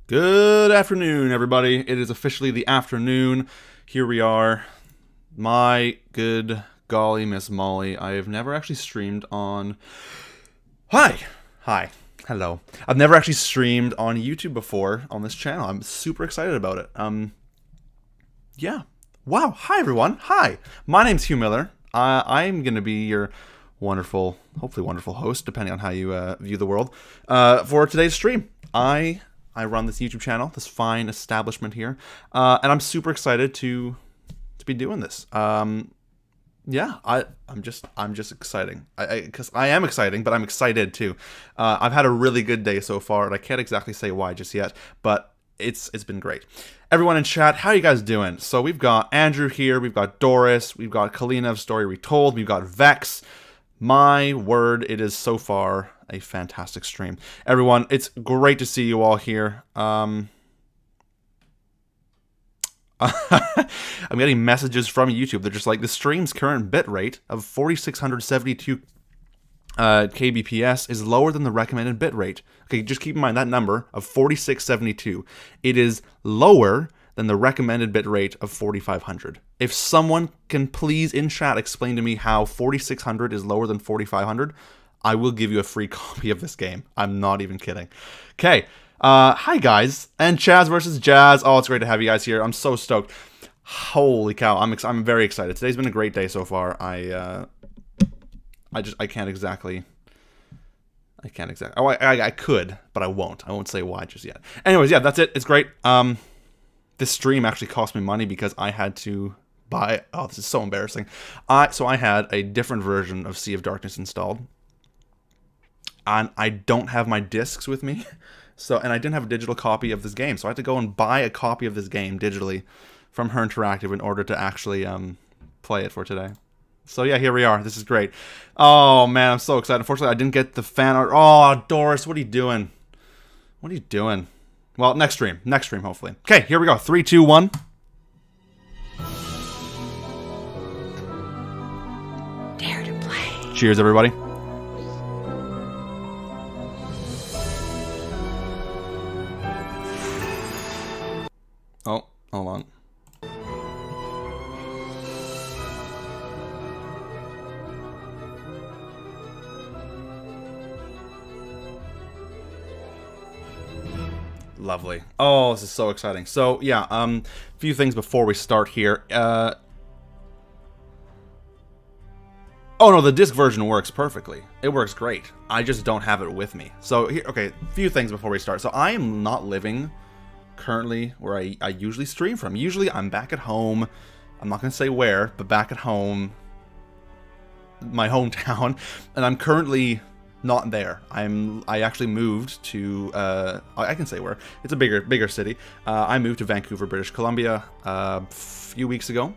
Good afternoon, everybody. It is officially the afternoon. Here we are. My good golly, Miss Molly. I have never actually streamed on... Hi. Hello. I've never actually streamed on YouTube before on this channel. I'm super excited about it. Yeah. Wow. Hi, everyone. Hi. My name's Hugh Miller. I'm going to be your wonderful, hopefully wonderful host, depending on how you view the world, for today's stream. I run this YouTube channel, this fine establishment here, and I'm super excited to be doing this. Yeah, I'm just exciting. Because I am exciting, but I'm excited too. I've had a really good day so far, and I can't exactly say why just yet, but it's been great. Everyone in chat, how you guys doing? So we've got Andrew here, we've got Doris, we've got Kalina of Story Retold, we've got Vex. My word, it is so far a fantastic stream. Everyone, it's great to see you all here. I'm getting messages from YouTube. They're just like, the stream's current bitrate of 4672 kbps is lower than the recommended bitrate. Okay, just keep in mind that number of 4672. It is lower than the recommended bitrate of 4500. If someone can please in chat explain to me how 4600 is lower than 4500, I will give you a free copy of this game. I'm not even kidding. Okay, hi guys, and Chaz versus Jazz. Oh, it's great to have you guys here. I'm so stoked. Holy cow, I'm very excited. Today's been a great day so far. I can't exactly. Oh, I could, but I won't. I won't say why just yet. Anyways, yeah, that's it. It's great. This stream actually cost me money because I had to buy... Oh, this is so embarrassing. So I had a different version of Sea of Darkness installed. And I don't have my discs with me. And I didn't have a digital copy of this game. So I had to go and buy a copy of this game digitally from Her Interactive in order to actually play it for today. So yeah, here we are. This is great. Oh, man, I'm so excited. Unfortunately, I didn't get the fan art. Oh, Doris, what are you doing? What are you doing? Well, next stream, hopefully. Okay, here we go. 3, 2, 1. Dare to play. Cheers, everybody. Oh, hold on. Lovely. Oh, this is so exciting. So, yeah, a few things before we start here. Oh, no, the disc version works perfectly. It works great. I just don't have it with me. So, here, okay, a few things before we start. So, I am not living currently where I usually stream from. Usually, I'm back at home. I'm not going to say where, but back at home. My hometown. And I'm currently... not there. I actually moved to I can say where. It's a bigger city. I moved to Vancouver, British Columbia a few weeks ago,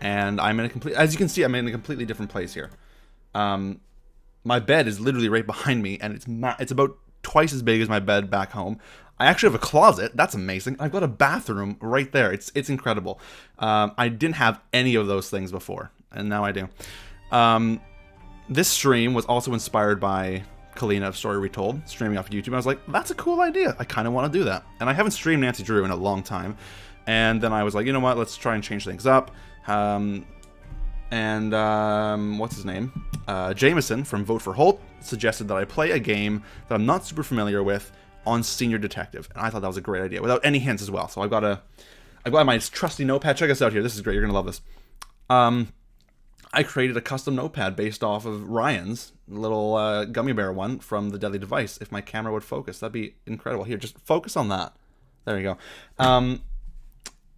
and I'm in a as you can see, I'm in a completely different place here. My bed is literally right behind me, and it's about twice as big as my bed back home. I actually have a closet. That's amazing. I've got a bathroom right there. It's incredible. I didn't have any of those things before, and now I do. This stream was also inspired by Kalina of Story Retold, streaming off YouTube. I was like, that's a cool idea. I kind of want to do that. And I haven't streamed Nancy Drew in a long time. And then I was like, you know what? Let's try and change things up. What's his name? Jameson from Vote for Holt suggested that I play a game that I'm not super familiar with on Senior Detective. And I thought that was a great idea, without any hints as well. So I've got my trusty notepad. Check us out here. This is great. You're going to love this. I created a custom notepad based off of Ryan's little gummy bear one from the Deadly Device. If my camera would focus, that'd be incredible. Here, just focus on that. There you go. And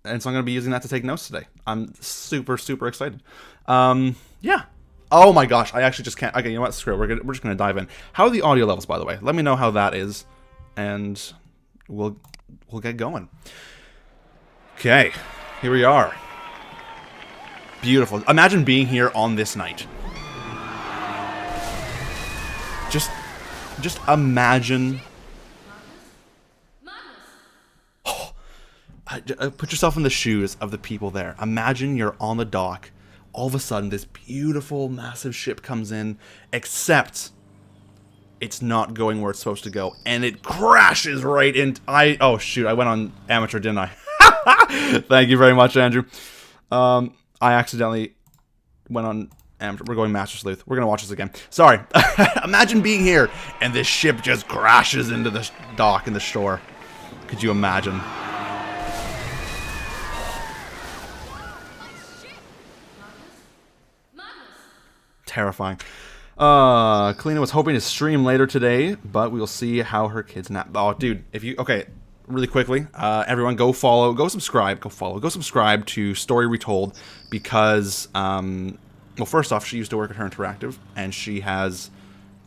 so I'm going to be using that to take notes today. I'm super, super excited. Yeah. Oh my gosh, I actually just can't. Okay, you know what? Screw it. We're just going to dive in. How are the audio levels, by the way? Let me know how that is, and we'll get going. Okay, here we are. Beautiful. Imagine being here on this night. Just imagine. Oh, put yourself in the shoes of the people there. Imagine you're on the dock. All of a sudden, this beautiful, massive ship comes in, except it's not going where it's supposed to go, and it crashes right in. Oh shoot! I went on amateur, didn't I? Thank you very much, Andrew. I accidentally went on amateur. We're going Master Sleuth. We're gonna watch this again. Sorry. Imagine being here and this ship just crashes into the dock in the shore. Could you imagine? Terrifying. Kalina was hoping to stream later today, but we'll see how her kids nap. Oh, dude, if you really quickly, everyone go subscribe to Story Retold because, well, first off, she used to work at Her Interactive, and she has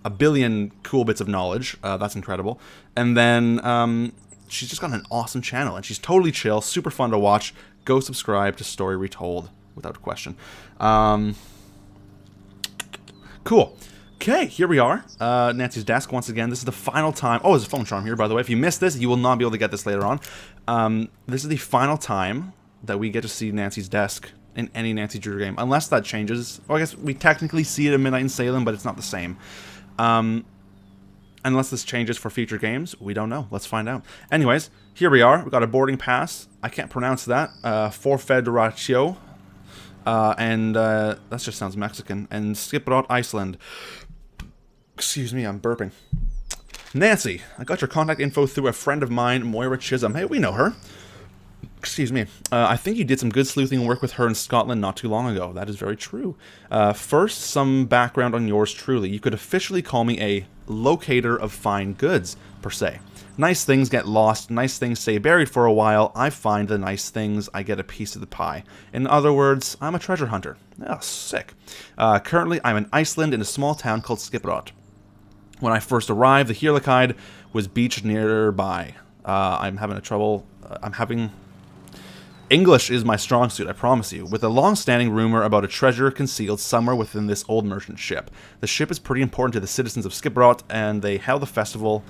a billion cool bits of knowledge. That's incredible. And then she's just got an awesome channel, and she's totally chill, super fun to watch. Go subscribe to Story Retold without question. Cool. Okay, here we are. Nancy's desk once again. This is the final time. Oh, there's a phone charm here, by the way. If you missed this, you will not be able to get this later on. This is the final time that we get to see Nancy's desk in any Nancy Drew game, unless that changes. Or I guess we technically see it in Midnight in Salem, but it's not the same. Unless this changes for future games, we don't know. Let's find out. Anyways, here we are. We got a boarding pass. I can't pronounce that. For Federatio. And that just sounds Mexican. And Skipperot, Iceland. Excuse me, I'm burping. Nancy, I got your contact info through a friend of mine, Moira Chisholm. Hey, we know her. Excuse me. I think you did some good sleuthing work with her in Scotland not too long ago. That is very true. First, some background on yours truly. You could officially call me a locator of fine goods, per se. Nice things get lost, nice things stay buried for a while. I find the nice things, I get a piece of the pie. In other words, I'm a treasure hunter. Oh, sick. Currently, I'm in Iceland in a small town called Skipperot. When I first arrived, the Hirlikide was beached nearby. English is my strong suit, I promise you, with a long-standing rumor about a treasure concealed somewhere within this old merchant ship. The ship is pretty important to the citizens of Skipperot, and they hold the festival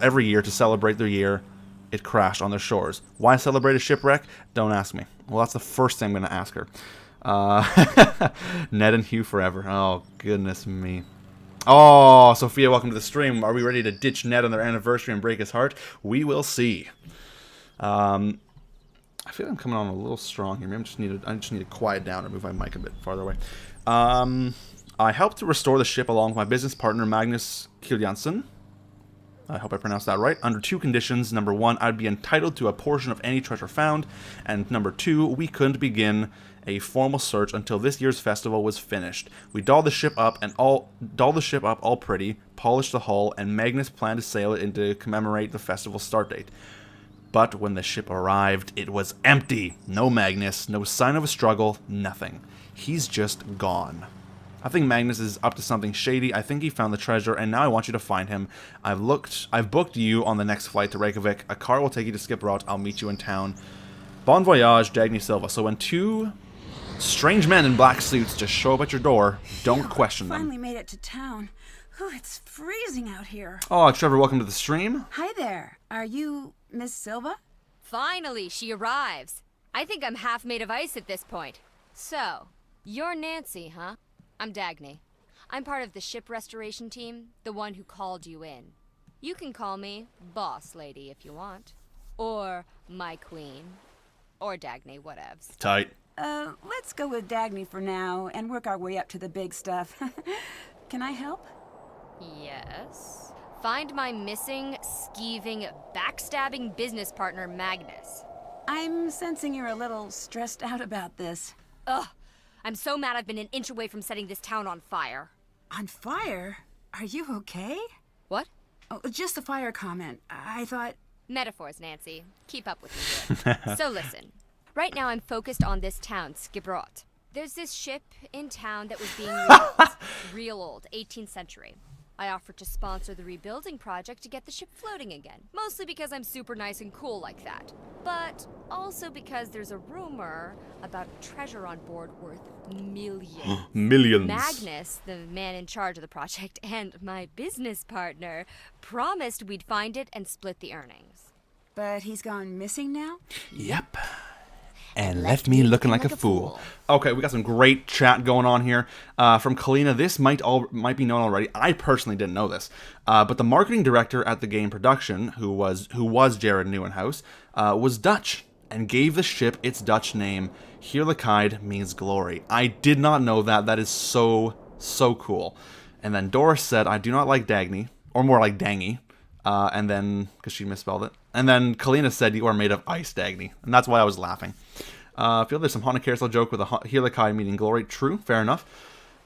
every year to celebrate their year it crashed on their shores. Why celebrate a shipwreck? Don't ask me. Well, that's the first thing I'm going to ask her. Ned and Hugh forever. Oh, goodness me. Oh, Sophia, welcome to the stream. Are we ready to ditch Ned on their anniversary and break his heart? We will see. I feel like I'm coming on a little strong here. Maybe I just need to quiet down or move my mic a bit farther away. I helped to restore the ship along with my business partner, Magnus Kjelljansson. I hope I pronounced that right. Under two conditions. Number one, I'd be entitled to a portion of any treasure found. And number two, we couldn't begin a formal search until this year's festival was finished. We dolled the ship up all pretty, polished the hull, and Magnus planned to sail it in to commemorate the festival start date. But when the ship arrived, it was empty. No Magnus, no sign of a struggle, nothing. He's just gone. I think Magnus is up to something shady. I think he found the treasure, and now I want you to find him. I've booked you on the next flight to Reykjavik. A car will take you to Skipperot. I'll meet you in town. Bon voyage, Dagny Silva. So when two strange men in black suits just show up at your door, don't question them. Finally made it to town. Ooh, it's freezing out here. Oh, Trevor, welcome to the stream. Hi there. Are you Miss Silva? Finally, she arrives. I think I'm half made of ice at this point. So, you're Nancy, huh? I'm Dagny. I'm part of the ship restoration team, the one who called you in. You can call me Boss Lady if you want. Or my queen. Or Dagny, whatevs. Tight. Let's go with Dagny for now and work our way up to the big stuff. Can I help? Yes. Find my missing, skeeving, backstabbing business partner, Magnus. I'm sensing you're a little stressed out about this. Ugh. I'm so mad I've been an inch away from setting this town on fire. On fire? Are you okay? What? Oh, just a fire comment. I thought... Metaphors, Nancy. Keep up with me here. So listen. Right now I'm focused on this town, Skipperot. There's this ship in town that was being rebuilt. Real old, 18th century. I offered to sponsor the rebuilding project to get the ship floating again. Mostly because I'm super nice and cool like that. But also because there's a rumor about treasure on board worth millions. Millions. Magnus, the man in charge of the project, and my business partner promised we'd find it and split the earnings. But he's gone missing now? Yep. and left me looking like a fool. Okay, we got some great chat going on here. From Kalina, this might be known already. I personally didn't know this, but the marketing director at the game production, who was Jared Nieuwenhuis, was Dutch and gave the ship its Dutch name. Heerlijkheid means glory. I did not know that. That is so cool. And then Doris said, I do not like Dagny, or more like Dangy. And then, because she misspelled it. And then Kalina said, you are made of ice, Dagny. And that's why I was laughing. I feel there's some haunted carousel joke with a Heerlijkheid meaning glory. True, fair enough.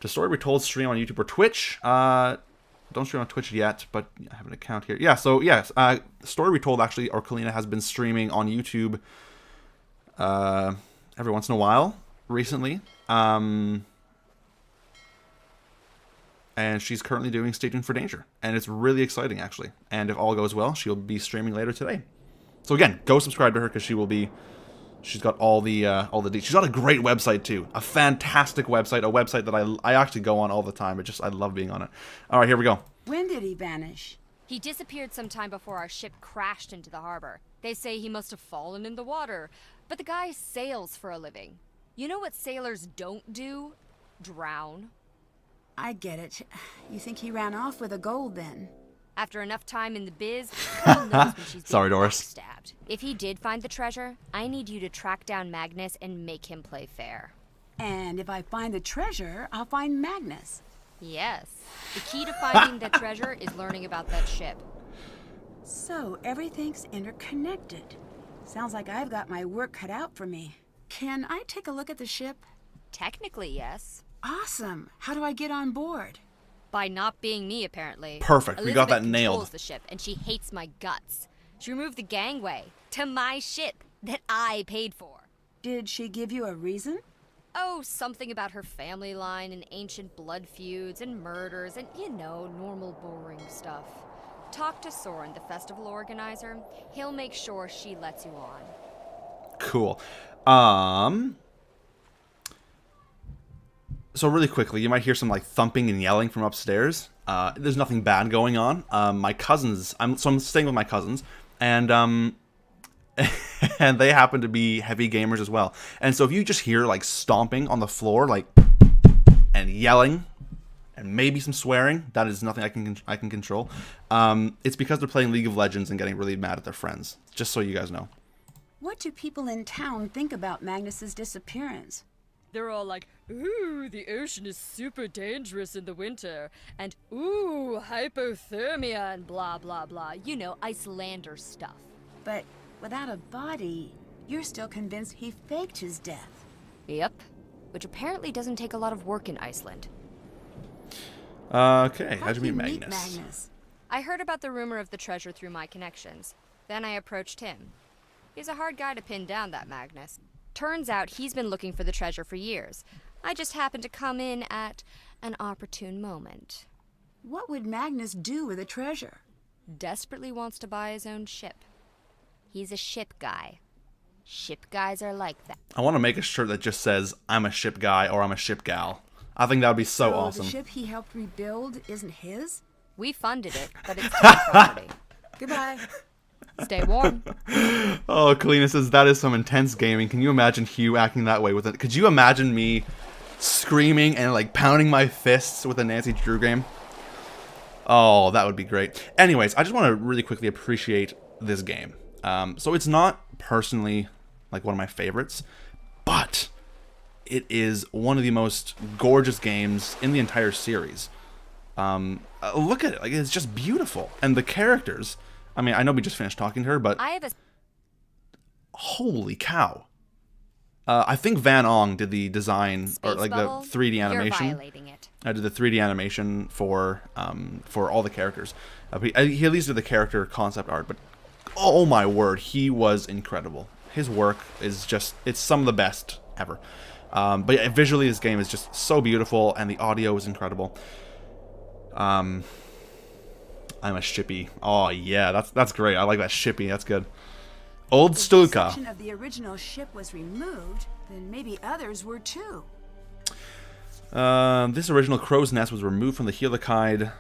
Does Story Retold stream on YouTube or Twitch? Don't stream on Twitch yet, but I have an account here. Yeah, so yes, Story Retold actually, or Kalina, has been streaming on YouTube every once in a while recently. And she's currently doing Stay Tuned for Danger. And it's really exciting, actually. And if all goes well, she'll be streaming later today. So again, go subscribe to her, because she's got all the she's got a great website too. A fantastic website, a website that I actually go on all the time. I love being on it. All right, here we go. When did he vanish? He disappeared sometime before our ship crashed into the harbor. They say he must have fallen in the water. But the guy sails for a living. You know what sailors don't do? Drown. I get it. You think he ran off with the gold then? After enough time in the biz, who knows when she's Sorry, being Doris. backstabbed. If he did find the treasure, I need you to track down Magnus and make him play fair. And if I find the treasure, I'll find Magnus. Yes. The key to finding the treasure is learning about that ship. So everything's interconnected. Sounds like I've got my work cut out for me. Can I take a look at the ship? Technically, yes. Awesome. How do I get on board? By not being me, apparently. Perfect. We got that Elizabeth nailed. controls the ship, and she hates my guts. She removed the gangway to my ship that I paid for. Did she give you a reason? Oh, something about her family line and ancient blood feuds and murders and, normal boring stuff. Talk to Soren, the festival organizer. He'll make sure she lets you on. Cool. So really quickly, you might hear some thumping and yelling from upstairs. There's nothing bad going on. My cousins, I'm staying with my cousins, and and they happen to be heavy gamers as well. And so if you just hear stomping on the floor, and yelling, and maybe some swearing, that is nothing I can control. It's because they're playing League of Legends and getting really mad at their friends. Just so you guys know. What do people in town think about Magnus's disappearance? They're all like, ooh, the ocean is super dangerous in the winter, and ooh, hypothermia and blah, blah, blah. Icelander stuff. But without a body, you're still convinced he faked his death. Yep, which apparently doesn't take a lot of work in Iceland. Okay, how'd How'd you meet meet Magnus? Magnus? I heard about the rumor of the treasure through my connections. Then I approached him. He's a hard guy to pin down, that Magnus. Turns out he's been looking for the treasure for years. I just happened to come in at an opportune moment. What would Magnus do with the treasure? Desperately wants to buy his own ship. He's a ship guy. Ship guys are like that. I want to make a shirt that just says, I'm a ship guy or I'm a ship gal. I think that would be so awesome. The ship he helped rebuild isn't his? We funded it, but it's his property. Goodbye. Stay warm. Oh, Kalina says, that is some intense gaming. Can you imagine Hugh acting that way with it? Could you imagine me screaming and pounding my fists with a Nancy Drew game? Oh, that would be great. Anyways, I just want to really quickly appreciate this game. So it's not personally one of my favorites, but it is one of the most gorgeous games in the entire series. Look at it. It's just beautiful. And the characters, I mean, I know we just finished talking to her, but I have a... holy cow. I think Van Ong did the design, or the 3D animation. You're violating it. I did the 3D animation for all the characters. He at least did the character concept art, but oh my word, he was incredible. His work is just, it's some of the best ever. But yeah, visually this game is just so beautiful, and the audio is incredible. I'm a shippy. Oh yeah, that's great. I like that shippy. That's good. Old If Stulka. a section of the original ship was removed, then maybe others were too. This original crow's nest was removed from the Heerlijkheid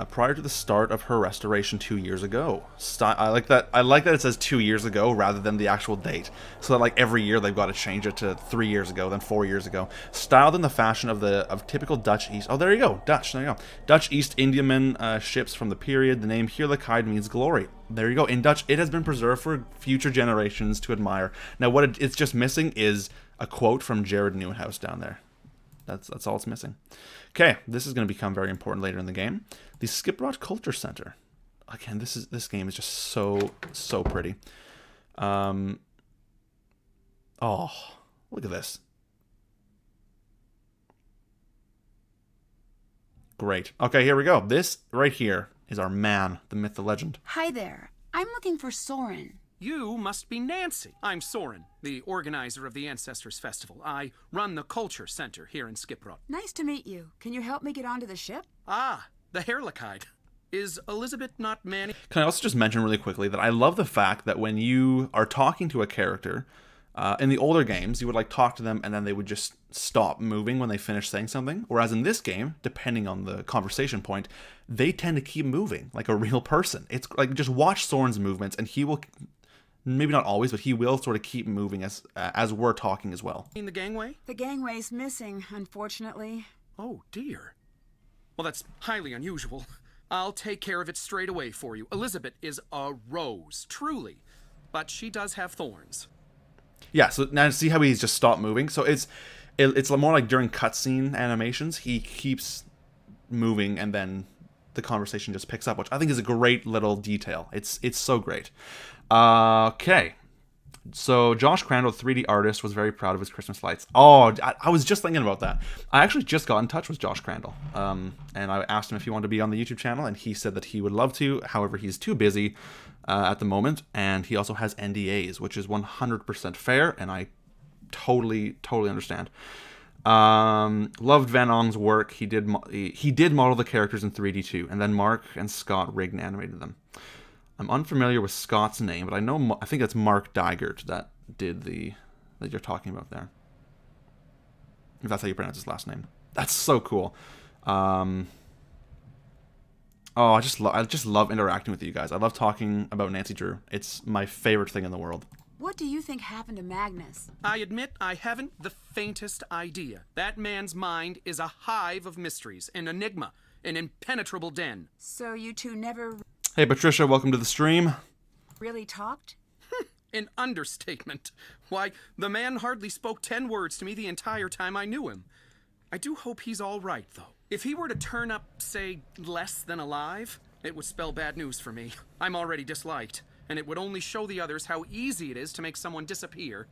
prior to the start of her restoration 2 years ago. I like that. I like that it says 2 years ago rather than the actual date. So that like every year they've got to change it to 3 years ago, then 4 years ago. Styled in the fashion of typical Dutch East. Oh, there you go, Dutch. There you go. Dutch East Indiaman ships from the period. The name Heerlijkheid means glory. There you go. In Dutch, it has been preserved for future generations to admire. Now, what it's just missing is a quote from Jared Newhouse down there. That's all it's missing. Okay, this is going to become very important later in the game. The Skiprot Culture Center. Again, this game is just so pretty. Oh, look at this. Great. Okay, here we go. This right here is our man, the myth, the legend. Hi there. I'm looking for Soren. You must be Nancy. I'm Soren, the organizer of the Ancestors Festival. I run the Culture Center here in Skiprot. Nice to meet you. Can you help me get onto the ship? Ah, the Heerlijkheid. Is Elizabeth not Manny? Can I also just mention really quickly that I love the fact that when you are talking to a character, in the older games, you would like talk to them and then they would just stop moving when they finish saying something. Whereas in this game, depending on the conversation point, they tend to keep moving like a real person. It's like just watch Soren's movements and he will... Maybe not always, but he will sort of keep moving as we're talking as well. In the gangway? The gangway's missing, unfortunately. Oh, dear. Well, that's highly unusual. I'll take care of it straight away for you. Elizabeth is a rose, truly. But she does have thorns. Yeah, so now see how he's just stopped moving? So it's more like during cutscene animations, he keeps moving and then the conversation just picks up, which I think is a great little detail. It's so great. Okay, so Josh Crandall, 3D artist, was very proud of his Christmas lights. Oh, I was just thinking about that. I actually just got in touch with Josh Crandall, and I asked him if he wanted to be on the YouTube channel, and he said that he would love to. However, he's too busy at the moment, and he also has NDAs, which is 100% fair, and I totally understand. Loved Van Ong's work. He did model the characters in 3D too, and then Mark and Scott rigged and animated them. I'm unfamiliar with Scott's name, but I think it's Mark Dygert that you're talking about there. If that's how you pronounce his last name. That's so cool. I just love interacting with you guys. I love talking about Nancy Drew. It's my favorite thing in the world. What do you think happened to Magnus? I admit I haven't the faintest idea. That man's mind is a hive of mysteries, an enigma, an impenetrable den. So you two never Hey Patricia, welcome to the stream. really talked? An understatement. Why, the man hardly spoke 10 words to me the entire time I knew him. I do hope he's all right, though. If he were to turn up, say, less than alive, it would spell bad news for me. I'm already disliked, and it would only show the others how easy it is to make someone disappear.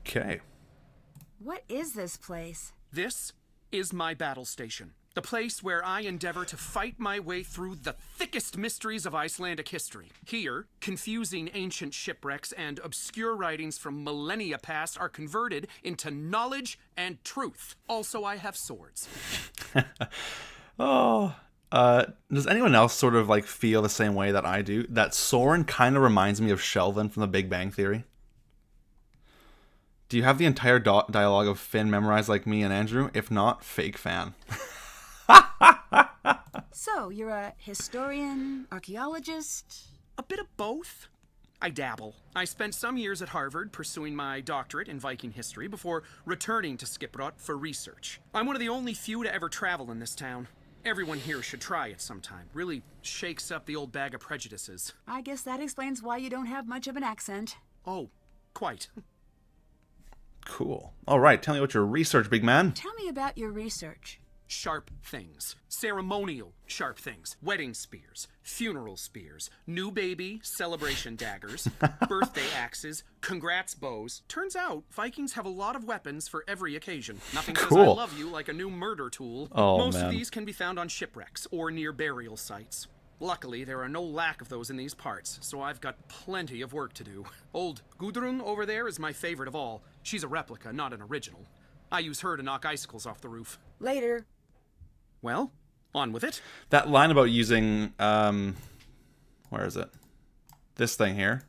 Okay. What is this place? This is my battle station. The place where I endeavor to fight my way through the thickest mysteries of Icelandic history. Here, confusing ancient shipwrecks and obscure writings from millennia past are converted into knowledge and truth. Also, I have swords. Does anyone else sort of like feel the same way that I do? That Soren kind of reminds me of Sheldon from The Big Bang Theory. Do you have the entire dialogue of Finn memorized like me and Andrew? If not, fake fan. So, you're a historian, archaeologist? A bit of both. I dabble. I spent some years at Harvard pursuing my doctorate in Viking history before returning to Skiprot for research. I'm one of the only few to ever travel in this town. Everyone here should try it sometime. Really shakes up the old bag of prejudices. I guess that explains why you don't have much of an accent. Oh, quite. Cool. All right, tell me about your research, big man. Tell me about your research. Sharp things. Ceremonial sharp things. Wedding spears. Funeral spears. New baby celebration daggers. Birthday axes. Congrats bows. Turns out, Vikings have a lot of weapons for every occasion. Nothing says I love you like a new murder tool. Most of these can be found on shipwrecks or near burial sites. Luckily, there are no lack of those in these parts, so I've got plenty of work to do. Old Gudrun over there is my favorite of all. She's a replica, not an original. I use her to knock icicles off the roof. Later. Well, on with it. That line about using, where is it? This thing here.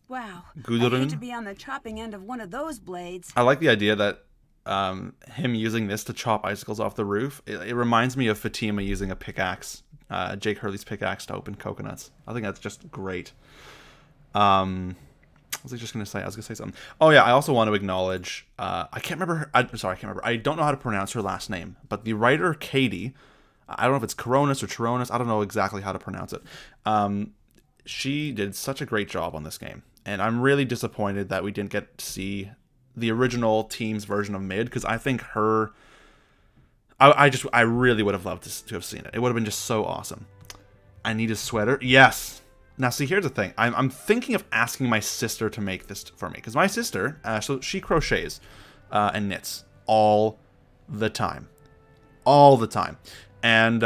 Wow. Gudrun. I hate to be on the chopping end of one of those blades. I like the idea that him using this to chop icicles off the roof, it reminds me of Fatima using a pickaxe, Jake Hurley's pickaxe to open coconuts. I think that's just great. What was I just gonna say? I was gonna say something. Oh yeah, I also want to acknowledge. I can't remember. I can't remember. I don't know how to pronounce her last name, but the writer Katie. I don't know if it's Coronis or Chironis. I don't know exactly how to pronounce it. She did such a great job on this game, and I'm really disappointed that we didn't get to see the original team's version of Mid, because I think her. I really would have loved to have seen it. It would have been just so awesome. I need a sweater. Yes. Now, see, here's the thing. I'm thinking of asking my sister to make this for me. Because my sister, so she crochets and knits all the time. All the time. And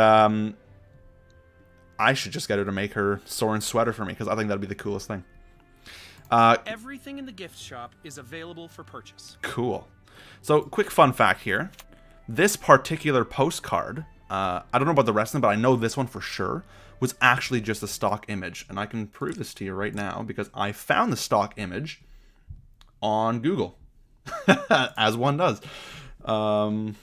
I should just get her to make her Soren sweater for me. Because I think that'd be the coolest thing. Everything in the gift shop is available for purchase. Cool. So, quick fun fact here. This particular postcard, I don't know about the rest of them, but I know this one for sure, was actually just a stock image. And I can prove this to you right now because I found the stock image on Google, as one does. And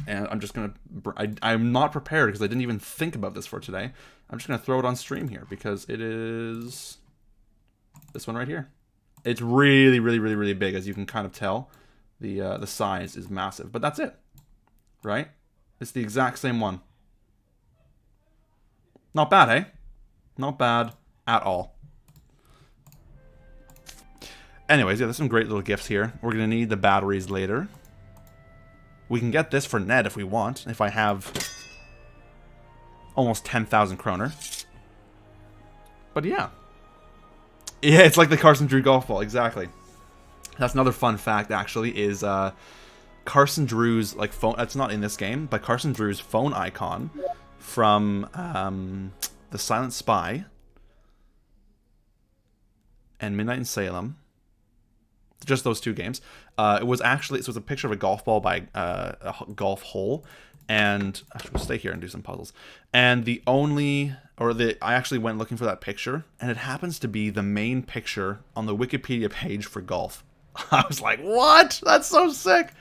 I'm just going to... I'm not prepared because I didn't even think about this for today. I'm just going to throw it on stream here because it is this one right here. It's really, really, really, really big, as you can kind of tell. The size is massive, but that's it, right? It's the exact same one. Not bad, eh? Not bad at all. Anyways, yeah, there's some great little gifts here. We're gonna need the batteries later. We can get this for Ned if we want, if I have almost 10,000 kroner. But yeah. Yeah, it's like the Carson Drew golf ball, exactly. That's another fun fact, actually, is Carson Drew's like phone. That's not in this game, but Carson Drew's phone icon from The Silent Spy and Midnight in Salem. Just those two games. It was a picture of a golf ball by a golf hole, and we'll stay here and do some puzzles. And I actually went looking for that picture, and it happens to be the main picture on the Wikipedia page for golf. I was like, what? That's so sick.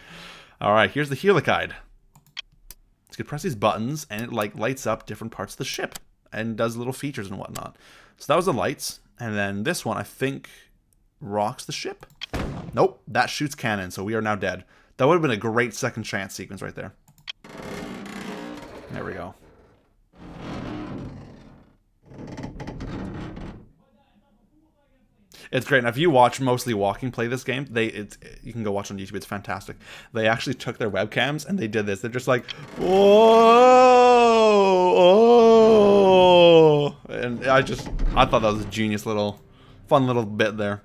All right, here's the Helicide. You can press these buttons, and it like lights up different parts of the ship and does little features and whatnot. So that was the lights, and then this one I think rocks the ship. Nope, that shoots cannon, so we are now dead. That would have been a great second chance sequence right there. There we go. It's great. Now, if you watch Mostly Walking play this game, you can go watch on YouTube. It's fantastic. They actually took their webcams and they did this. They're just like, whoa, and I thought that was a genius fun little bit there.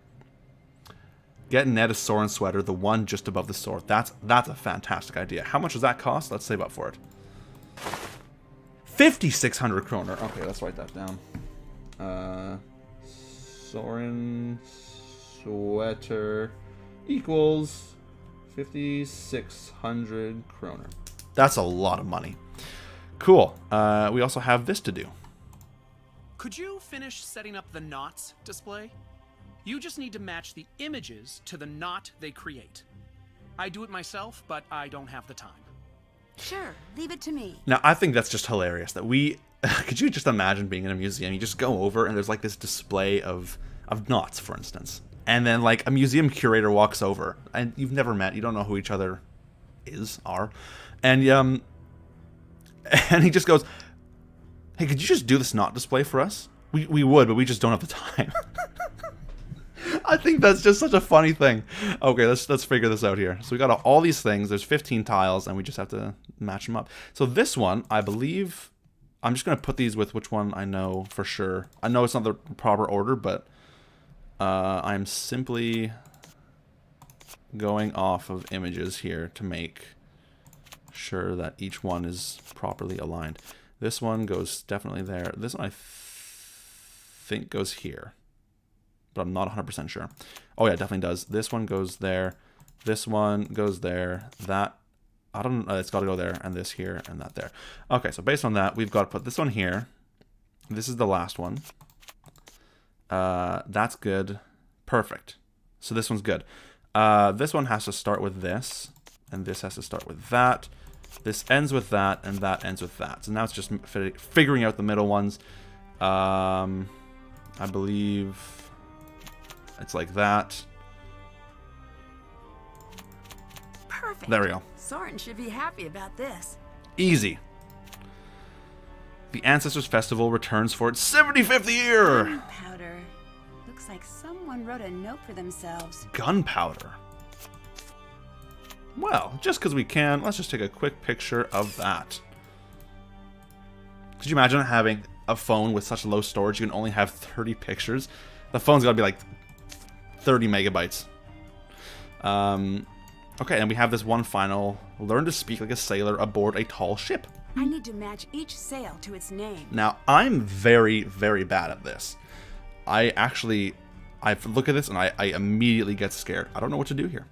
Get Ned a Soren sweater, the one just above the sword. That's a fantastic idea. How much does that cost? Let's save up for it. 5,600 kroner. Okay, let's write that down. Soren sweater equals 5,600 kroner. That's a lot of money. Cool. We also have this to do. Could you finish setting up the knots display? You just need to match the images to the knot they create. I do it myself, but I don't have the time. Sure, leave it to me. Now, I think that's just hilarious that we... Could you just imagine being in a museum? You just go over and there's like this display of knots, for instance. And then like a museum curator walks over and you've never met, you don't know who each other are. And he just goes, hey, could you just do this knot display for us? We would, but we just don't have the time. I think that's just such a funny thing. Okay, let's figure this out here. So we got all these things. There's 15 tiles, and we just have to match them up. So this one, I believe, I'm just going to put these with which one I know for sure. I know it's not the proper order, but I'm simply going off of images here to make sure that each one is properly aligned. This one goes definitely there. This one I think goes here, but I'm not 100% sure. Oh yeah, it definitely does. This one goes there. This one goes there. That, I don't know, it's got to go there, and this here, and that there. Okay, so based on that, we've got to put this one here. This is the last one. That's good. Perfect. So this one's good. This one has to start with this, and this has to start with that. This ends with that, and that ends with that. So now it's just figuring out the middle ones. I believe it's like that. Perfect. There we go. Soren should be happy about this. Easy. The Ancestors Festival returns for its 75th year. Gunpowder. Looks like someone wrote a note for themselves. Gunpowder. Well, just because we can, let's just take a quick picture of that. Could you imagine having a phone with such low storage you can only have 30 pictures? The phone's got to be like 30 megabytes. Okay, and we have this one final. Learn to speak like a sailor aboard a tall ship. I need to match each sail to its name. Now, I'm very, very bad at this. I look at this and I immediately get scared. I don't know what to do here.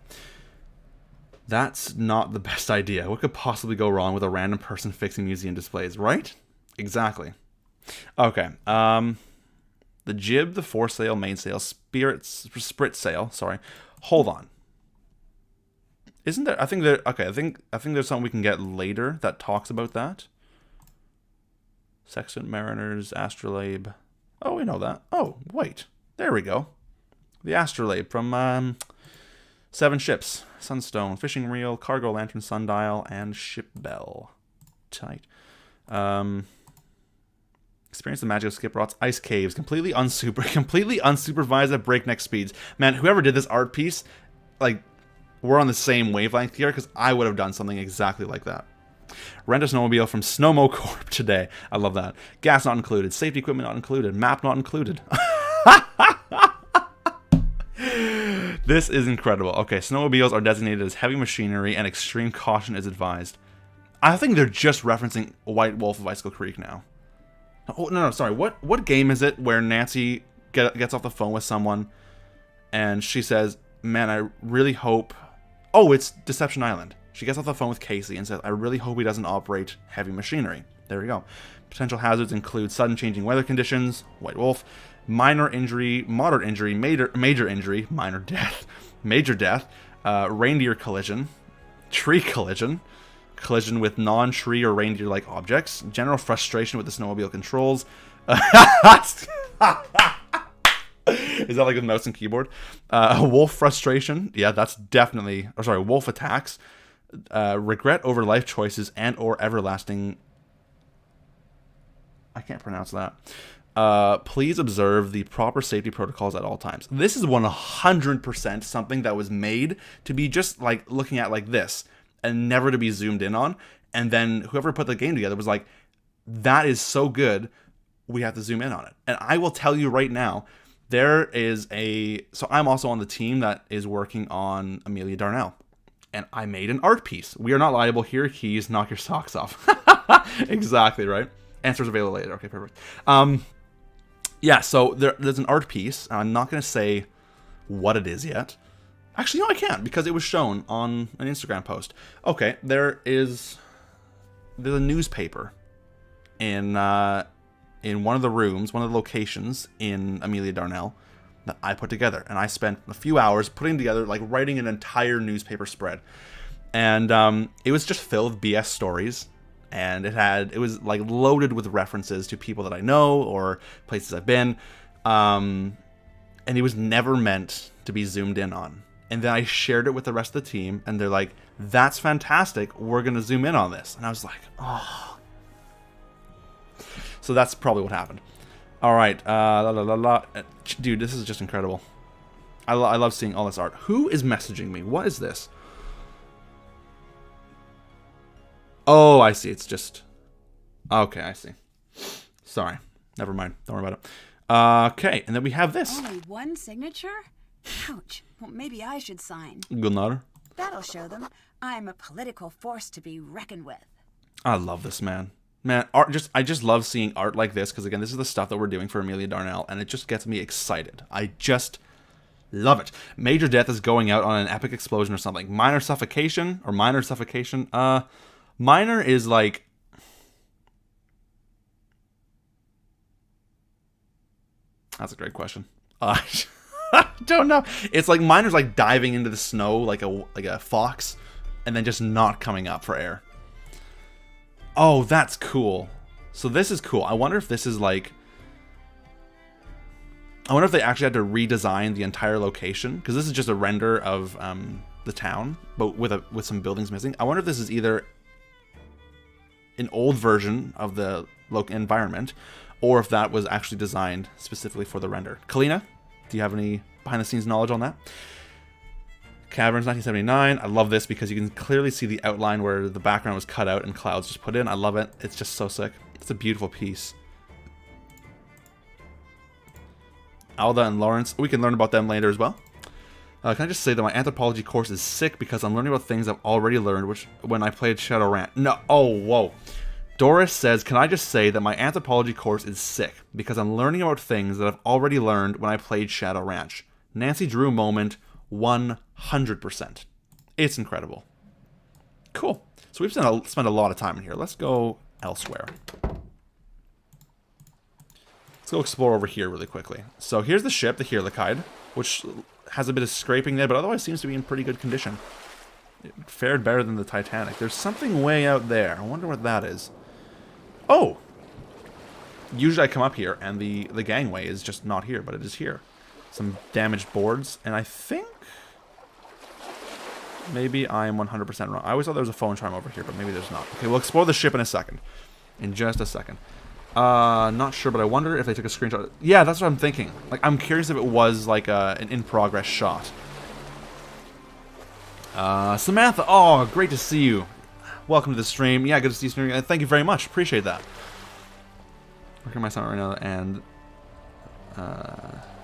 That's not the best idea. What could possibly go wrong with a random person fixing museum displays, right? Exactly. Okay. The jib, the foresail, mainsail, sprit sail. Sorry. Hold on. Isn't there? I think there. Okay. I think there's something we can get later that talks about that. Sextant mariners, astrolabe. Oh, we know that. Oh, wait. There we go. The astrolabe from 7 ships. Sunstone, fishing reel, cargo lantern, sundial, and ship bell. Tight. Experience the magic of Skipperot's ice caves, completely unsupervised at breakneck speeds. Man, whoever did this art piece, like, we're on the same wavelength here, because I would have done something exactly like that. Rent a snowmobile from Snowmo Corp today. I love that. Gas not included. Safety equipment not included. Map not included. This is incredible. Okay, snowmobiles are designated as heavy machinery and extreme caution is advised. I think they're just referencing White Wolf of Icicle Creek now. Oh, no, sorry. What game is it where Nancy gets off the phone with someone and she says, man, I really hope... Oh, it's Deception Island. She gets off the phone with Casey and says, I really hope he doesn't operate heavy machinery. There we go. Potential hazards include sudden changing weather conditions, White Wolf, minor injury, moderate injury, major injury, minor death, major death, reindeer collision, tree collision, collision with non-tree or reindeer-like objects, general frustration with the snowmobile controls. Is that like a mouse and keyboard? Wolf frustration. Yeah, that's definitely... Or sorry, wolf attacks. Regret over life choices and or everlasting... I can't pronounce that. Please observe the proper safety protocols at all times. This is 100% something that was made to be just like looking at like this and never to be zoomed in on. And then whoever put the game together was like, that is so good, we have to zoom in on it. And I will tell you right now, there is so I'm also on the team that is working on Amelia Darnell. And I made an art piece. We are not liable here. Keys, knock your socks off. Exactly, right? Answers available later. Okay, perfect. Yeah, so there's an art piece. I'm not going to say what it is yet. Actually, no, I can't, because it was shown on an Instagram post. Okay, there's a newspaper in one of the rooms, one of the locations in Amelia Darnell that I put together. And I spent a few hours putting together, like writing an entire newspaper spread. And it was just filled with BS stories. And it was like loaded with references to people that I know or places I've been. And it was never meant to be zoomed in on. And then I shared it with the rest of the team, and they're like, that's fantastic, we're going to zoom in on this. And I was like, oh. So that's probably what happened. All right. Dude, this is just incredible. I love seeing all this art. Who is messaging me? What is this? Oh, I see. It's just... Okay, I see. Sorry. Never mind. Don't worry about it. Okay, and then we have this. Only one signature? Ouch. Well, maybe I should sign. Gunnar. That'll show them I'm a political force to be reckoned with. I love this, man. Man, I just love seeing art like this, because again, this is the stuff that we're doing for Amelia Darnell, and it just gets me excited. I just love it. Major death is going out on an epic explosion or something. Minor suffocation. Minor is like... That's a great question. Don't know. It's like miners like diving into the snow like a fox, and then just not coming up for air. Oh, that's cool. So this is cool. I wonder if this is like... I wonder if they actually had to redesign the entire location, because this is just a render of the town, but with some buildings missing. I wonder if this is either an old version of the environment, or if that was actually designed specifically for the render. Kalina, do you have any behind-the-scenes knowledge on that? Caverns 1979. I love this because you can clearly see the outline where the background was cut out and clouds just put in. I love it. It's just so sick. It's a beautiful piece. Alda and Lawrence. We can learn about them later as well. Can I just say that my anthropology course is sick because I'm learning about things I've already learned which when I played Shadowrun. No. Oh, whoa. Doris says, can I just say that my anthropology course is sick because I'm learning about things that I've already learned when I played Shadow Ranch. Nancy Drew moment, 100%. It's incredible. Cool. So we've spent a lot of time in here. Let's go elsewhere. Let's go explore over here really quickly. So here's the ship, the Hirlikide, which has a bit of scraping there, but otherwise seems to be in pretty good condition. It fared better than the Titanic. There's something way out there. I wonder what that is. Oh! Usually I come up here, and the gangway is just not here, but it is here. Some damaged boards, and I think... maybe I am 100% wrong. I always thought there was a phone charm over here, but maybe there's not. Okay, we'll explore the ship in a second. In just a second. Not sure, but I wonder if they took a screenshot. Yeah, that's what I'm thinking. Like, I'm curious if it was, like, an in-progress shot. Samantha, oh, great to see you. Welcome to the stream. Yeah, good to see you streaming. Thank you very much. Appreciate that. Working my son right now, and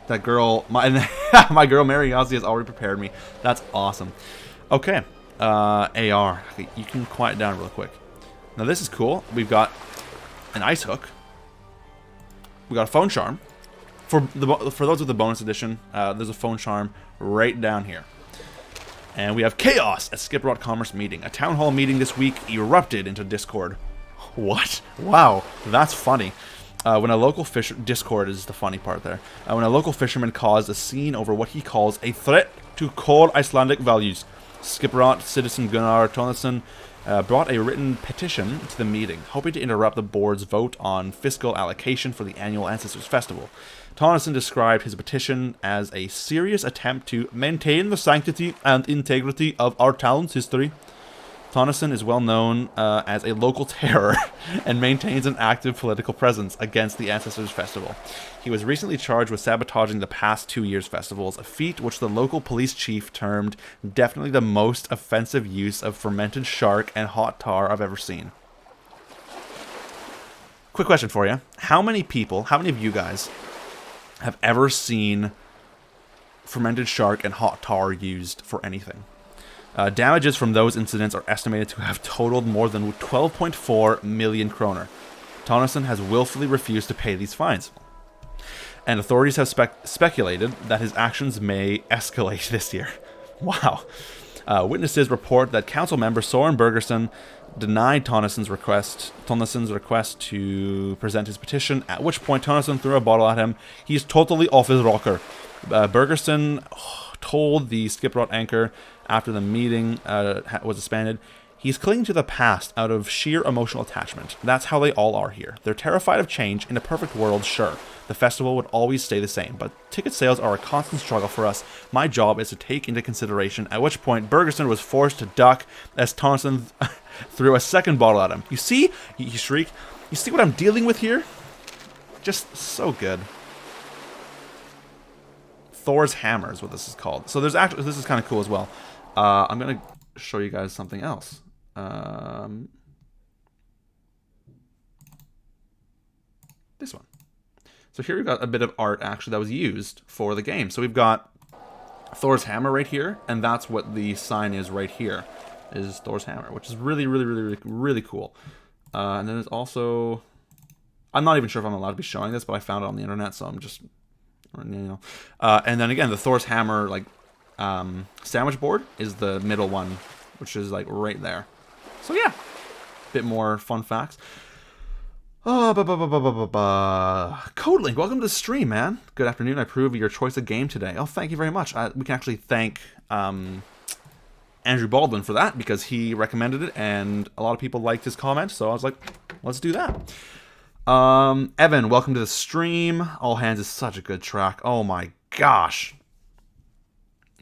that girl, my girl Mary Ozzy has already prepared me. That's awesome. Okay, AR. Okay, you can quiet down real quick. Now this is cool. We've got an ice hook. We got a phone charm. For those with the bonus edition, there's a phone charm right down here. And we have chaos at Skip Rot Commerce meeting. A town hall meeting this week erupted into Discord. What? Wow, that's funny. When a local Discord is the funny part there. When a local fisherman caused a scene over what he calls a threat to core Icelandic values. Skip Rot citizen Gunnar Tónasson brought a written petition to the meeting, hoping to interrupt the board's vote on fiscal allocation for the annual Ancestors Festival. Tónasson described his petition as a serious attempt to maintain the sanctity and integrity of our town's history. Tónasson is well known as a local terror and maintains an active political presence against the Ancestors Festival. He was recently charged with sabotaging the past 2 years' festivals, a feat which the local police chief termed definitely the most offensive use of fermented shark and hot tar I've ever seen. Quick question for you. How many of you guys have ever seen fermented shark and hot tar used for anything? Damages from those incidents are estimated to have totaled more than 12.4 million kroner. Tónasson has willfully refused to pay these fines, and authorities have speculated that his actions may escalate this year. Wow. Witnesses report that council member Søren Bergersen denied Tónasson's request to present his petition, at which point Tónasson threw a bottle at him. He's totally off his rocker. Bergersen told the Skip Rot anchor after the meeting was disbanded, he's clinging to the past out of sheer emotional attachment. That's how they all are here. They're terrified of change. In a perfect world, sure, the festival would always stay the same, but ticket sales are a constant struggle for us. My job is to take into consideration, at which point Bergersen was forced to duck as Tónasson threw a second bottle at him. You see? He shrieked. You see what I'm dealing with here? Just so good. Thor's hammer is what this is called. So there's actually, this is kind of cool as well. I'm going to show you guys something else. This one. So here we've got a bit of art actually that was used for the game. So we've got Thor's hammer right here, and that's what the sign is right here, is Thor's hammer, which is really, really, really, really, really cool. And then there's also, I'm not even sure if I'm allowed to be showing this, but I found it on the internet, so I'm just, you know. And then again, the Thor's hammer, like, sandwich board is the middle one, which is like right there. So yeah, bit more fun facts. Codelink, welcome to the stream, man. Good afternoon. I approve of your choice of game today. Oh, thank you very much. We can actually thank Andrew Baldwin for that because he recommended it and a lot of people liked his comment. So I was like, let's do that. Evan, welcome to the stream. All Hands is such a good track. Oh my gosh.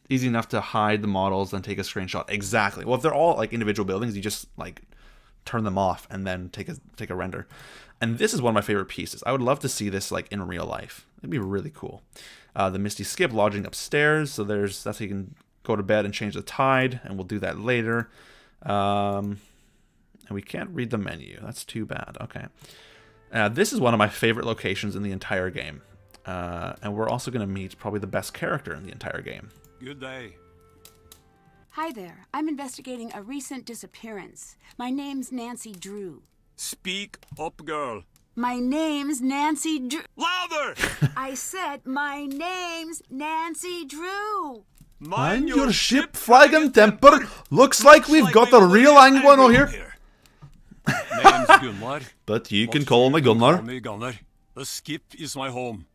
Easy enough to hide the models and take a screenshot. Exactly. Well, if they're all like individual buildings, you just like turn them off and then take a render. And this is one of my favorite pieces. I would love to see this like in real life. It'd be really cool. The Misty Skip lodging upstairs. So that's how you can go to bed and change the tide, and we'll do that later. And we can't read the menu. That's too bad. Okay. This is one of my favorite locations in the entire game. And we're also going to meet probably the best character in the entire game. Good day. Hi there. I'm investigating a recent disappearance. My name's Nancy Drew. Speak up, girl. My name's Nancy Drew. Louder! I said my name's Nancy Drew. Mind your ship, flag and temper. Looks like we've got a real anglo here. Name's Gunnar. But you can call me Gunnar. Call me Gunnar. The skip is my home.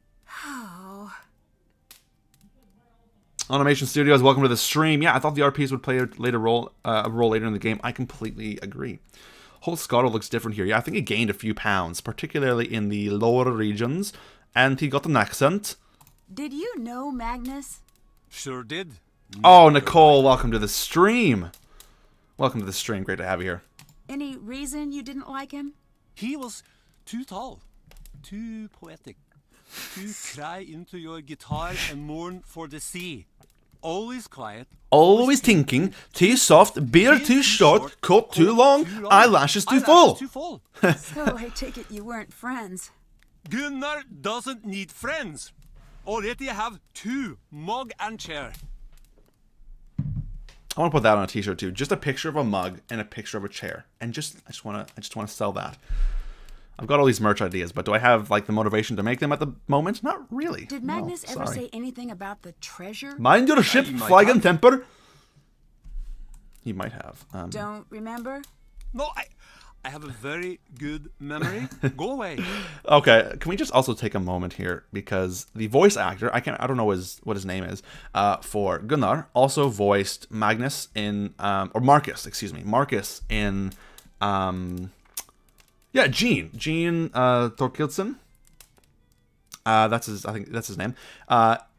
Oh. Automation Studios, welcome to the stream. Yeah, I thought the RPs would play a role later in the game. I completely agree. Whole Scotto looks different here. Yeah, I think he gained a few pounds, particularly in the lower regions, and he got an accent. Did you know Magnus? Sure did. Oh, Nicole, welcome to the stream. Welcome to the stream. Great to have you here. Any reason you didn't like him? He was too tall, too poetic, to cry into your guitar and mourn for the sea. Always quiet. Always thinking, too soft, beard too short, coat too long, eyelashes too full. So I take it you weren't friends. Gunnar doesn't need friends. Already have 2 mug and chair. I want to put that on a t-shirt too. Just a picture of a mug and a picture of a chair. And I just want to sell that. I've got all these merch ideas, but do I have like the motivation to make them at the moment? Not really. Did Magnus ever say anything about the treasure? Mind your ship, flag and temper. He might have. Don't remember? No, I have a very good memory. Go away. Okay, can we just also take a moment here because the voice actor, I don't know what his name is, for Gunnar, also voiced Magnus in or Marcus, excuse me, Marcus in Gene Thorkildsen. I think that's his name.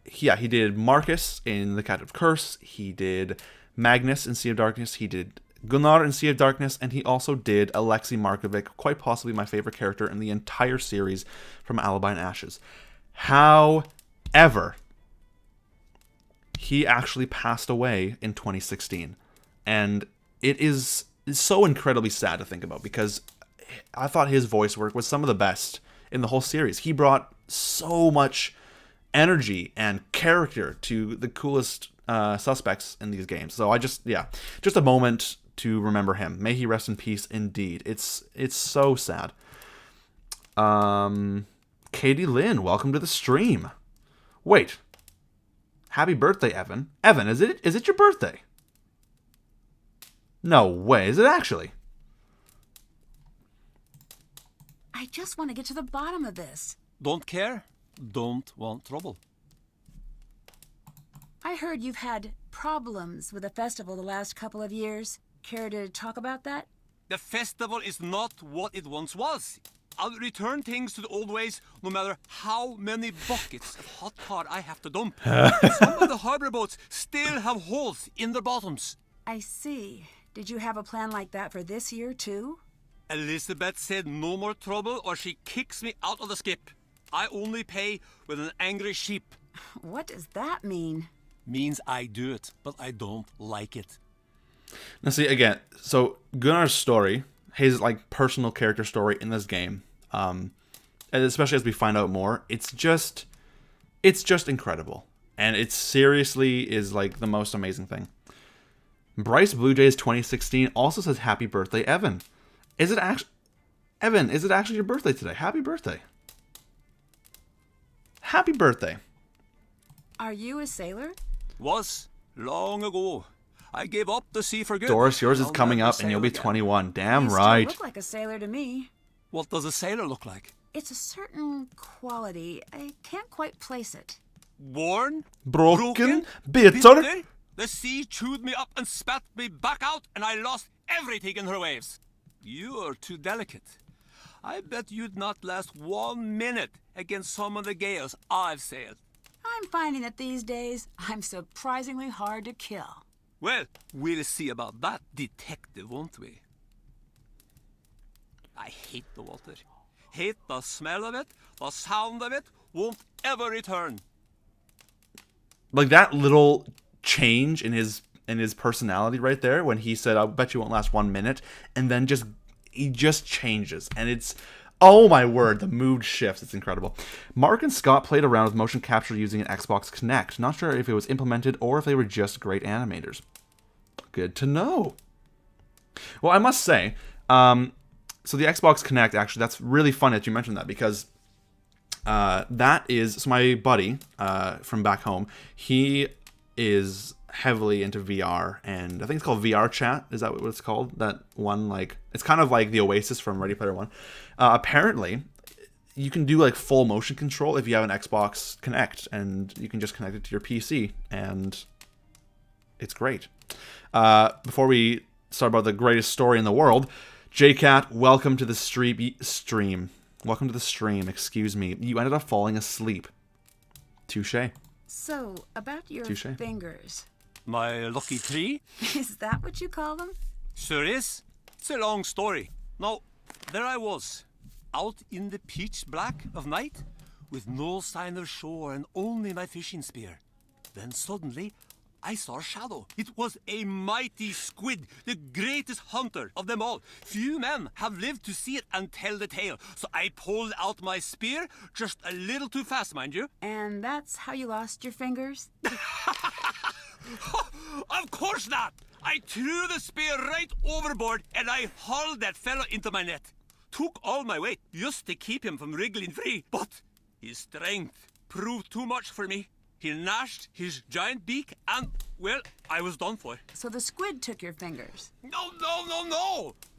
He did Marcus in The Captive Curse. He did Magnus in Sea of Darkness. He did Gunnar in Sea of Darkness, and he also did Alexei Markovic, quite possibly my favorite character in the entire series from Alibi and Ashes. However, he actually passed away in 2016, and it is so incredibly sad to think about because I thought his voice work was some of the best in the whole series. He brought so much energy and character to the coolest suspects in these games. So just a moment to remember him. May he rest in peace indeed. It's so sad. Katie Lynn, welcome to the stream. Wait. Happy birthday, Evan. Evan, is it your birthday? No way. Is it actually? I just want to get to the bottom of this. Don't care. Don't want trouble. I heard you've had problems with the festival the last couple of years. Care to talk about that? The festival is not what it once was. I'll return things to the old ways no matter how many buckets of hot tar I have to dump. Some of the harbor boats still have holes in their bottoms. I see. Did you have a plan like that for this year, too? Elizabeth said no more trouble or she kicks me out of the skip. I only pay with an angry sheep. What does that mean? Means I do it, but I don't like it. Now see, again, so Gunnar's story, his like personal character story in this game, and especially as we find out more, it's just incredible. And it seriously is like the most amazing thing. Bryce Blue Jays 2016 also says happy birthday, Evan. Is it actually your birthday today? Happy birthday. Happy birthday. Are you a sailor? Was long ago. I gave up the sea for good. Doris, yours is coming up and you'll be 21. Damn You right. still look like a sailor to me. What does a sailor look like? It's a certain quality. I can't quite place it. Worn? Broken? Bitter? The sea chewed me up and spat me back out, and I lost everything in her waves. You are too delicate. I bet you'd not last 1 minute against some of the gales I've sailed. I'm finding that these days, I'm surprisingly hard to kill. Well, we'll see about that, detective, won't we? I hate the water. Hate the smell of it, the sound of it, won't ever return. Like that little change in his personality right there when he said, "I bet you won't last 1 minute," and then he just changes, and it's, oh my word, the mood shifts. It's incredible. Mark and Scott played around with motion capture using an Xbox Kinect. Not sure if it was implemented or if they were just great animators. Good to know. Well, I must say, so the Xbox Kinect, actually, that's really funny that you mentioned that, because that is, so my buddy from back home, he is heavily into VR, and I think it's called VR Chat. Is that what it's called? That one, like, it's kind of like the Oasis from Ready Player One. Apparently, you can do like full motion control if you have an Xbox Kinect, and you can just connect it to your PC, and it's great. Before we start about the greatest story in the world, JCat, welcome to the stream. Welcome to the stream, excuse me. You ended up falling asleep. Touché. So, about your Touché. fingers. My lucky tree? Is that what you call them? Sure is. It's a long story. Now, there I was, out in the pitch black of night, with no sign of shore and only my fishing spear. Then suddenly, I saw a shadow. It was a mighty squid, the greatest hunter of them all. Few men have lived to see it and tell the tale. So I pulled out my spear, just a little too fast, mind you. And that's how you lost your fingers? Of course not! I threw the spear right overboard and I hauled that fellow into my net. Took all my weight just to keep him from wriggling free. But his strength proved too much for me. He gnashed his giant beak and, well, I was done for. So the squid took your fingers? No!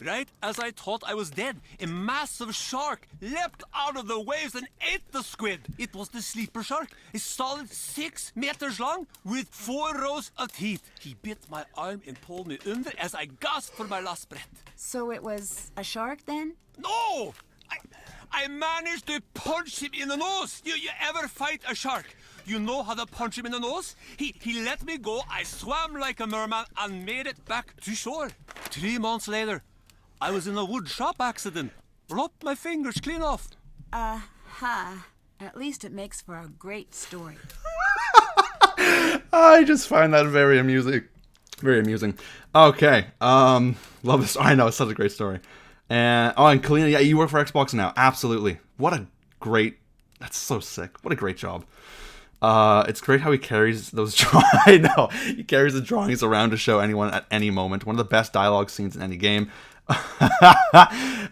Right as I thought I was dead, a massive shark leapt out of the waves and ate the squid. It was the sleeper shark, a solid 6 meters long with 4 rows of teeth. He bit my arm and pulled me under as I gasped for my last breath. So it was a shark then? No! I managed to punch him in the nose. You ever fight a shark? You know how to punch him in the nose? He let me go, I swam like a merman and made it back to shore. 3 months later, I was in a wood shop accident. Lopped my fingers clean off. At least it makes for a great story. I just find that very amusing. Very amusing. Okay. Love this. I know, it's such a great story. And Kalina, yeah, you work for Xbox now. Absolutely. What a great, that's so sick. What a great job. It's great how he carries those I know. He carries the drawings around to show anyone at any moment. One of the best dialogue scenes in any game.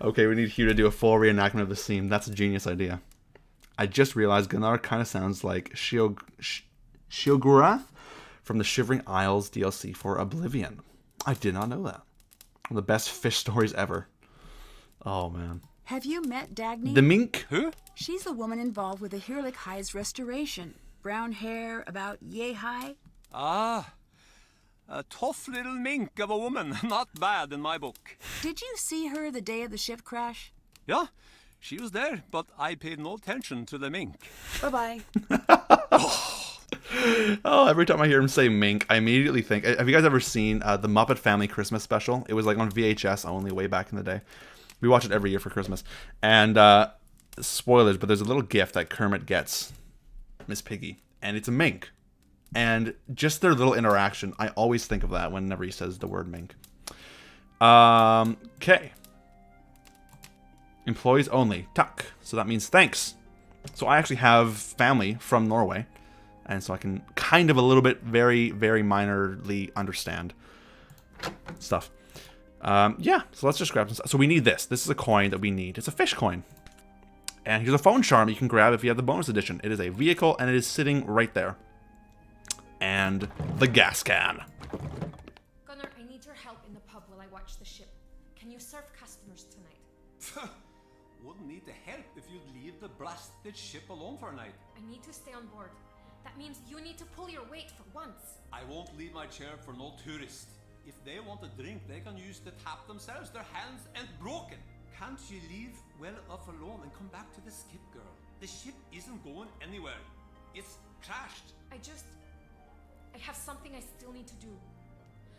Okay, we need Hugh to do a full reenactment of the scene. That's a genius idea. I just realized Gunnar kind of sounds like Sheogorath from the Shivering Isles DLC for Oblivion. I did not know that. One of the best fish stories ever. Oh, man. Have you met Dagny? The mink? Who? She's the woman involved with the Hirlik High's restoration. Brown hair, about yay high. Ah, a tough little mink of a woman. Not bad in my book. Did you see her the day of the ship crash? Yeah, she was there, but I paid no attention to the mink. Bye-bye. Oh, every time I hear him say mink, I immediately think... Have you guys ever seen the Muppet Family Christmas special? It was like on VHS only way back in the day. We watch it every year for Christmas. And, spoilers, but there's a little gift that Kermit gets Miss Piggy. And it's a mink. And just their little interaction, I always think of that whenever he says the word mink. Okay. Employees only. Takk. So that means thanks. So I actually have family from Norway. And so I can kind of a little bit, very, very minorly understand stuff. Yeah, so let's just grab some stuff. So we need this. This is a coin that we need. It's a fish coin. And here's a phone charm you can grab if you have the bonus edition. It is a vehicle, and it is sitting right there. And the gas can. Gunnar, I need your help in the pub while I watch the ship. Can you serve customers tonight? need to help if you'd leave the blasted ship alone for a night. I need to stay on board. That means you need to pull your weight for once. I won't leave my chair for no tourist. If they want a drink, they can use the tap themselves. Their hands ain't broken. Can't you leave well enough alone and come back to the skip, girl? The ship isn't going anywhere. It's crashed. I have something I still need to do.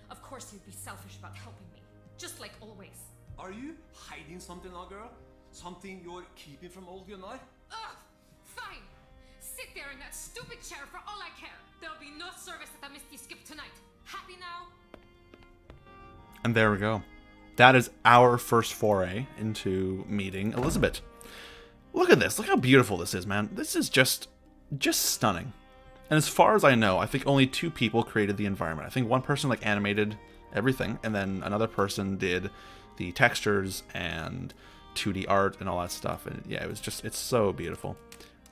Of course you'd be selfish about helping me. Just like always. Are you hiding something now, girl? Something you're keeping from old Gunnar? Ugh! Fine! Sit there in that stupid chair for all I care. There'll be no service at the Misty Skip tonight. Happy now? And there we go. That is our first foray into meeting Elizabeth. Look at this. Look how beautiful this is, man. This is just stunning. And as far as I know, I think only 2 people created the environment. I think one person like animated everything, and then another person did the textures and 2D art and all that stuff. And yeah, it's so beautiful.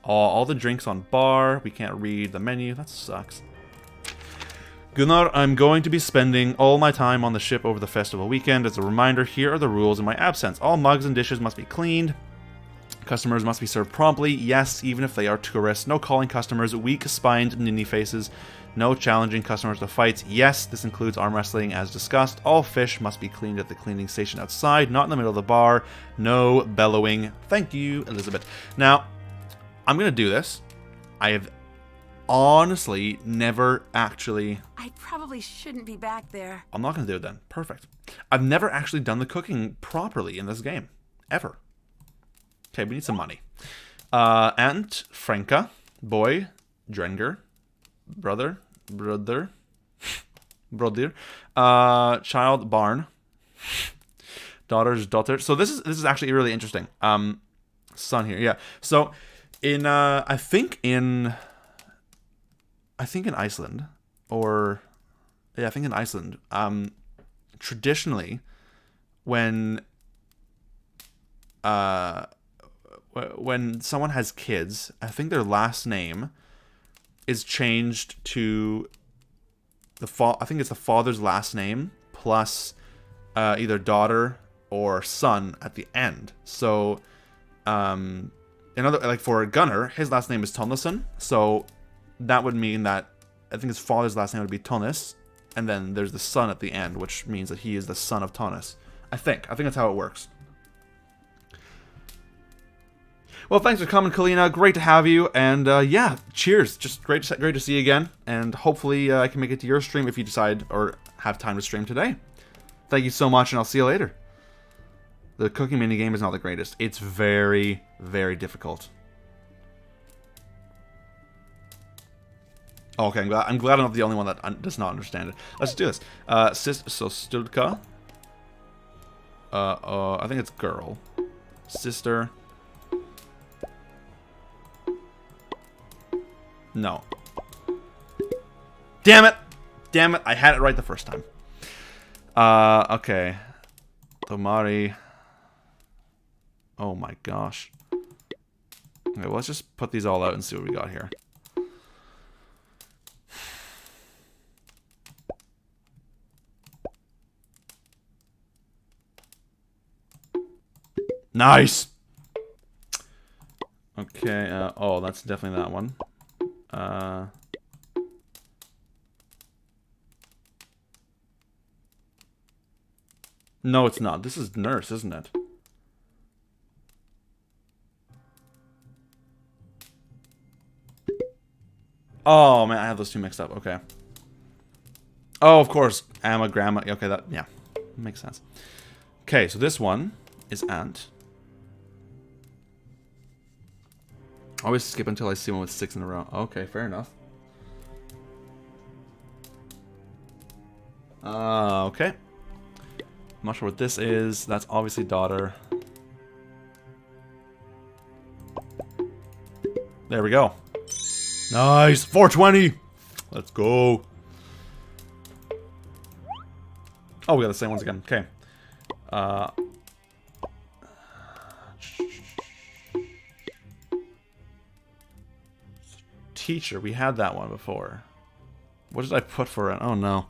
All the drinks on bar. We can't read the menu. That sucks. Gunnar, I'm going to be spending all my time on the ship over the festival weekend. As a reminder, here are the rules in my absence. All mugs and dishes must be cleaned. Customers must be served promptly, yes, even if they are tourists. No calling customers weak-spined ninny faces. No challenging customers to fights. Yes, this includes arm wrestling as discussed. All fish must be cleaned at the cleaning station outside, not in the middle of the bar. No bellowing. Thank you, Elizabeth. Now, I'm going to do this. I have honestly never actually... I probably shouldn't be back there. I'm not going to do it then. Perfect. I've never actually done the cooking properly in this game. Ever. Okay, we need some money. Aunt, Franka, boy, Drenger, brother, child, barn, daughter's daughter. So this is actually really interesting. Son here, yeah. So in I think in Iceland, or yeah, I think in Iceland, traditionally when someone has kids, I think their last name is changed to I think it's the father's last name plus either daughter or son at the end. So, like for Gunnar, his last name is Tonnesson. So that would mean that I think his father's last name would be Tonnes, and then there's the son at the end, which means that he is the son of Tonnes. I think that's how it works. Well, thanks for coming, Kalina. Great to have you. And yeah, cheers. Just great to see you again. And hopefully I can make it to your stream if you decide or have time to stream today. Thank you so much, and I'll see you later. The cooking minigame is not the greatest. It's very, very difficult. Okay, I'm glad I'm not the only one that does not understand it. Let's do this. So Studka. I think it's girl. Sister. No. Damn it! Damn it! I had it right the first time. Okay. Tomari. Oh my gosh. Okay, well, let's just put these all out and see what we got here. Nice! Okay, oh, that's definitely that one. No, it's not. This is nurse, isn't it? Oh, man, I have those two mixed up. Okay. Oh, of course. Amma, grandma. Okay, that, yeah. Makes sense. Okay, so this one is aunt. I always skip until I see one with 6 in a row. Okay, fair enough. Okay. I'm not sure what this is. That's obviously daughter. There we go. Nice! 420! Let's go. Oh, we got the same ones again. Okay. Teacher, we had that one before. What did I put for it? Oh no.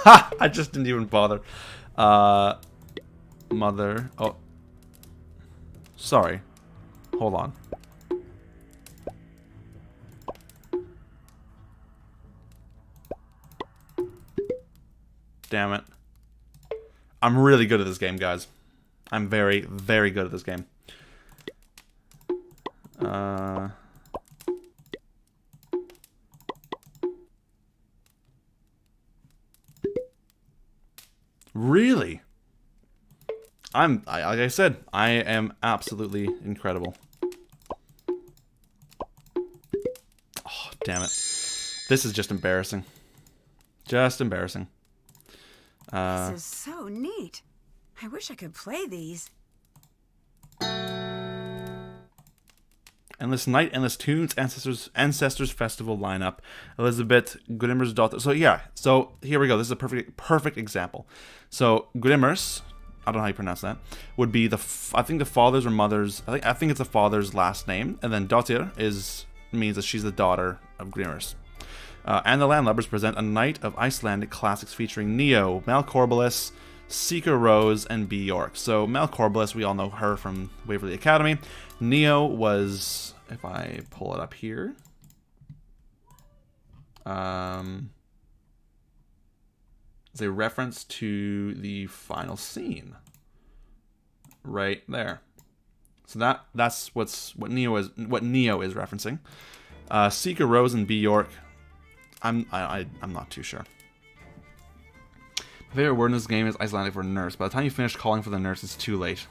I just didn't even bother. Mother. Oh. Sorry. Hold on. Damn it. I'm really good at this game, guys. I'm very, very good at this game. Really? Like I said, I am absolutely incredible. Oh, damn it. This is just embarrassing. Just embarrassing. This is so neat. I wish I could play these. Endless Night, Endless Tunes, Ancestors Festival lineup, Elizabeth Grimmer's daughter. So yeah, so here we go. This is a perfect example. So Grimmers, I don't know how you pronounce that, would be I think the father's or mother's. I think it's the father's last name, and then Dottir means that she's the daughter of Grimmers. And the Landlubbers present a night of Icelandic classics featuring Neo, Malcorbolis, Seeker Rose, and B. York. So Malcorbolis, we all know her from Waverly Academy. Neo was, if I pull it up here, it's a reference to the final scene right there. So that's what Neo is referencing. Seeker Rose and B. York. I'm not too sure. My favorite word in this game is Icelandic for nurse. By the time you finish calling for the nurse, it's too late.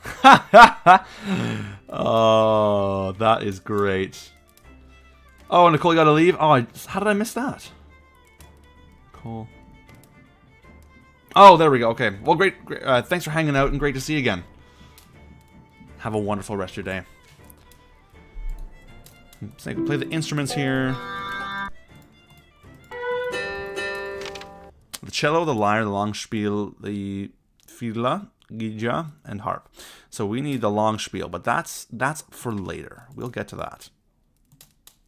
Oh, that is great. Oh, Nicole, you gotta leave? Oh, how did I miss that? Cool. Oh, there we go. Okay. Well, great. Thanks for hanging out and great to see you again. Have a wonderful rest of your day. So I can play the instruments here. The cello, the lyre, the longspiel, the fiddle, gija, and harp. So we need the longspiel, but that's for later. We'll get to that.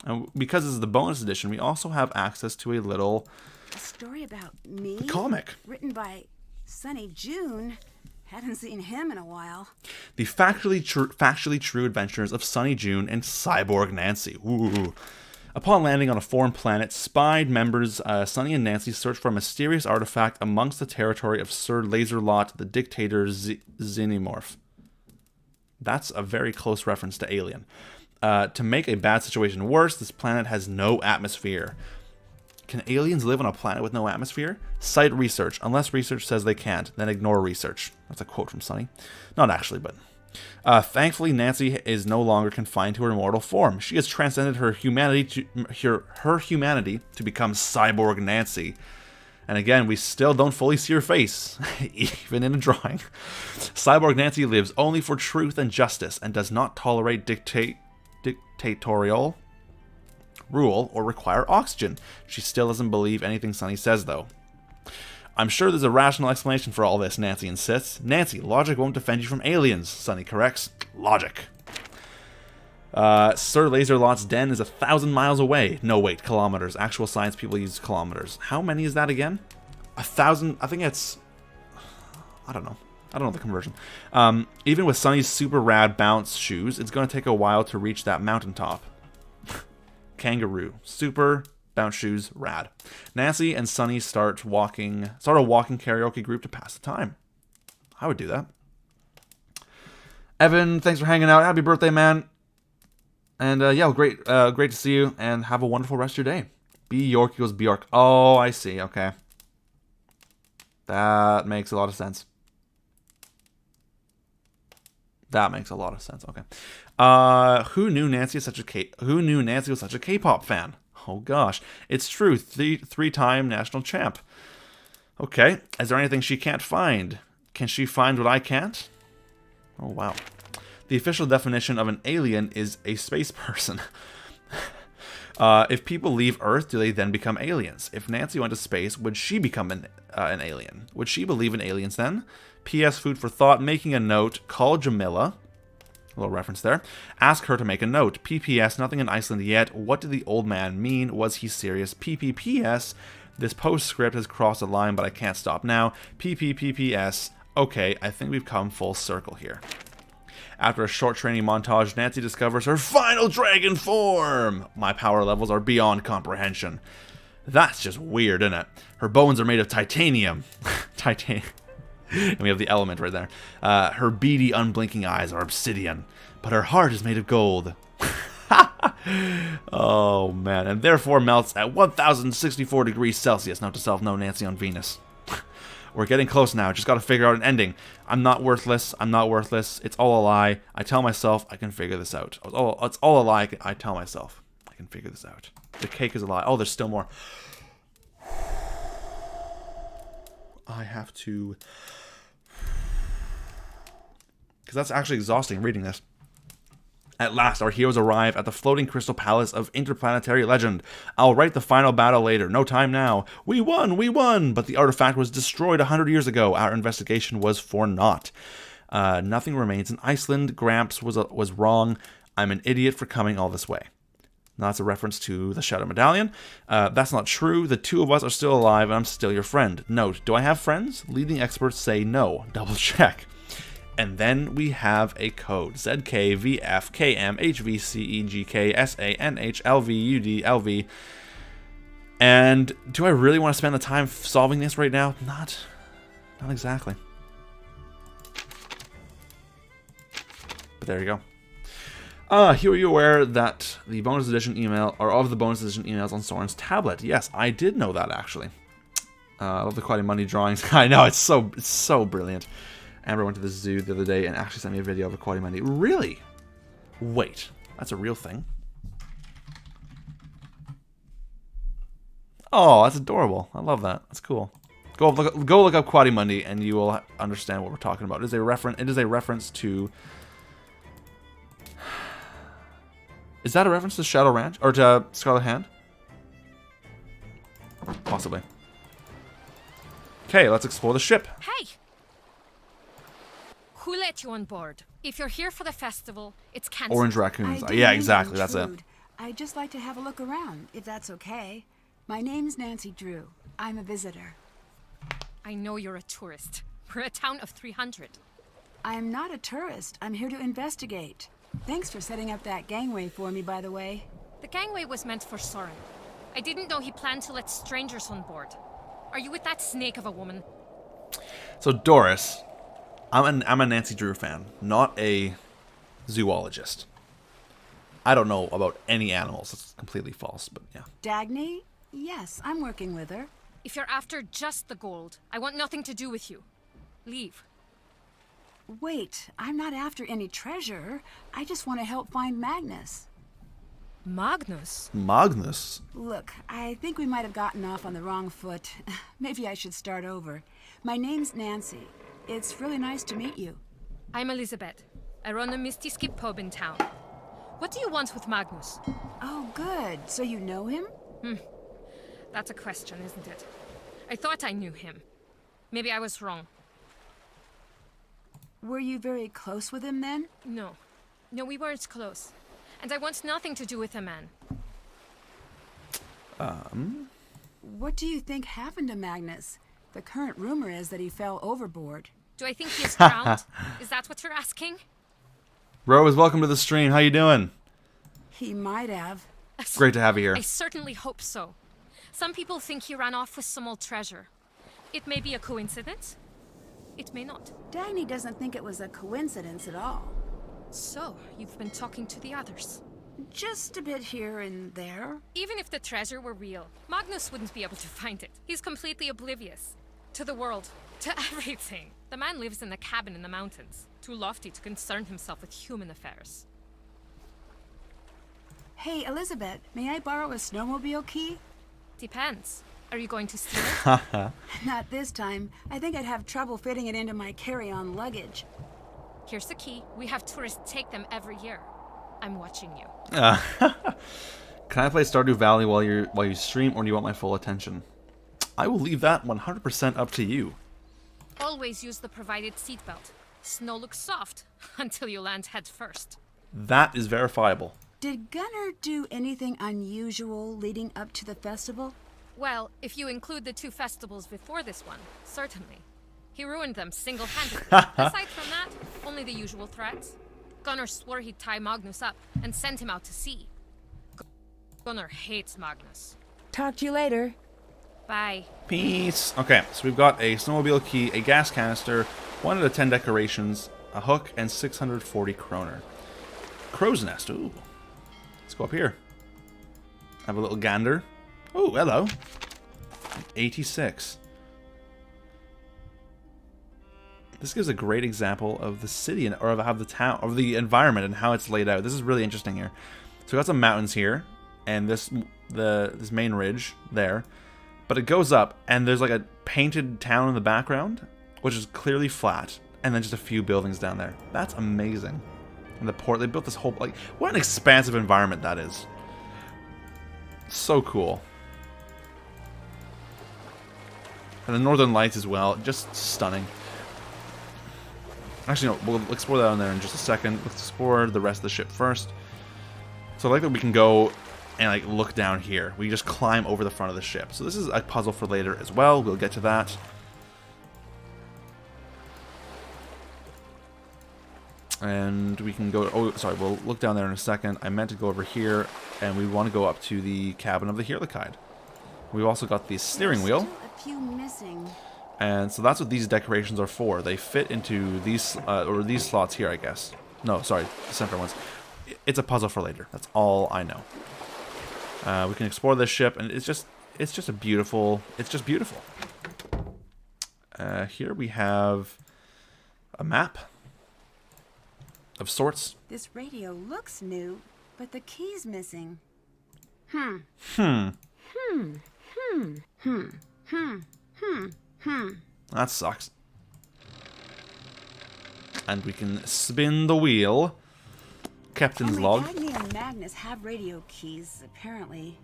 And because this is the bonus edition, we also have access to a little A story about me? comic. Written by Sunny June. Hadn't seen him in a while. The factually true adventures of Sunny June and Cyborg Nancy. Ooh. Upon landing on a foreign planet, spied members Sunny and Nancy search for a mysterious artifact amongst the territory of Sir Laserlot, the dictator Xenomorph. That's a very close reference to Alien. To make a bad situation worse, this planet has no atmosphere. Can aliens live on a planet with no atmosphere? Cite research. Unless research says they can't, then ignore research. That's a quote from Sunny. Not actually, but... thankfully, Nancy is no longer confined to her mortal form. She has transcended her humanity to become Cyborg Nancy. And again, we still don't fully see her face, even in a drawing. Cyborg Nancy lives only for truth and justice and does not tolerate dictatorial rule or require oxygen. She still doesn't believe anything Sunny says, though. I'm sure there's a rational explanation for all this, Nancy insists. Nancy, logic won't defend you from aliens, Sunny corrects. Logic. Sir Laserlot's den is 1,000 miles away. No, wait, kilometers. Actual science people use kilometers. How many is that again? 1,000, I think it's... I don't know the conversion. Even with Sunny's super rad bounce shoes, it's going to take a while to reach that mountaintop. Kangaroo. Super... bounce shoes, rad. Nancy and Sunny start a walking karaoke group to pass the time. I would do that. Evan, thanks for hanging out. Happy birthday, man. And yeah, great to see you, and have a wonderful rest of your day. B. York equals B. York. Oh, I see. Okay. That makes a lot of sense. Okay. Who knew Nancy was such a K-pop fan? Oh gosh, it's true. Three-time national champ. Okay, is there anything she can't find? Can she find what I can't? Oh wow. The official definition of an alien is a space person. If people leave Earth, do they then become aliens? If Nancy went to space, would she become an alien? Would she believe in aliens then? P.S. Food for thought. Making a note. Call Jamila. A little reference there. Ask her to make a note. PPS, nothing in Iceland yet. What did the old man mean? Was he serious? PPPS, This postscript has crossed the line, but I can't stop now. PPPPS. Okay, I think we've come full circle here. After a short training montage, Nancy discovers her final dragon form! My power levels are beyond comprehension. That's just weird, isn't it? Her bones are made of titanium. Titanium. And we have the element right there. Her beady, unblinking eyes are obsidian, but her heart is made of gold. Oh, man. And therefore melts at 1064 degrees Celsius. Note to self, no Nancy on Venus. We're getting close now. Just got to figure out an ending. I'm not worthless. I'm not worthless. It's all a lie. I tell myself I can figure this out. It's all a lie. I tell myself I can figure this out. The cake is a lie. Oh, there's still more. I have to... Because that's actually exhausting reading this. At last, our heroes arrive at the floating crystal palace of interplanetary legend. I'll write the final battle later. No time now. We won! We won! But the artifact was destroyed 100 years ago. Our investigation was for naught. Nothing remains in Iceland. Gramps was wrong. I'm an idiot for coming all this way. Now, that's a reference to the Shadow Medallion. That's not true. The two of us are still alive, and I'm still your friend. Note, do I have friends? Leading experts say no. Double check. And then we have a code. ZKVFKMHVCEGKSANHLVUDLV. And do I really want to spend the time solving this right now? Not exactly. But there you go. Here are you aware that the bonus edition email, or of the bonus edition emails on Soren's tablet? Yes, I did know that actually. I love the Quality Money drawings. I know, it's so brilliant. Amber went to the zoo the other day and actually sent me a video of a Quality Money. Really? Wait, that's a real thing? Oh, that's adorable. I love that. That's cool. Go look up Quality Money and you will understand what we're talking about. It is a reference to... Is that a reference to Shadow Ranch? Or to Scarlet Hand? Possibly. Okay, let's explore the ship. Hey! Who let you on board? If you're here for the festival, it's cancelled. Orange raccoons. I didn't Yeah, mean to exactly. That's it. intrude. I'd just like to have a look around, if that's okay. My name's Nancy Drew. I'm a visitor. I know you're a tourist. We're a town of 300. I'm not a tourist. I'm here to investigate. Thanks for setting up that gangway for me, by the way. The gangway was meant for Soren. I didn't know he planned to let strangers on board. Are you with that snake of a woman? So Doris, I'm a Nancy Drew fan, not a zoologist. I don't know about any animals. That's completely false, but yeah. Dagny? Yes, I'm working with her. If you're after just the gold, I want nothing to do with you. Leave. Wait, I'm not after any treasure. I just want to help find Magnus. Magnus? Magnus? Look, I think we might have gotten off on the wrong foot. Maybe I should start over. My name's Nancy. It's really nice to meet you. I'm Elizabeth. I run a Misty Skip pub in town. What do you want with Magnus? Oh, good. So you know him? That's a question, isn't it? I thought I knew him. Maybe I was wrong. Were you very close with him then? No. No, we weren't close. And I want nothing to do with the man. What do you think happened to Magnus? The current rumor is that he fell overboard. Do I think he is drowned? Is that what you're asking? Rose, welcome to the stream. How you doing? He might have. Great to have you here. I certainly hope so. Some people think he ran off with some old treasure. It may be a coincidence. It may not. Dagny doesn't think it was a coincidence at all. So, you've been talking to the others. Just a bit here and there. Even if the treasure were real, Magnus wouldn't be able to find it. He's completely oblivious. To the world. To everything. The man lives in a cabin in the mountains. Too lofty to concern himself with human affairs. Hey, Elizabeth, may I borrow a snowmobile key? Depends. Are you going to steal it? Not this time. I think I'd have trouble fitting it into my carry-on luggage. Here's the key. We have tourists take them every year. I'm watching you. Can I play Stardew Valley while you stream, or do you want my full attention? I will leave that 100% up to you. Always use the provided seatbelt. Snow looks soft until you land head first. That is verifiable. Did Gunnar do anything unusual leading up to the festival? Well, if you include the 2 festivals before this one, certainly. He ruined them single-handedly. Aside from that, only the usual threats. Gunnar swore he'd tie Magnus up and send him out to sea. Gunnar hates Magnus. Talk to you later. Bye. Peace. Okay, so we've got a snowmobile key, a gas canister, 1 out of 10 decorations, a hook, and 640 kroner. Crow's nest. Ooh. Let's go up here. Have a little gander. Oh, hello. 86. This gives a great example of the city or of how the town, of the environment and how it's laid out. This is really interesting here. So we got some mountains here, and this main ridge there, but it goes up, and there's like a painted town in the background, which is clearly flat, and then just a few buildings down there. That's amazing. And the port, they built this whole, like, what an expansive environment that is. So cool. And the Northern Lights as well, just stunning. Actually, no, we'll explore that on there in just a second. Let's explore the rest of the ship first. So I like that we can go and like look down here. We just climb over the front of the ship. So this is a puzzle for later as well. We'll get to that. And we can go, oh, sorry, we'll look down there in a second. I meant to go over here, and we want to go up to the cabin of the Heerlijkheid. We've also got the steering wheel. Still a few missing. And so that's what these decorations are for. They fit into these, or these slots here, I guess. No, sorry, the center ones. It's a puzzle for later. That's all I know. We can explore this ship, and it's just a beautiful, it's just beautiful. Here we have a map of sorts. This radio looks new, but the key's missing. That sucks. And we can spin the wheel. Captain's Only log. Agni and Magnus have radio keys, apparently.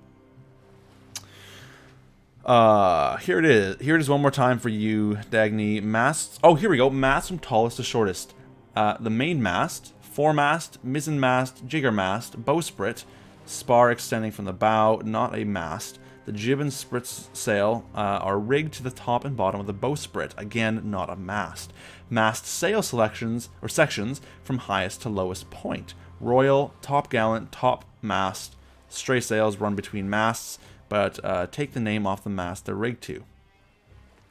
Here it is. Here it is one more time for you, Dagny. Masts. Oh, here we go. Masts from tallest to shortest. The main mast, foremast, mizzenmast, jiggermast, bowsprit, spar extending from the bow, not a mast. The jib and spritz sail are rigged to the top and bottom of the bowsprit. Again, not a mast. Mast sail selections or sections from highest to lowest point. Royal, top gallant, top mast. Stray sails run between masts, but take the name off the mast they're rigged to.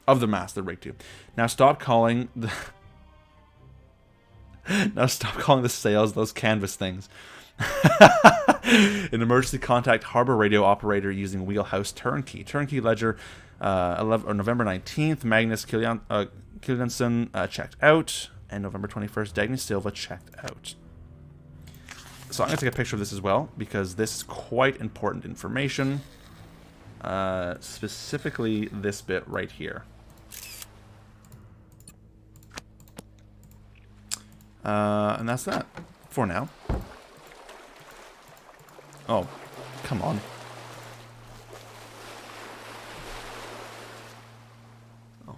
Of the mast they're rigged to. Now stop calling the sails those canvas things. An emergency contact harbor radio operator using wheelhouse turnkey. Turnkey ledger, November 19th, Magnus Killianson checked out, and November 21st, Dagny Silva checked out. So I'm going to take a picture of this as well, because this is quite important information. Specifically this bit right here. And that's that for now. Oh, come on. Oh.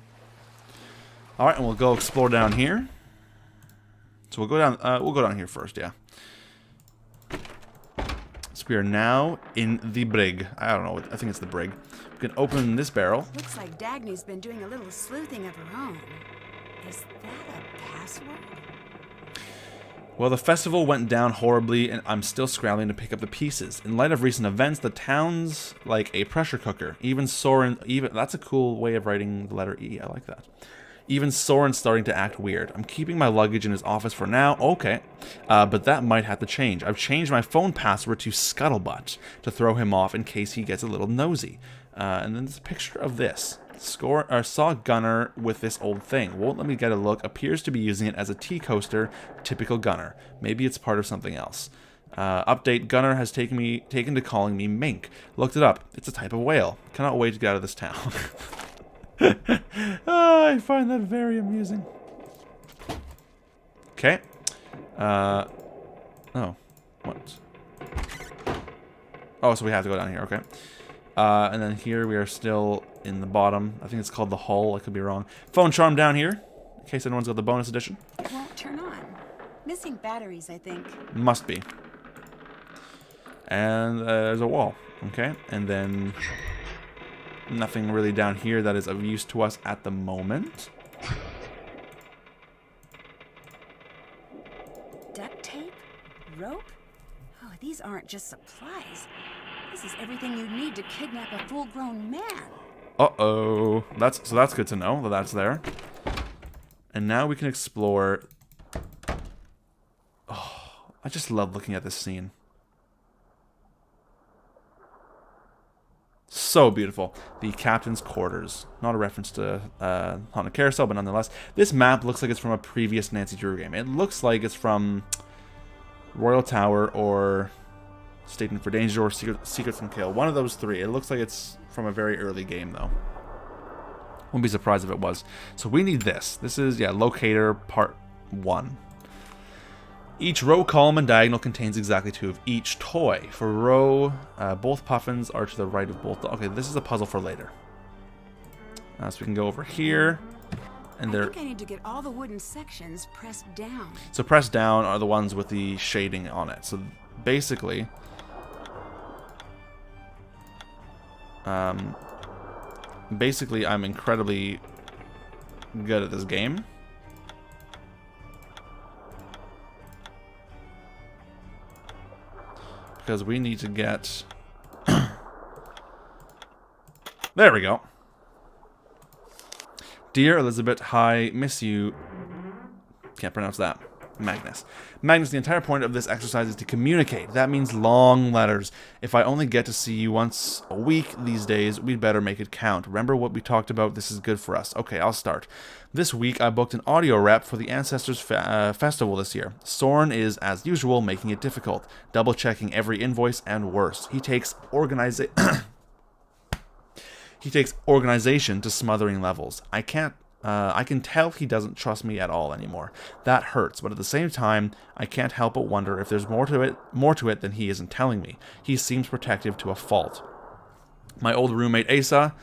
All right, and we'll go explore down here. So we'll go down. We'll go down here first, yeah. So we are now in the brig. I don't know. I think it's the brig. We can open this barrel. Looks like Dagny's been doing a little sleuthing of her own. Is that a password? Well, the festival went down horribly, and I'm still scrambling to pick up the pieces. In light of recent events, the town's like a pressure cooker. Even Soren, that's a cool way of writing the letter E. I like that. Even Soren's starting to act weird. I'm keeping my luggage in his office for now. Okay, but that might have to change. I've changed my phone password to Scuttlebutt to throw him off in case he gets a little nosy. And then there's a picture of this. Saw Gunnar with this old thing. Won't let me get a look. Appears to be using it as a tea coaster. Typical Gunnar. Maybe it's part of something else. Update. Gunnar has taken to calling me Mink. Looked it up. It's a type of whale. Cannot wait to get out of this town. I find that very amusing. Okay. Oh. What? Oh, so we have to go down here. Okay. And then here we are still in the bottom. I think it's called the hull. I could be wrong. Phone charm down here, in case anyone's got the bonus edition. It won't turn on. Missing batteries, I think. Must be. And there's a wall. Okay, and then Nothing really down here that is of use to us at the moment. Duct tape? Rope? Oh, these aren't just supplies. This is everything you need to kidnap a full-grown man. Uh-oh. So that's good to know that that's there. And now we can explore... Oh, I just love looking at this scene. So beautiful. The captain's quarters. Not a reference to Haunted Carousel, but nonetheless. This map looks like it's from a previous Nancy Drew game. It looks like it's from Royal Tower or Stating for Danger or Secrets and Kill. One of those three. It looks like it's from a very early game, though. Wouldn't be surprised if it was. So we need this. This is, yeah, Locator Part 1. Each row, column, and diagonal contains exactly 2 of each toy. For row, both puffins are to the right of both. Okay, this is a puzzle for later. So we can go over here, and I think I need to get all the wooden sections pressed down. So pressed down are the ones with the shading on it. So basically, I'm incredibly good at this game. Because we need to get... There we go. Dear Elizabeth, hi, miss you. Can't pronounce that. Magnus. Magnus, the entire point of this exercise is to communicate. That means long letters. If I only get to see you once a week these days, we'd better make it count. Remember what we talked about? This is good for us. Okay, I'll start. This week, I booked an audio rep for the Ancestors Festival this year. Soren is, as usual, making it difficult, double-checking every invoice and worse. He takes organization to smothering levels. I can tell he doesn't trust me at all anymore. That hurts, but at the same time, I can't help but wonder if there's more to it than he isn't telling me. He seems protective to a fault. My old roommate Asa,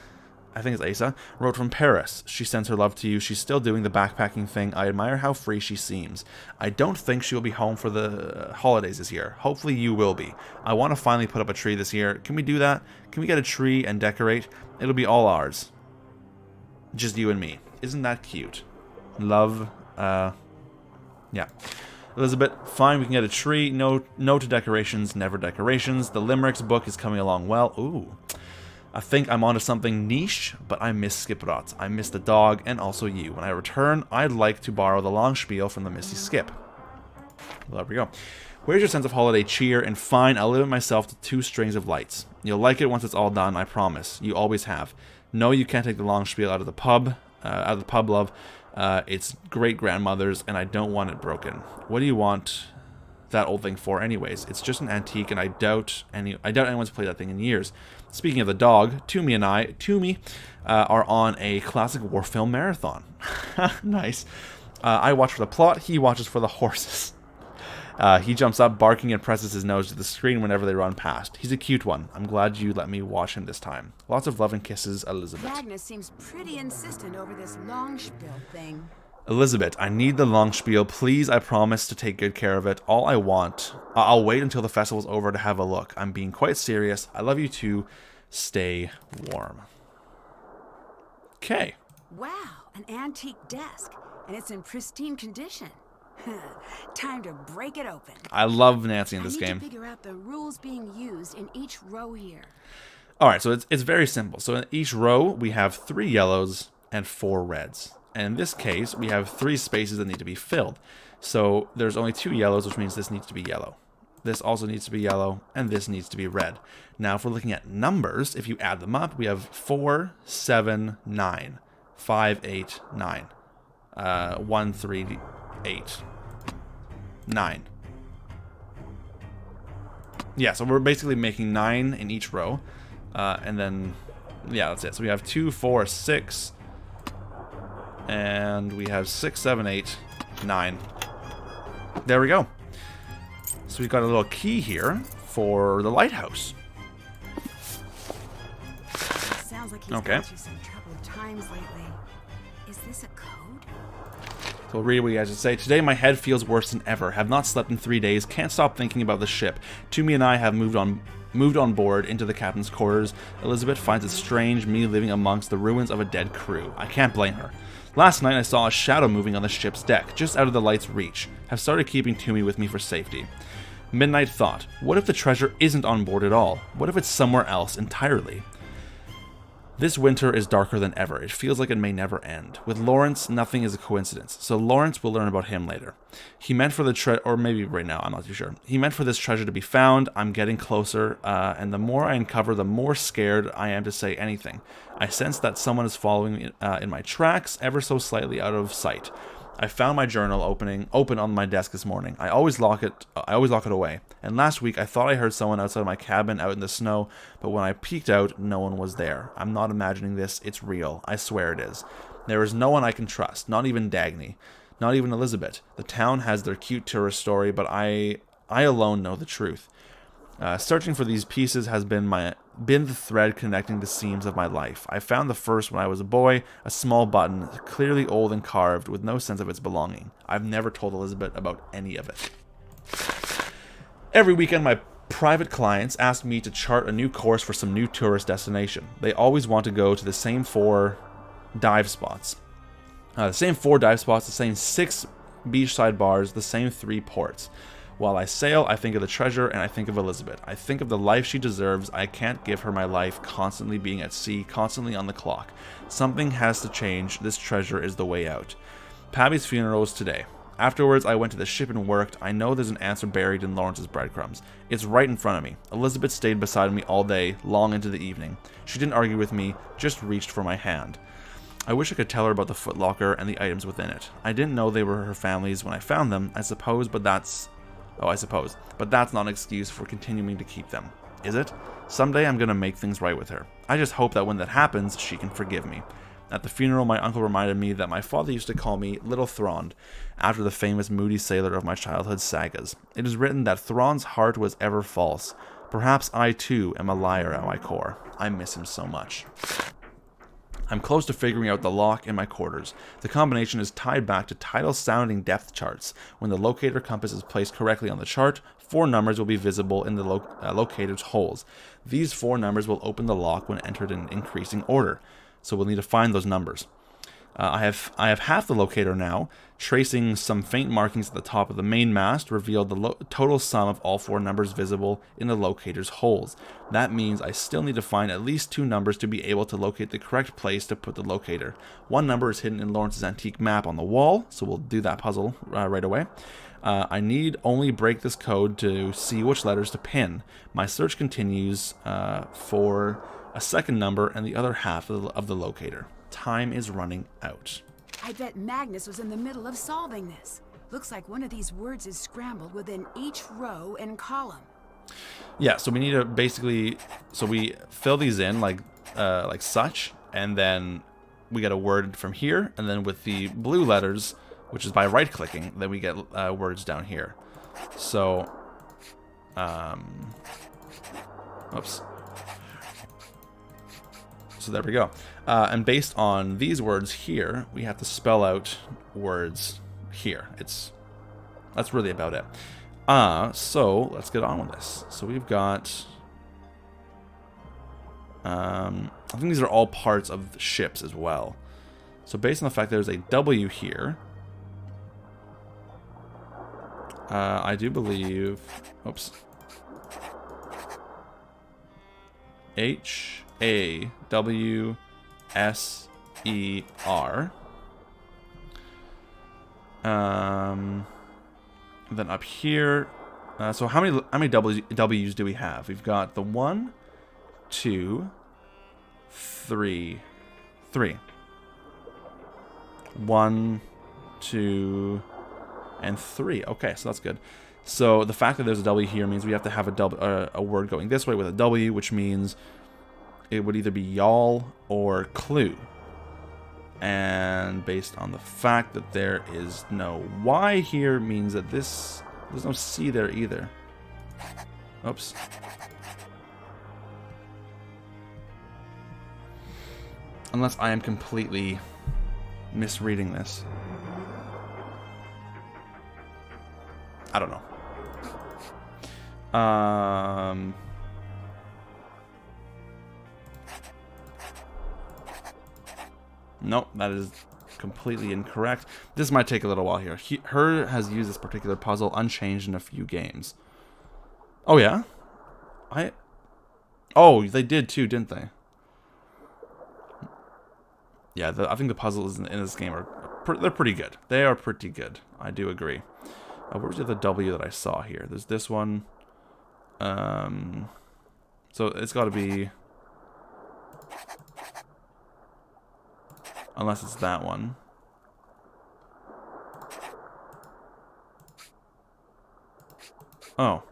I think it's Asa, wrote from Paris. She sends her love to you. She's still doing the backpacking thing. I admire how free she seems. I don't think she'll be home for the holidays this year. Hopefully you will be. I want to finally put up a tree this year. Can we do that? Can we get a tree and decorate? It'll be all ours. Just you and me. Isn't that cute? Love, yeah. Elizabeth, fine, we can get a tree. No to decorations, never decorations. The Limericks book is coming along well. Ooh. I think I'm onto something niche, but I miss Skiprot. I miss the dog, and also you. When I return, I'd like to borrow the long spiel from the Missy Skip. Well, there we go. Where's your sense of holiday cheer? And fine, I'll limit myself to 2 strings of lights. You'll like it once it's all done, I promise. You always have. No, you can't take the long spiel out of the pub, love. It's great-grandmother's, and I don't want it broken. What do you want that old thing for anyways? It's just an antique, and I doubt anyone's played that thing in years. Speaking of the dog, Toomey and I are on a classic war film marathon. Nice. I watch for the plot, he watches for the horses. He jumps up, barking, and presses his nose to the screen whenever they run past. He's a cute one. I'm glad you let me watch him this time. Lots of love and kisses, Elizabeth. Magnus seems pretty insistent over this long spiel thing. Elizabeth, I need the long spiel. Please, I promise to take good care of it. All I want. I'll wait until the festival's over to have a look. I'm being quite serious. I love you too. Stay warm. Okay. Wow, an antique desk, and it's in pristine condition. Time to break it open. I love Nancy in this I game. need to figure out the rules being used in each row here. All right, so it's very simple. So in each row, we have 3 yellows and 4 reds. And in this case, we have 3 spaces that need to be filled. So there's only 2 yellows, which means this needs to be yellow. This also needs to be yellow, and this needs to be red. Now, if we're looking at numbers, if you add them up, we have 4, 7, 9, 5, 8, 9, 1, 3, 8, 9. Yeah, so we're basically making 9 in each row. And then, yeah, that's it. So we have 2, 4, 6, and we have 6, 7, 8, 9. There we go. So we've got a little key here for the lighthouse. Sounds like he's gone through some troubled times lately. Is this a code? So we'll read what he has to say. Today my head feels worse than ever. Have not slept in 3 days. Can't stop thinking about the ship. Toomey and I have moved on board into the captain's quarters. Elizabeth finds it strange me living amongst the ruins of a dead crew. I can't blame her. Last night I saw a shadow moving on the ship's deck, just out of the light's reach. Have started keeping Toomey with me for safety. Midnight thought. What if the treasure isn't on board at all? What if it's somewhere else entirely? This winter is darker than ever. It feels like it may never end. With Lawrence, nothing is a coincidence. So Lawrence will learn about him later. He meant for the treasure, or maybe right now, I'm not too sure. He meant for this treasure to be found. I'm getting closer, and the more I uncover, the more scared I am to say anything. I sense that someone is following me in my tracks, ever so slightly out of sight. I found my journal open on my desk this morning. I always lock it away. And last week I thought I heard someone outside my cabin out in the snow, but when I peeked out, no one was there. I'm not imagining this. It's real. I swear it is. There is no one I can trust. Not even Dagny. Not even Elizabeth. The town has their cute tourist story, but I alone know the truth. Searching for these pieces has been the thread connecting the seams of my life. I found the first when I was a boy, a small button, clearly old and carved, with no sense of its belonging. I've never told Elizabeth about any of it. Every weekend, my private clients ask me to chart a new course for some new tourist destination. They always want to go to the same 4 dive spots. The same 6 beachside bars, the same 3 ports. While I sail, I think of the treasure and I think of Elizabeth. I think of the life she deserves. I can't give her my life, constantly being at sea, constantly on the clock. Something has to change. This treasure is the way out. Pabby's funeral was today. Afterwards, I went to the ship and worked. I know there's an answer buried in Lawrence's breadcrumbs. It's right in front of me. Elizabeth stayed beside me all day, long into the evening. She didn't argue with me, just reached for my hand. I wish I could tell her about the footlocker and the items within it. I didn't know they were her family's when I found them, I suppose, but that's not an excuse for continuing to keep them, is it? Someday I'm gonna make things right with her. I just hope that when that happens, she can forgive me. At the funeral, my uncle reminded me that my father used to call me Little Thrond, after the famous moody sailor of my childhood sagas. It is written that Thrond's heart was ever false. Perhaps I too am a liar at my core. I miss him so much. I'm close to figuring out the lock in my quarters. The combination is tied back to tidal-sounding depth charts. When the locator compass is placed correctly on the chart, 4 numbers will be visible in the locator's holes. These 4 numbers will open the lock when entered in increasing order. So we'll need to find those numbers. I have half the locator now. Tracing some faint markings at the top of the main mast revealed the total sum of all 4 numbers visible in the locator's holes. That means I still need to find at least 2 numbers to be able to locate the correct place to put the locator. 1 number is hidden in Lawrence's antique map on the wall, so we'll do that puzzle right away. I need only break this code to see which letters to pin. My search continues for a second number and the other half of the locator. Time is running out. I bet Magnus was in the middle of solving this. Looks like one of these words is scrambled within each row and column. Yeah, so we need to basically, we fill these in like such, and then we get a word from here, and then with the blue letters, which is by right-clicking, then we get words down here. So, oops. So there we go. And based on these words here, we have to spell out words here. That's really about it. So let's get on with this. So we've got, I think these are all parts of the ships as well. So based on the fact there's a W here, I do believe, oops, HAWSER. Then up here, so how many W's do we have? We've got the 1, 2, 3. 1, 2, and 3. Okay, so that's good. So the fact that there's a W here means we have to have a word going this way with a W, which means it would either be y'all or clue. And based on the fact that there is no Y here means that there's no C there either. Oops. Unless I am completely misreading this. I don't know. Nope, that is completely incorrect. This might take a little while here. Her has used this particular puzzle unchanged in a few games. Oh yeah? Oh, they did too, didn't they? Yeah, I think the puzzles in this game they're pretty good. They are pretty good. I do agree. Where's the other W that I saw here? There's this one. So it's got to be... Unless it's that one. Oh.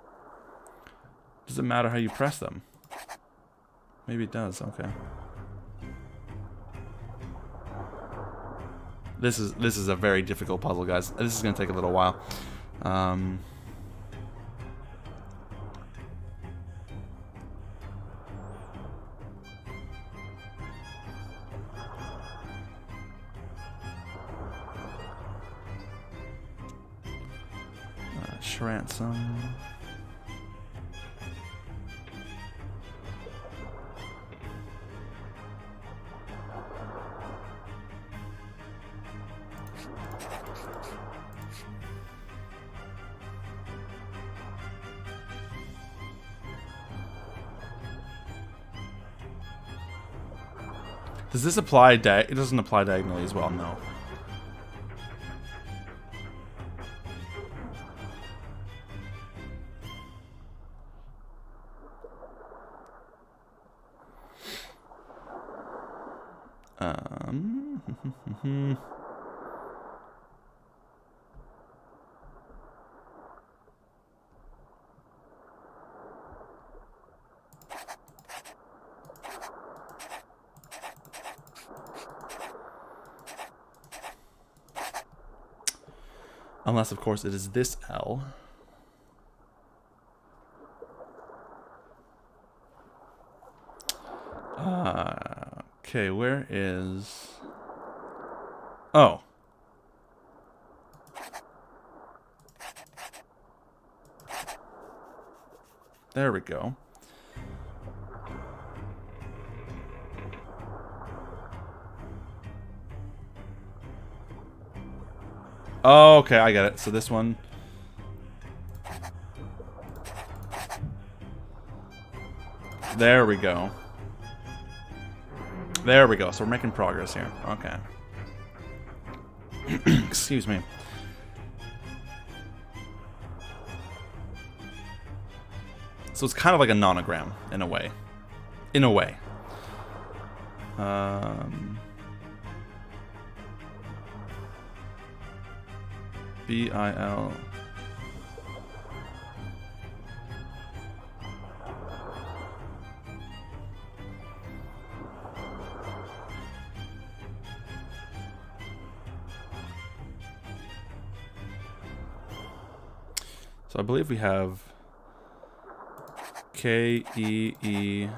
Does it matter how you press them? Maybe it does, okay. This is a very difficult puzzle, guys. This is gonna take a little while. Ransom. Does this apply it doesn't apply diagonally as well, no. Unless, of course, it is this L. Okay, where is... Oh. There we go. Oh, okay, I get it. So this one... There we go. There we go. So we're making progress here. Okay. Excuse me. So it's kind of like a nonogram in a way. In a way. B-I-L... So I believe we have K-E-E-L-H-A-U-L,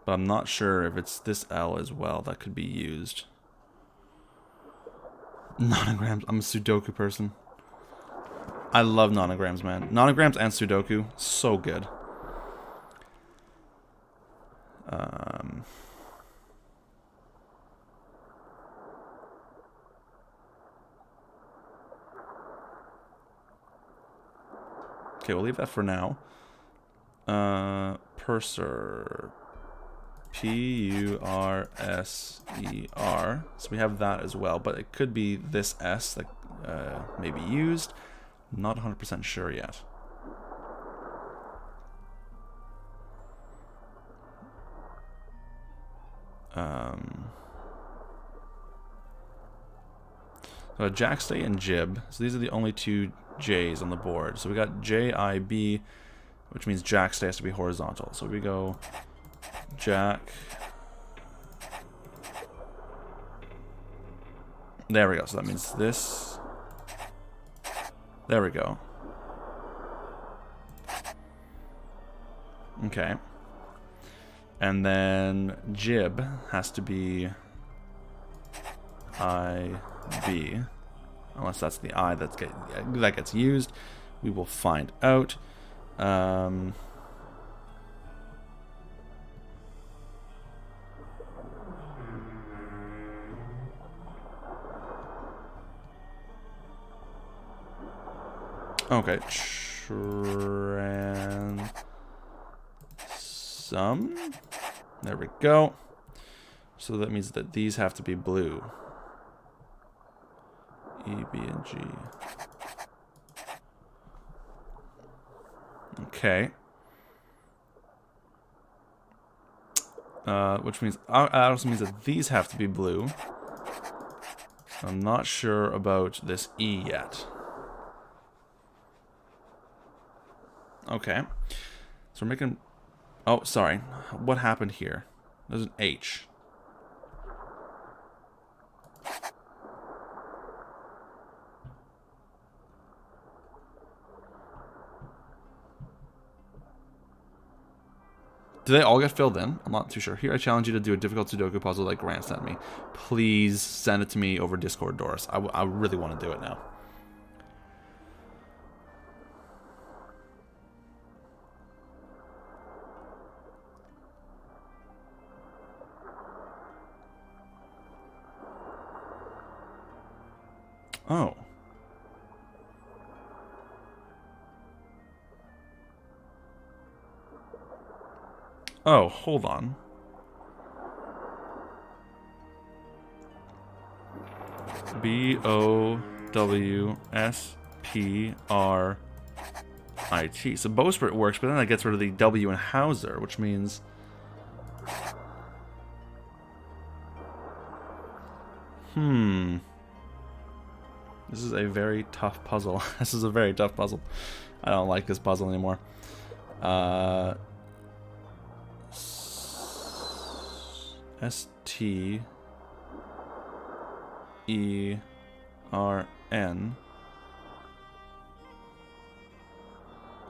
but I'm not sure if it's this L as well that could be used. Nonograms. I'm a Sudoku person. I love nonograms, man. Nonograms and Sudoku, so good. Okay, we'll leave that for now. Purser. P-U-R-S-E-R. So we have that as well, but it could be this S that may be used. Not 100% sure yet. So jackstay and jib. So these are the only two J's on the board. So we got J-I-B, which means jackstay has to be horizontal. So we go jack. There we go. So that means this. There we go. Okay. And then jib has to be I-B. unless that's the I that gets used. We will find out. Okay, some. There we go. So that means that these have to be blue. E, B, and G. Okay. Which means that also means that these have to be blue. I'm not sure about this E yet. Okay. So we're making... Oh, sorry. What happened here? There's an H. Do they all get filled in? I'm not too sure. Here, I challenge you to do a difficult Sudoku puzzle like Grant sent me. Please send it to me over Discord, Doris. I really want to do it now. Oh. Oh, hold on. B-O-W-S-P-R-I-T. So bowsprit works, but then that gets rid of the W in Hauser, which means... This is a very tough puzzle. This is a very tough puzzle. I don't like this puzzle anymore. S-T-E-R-N.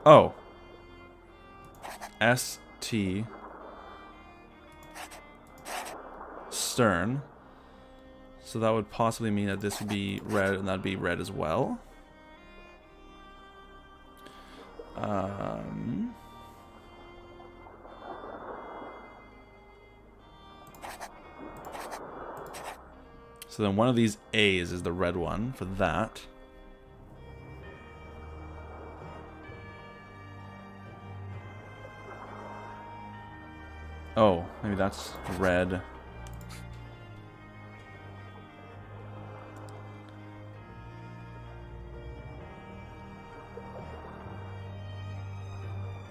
Oh. S-T. Stern. So that would possibly mean that this would be red, and that'd be red as well. So then one of these A's is the red one for that. Oh, maybe that's red.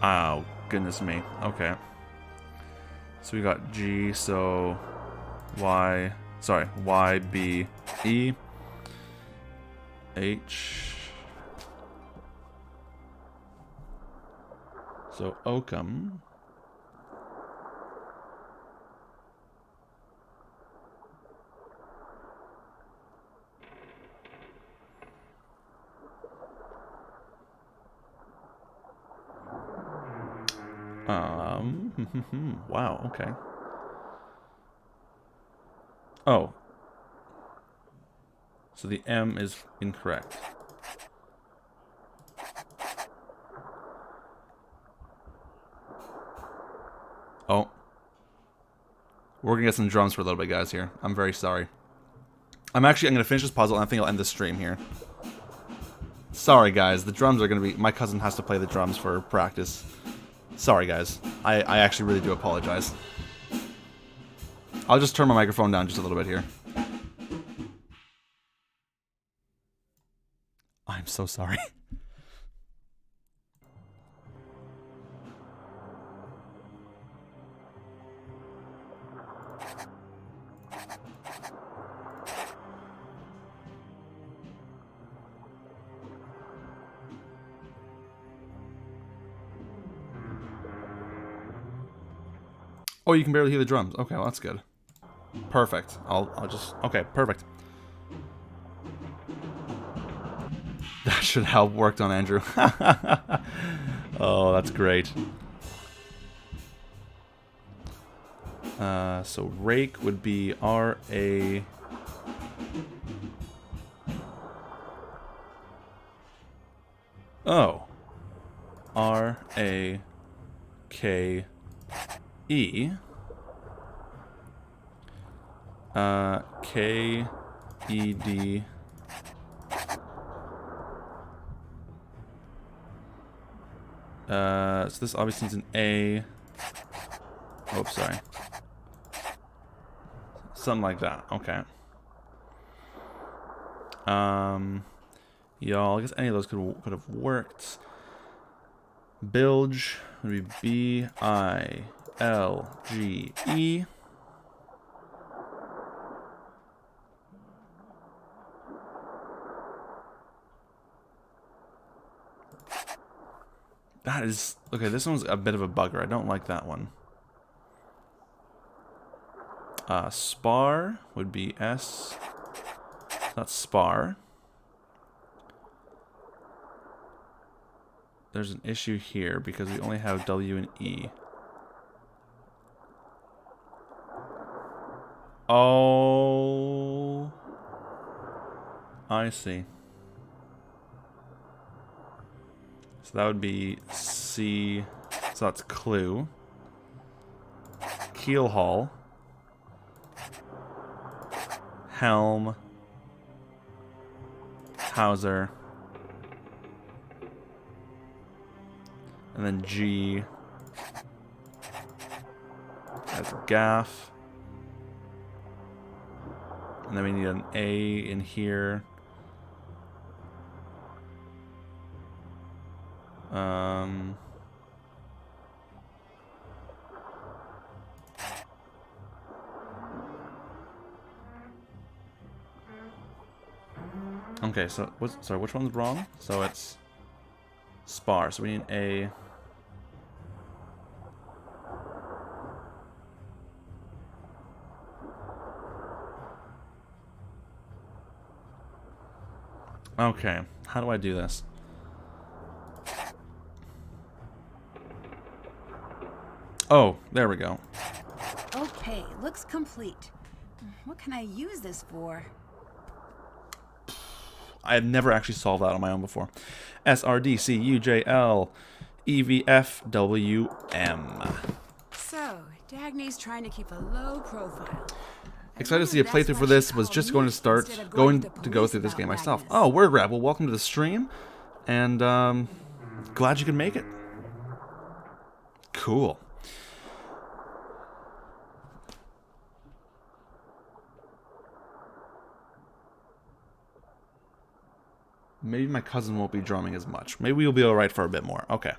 Oh, goodness me. Okay. So we got G, so Y, sorry, Y, B, E, H. So Oakham. Wow, okay. Oh. So the M is incorrect. Oh. We're gonna get some drums for a little bit, guys, here. I'm very sorry. I'm gonna finish this puzzle, and I think I'll end the stream here. Sorry, guys. The drums are gonna be... My cousin has to play the drums for practice. Sorry, guys. I actually really do apologize. I'll just turn my microphone down just a little bit here. I'm so sorry. Oh, you can barely hear the drums. Okay, well, that's good. Perfect. I'll just... Okay, perfect. That should help. Worked on Andrew. Oh, that's great. So rake would be R-A... Oh. R-A-K-E. K-E-D. So this obviously needs an A. Oh, sorry. Something like that. Okay. Y'all, I guess any of those could have worked. Bilge would be B-I-L-G-E. That is... Okay, this one's a bit of a bugger. I don't like that one. Spar would be S. That's spar. There's an issue here because we only have W and E. Oh, I see. So that would be C. So that's clue. Keel haul. Helm. Hauser. And then G. That's gaff. And then we need an A in here. Okay, so sorry, which one's wrong? So it's spar. So we need an A. Okay, how do I do this? Oh, there we go. Okay, looks complete. What can I use this for? I have never actually solved that on my own before. SRDCUJLEVFWM. So, Dagny's trying to keep a low profile. Excited to see a playthrough for this. Was just going to start going to go through this game myself. Oh, word rap. Well, welcome to the stream, and glad you could make it. Cool. Maybe my cousin won't be drumming as much. Maybe we'll be alright for a bit more. Okay.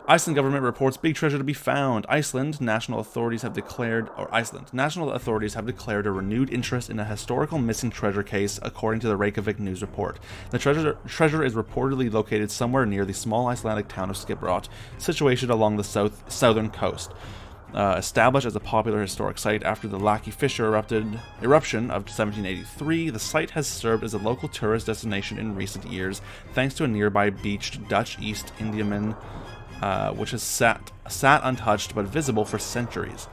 Iceland government reports big treasure to be found. Iceland national authorities have declared a renewed interest in a historical missing treasure case, according to the Reykjavik news report. The treasure is reportedly located somewhere near the small Icelandic town of Skiprot, situated along the southern coast. Established as a popular historic site after the Laki Fissure eruption of 1783, the site has served as a local tourist destination in recent years, thanks to a nearby beached Dutch East Indiaman, which has sat untouched but visible for centuries.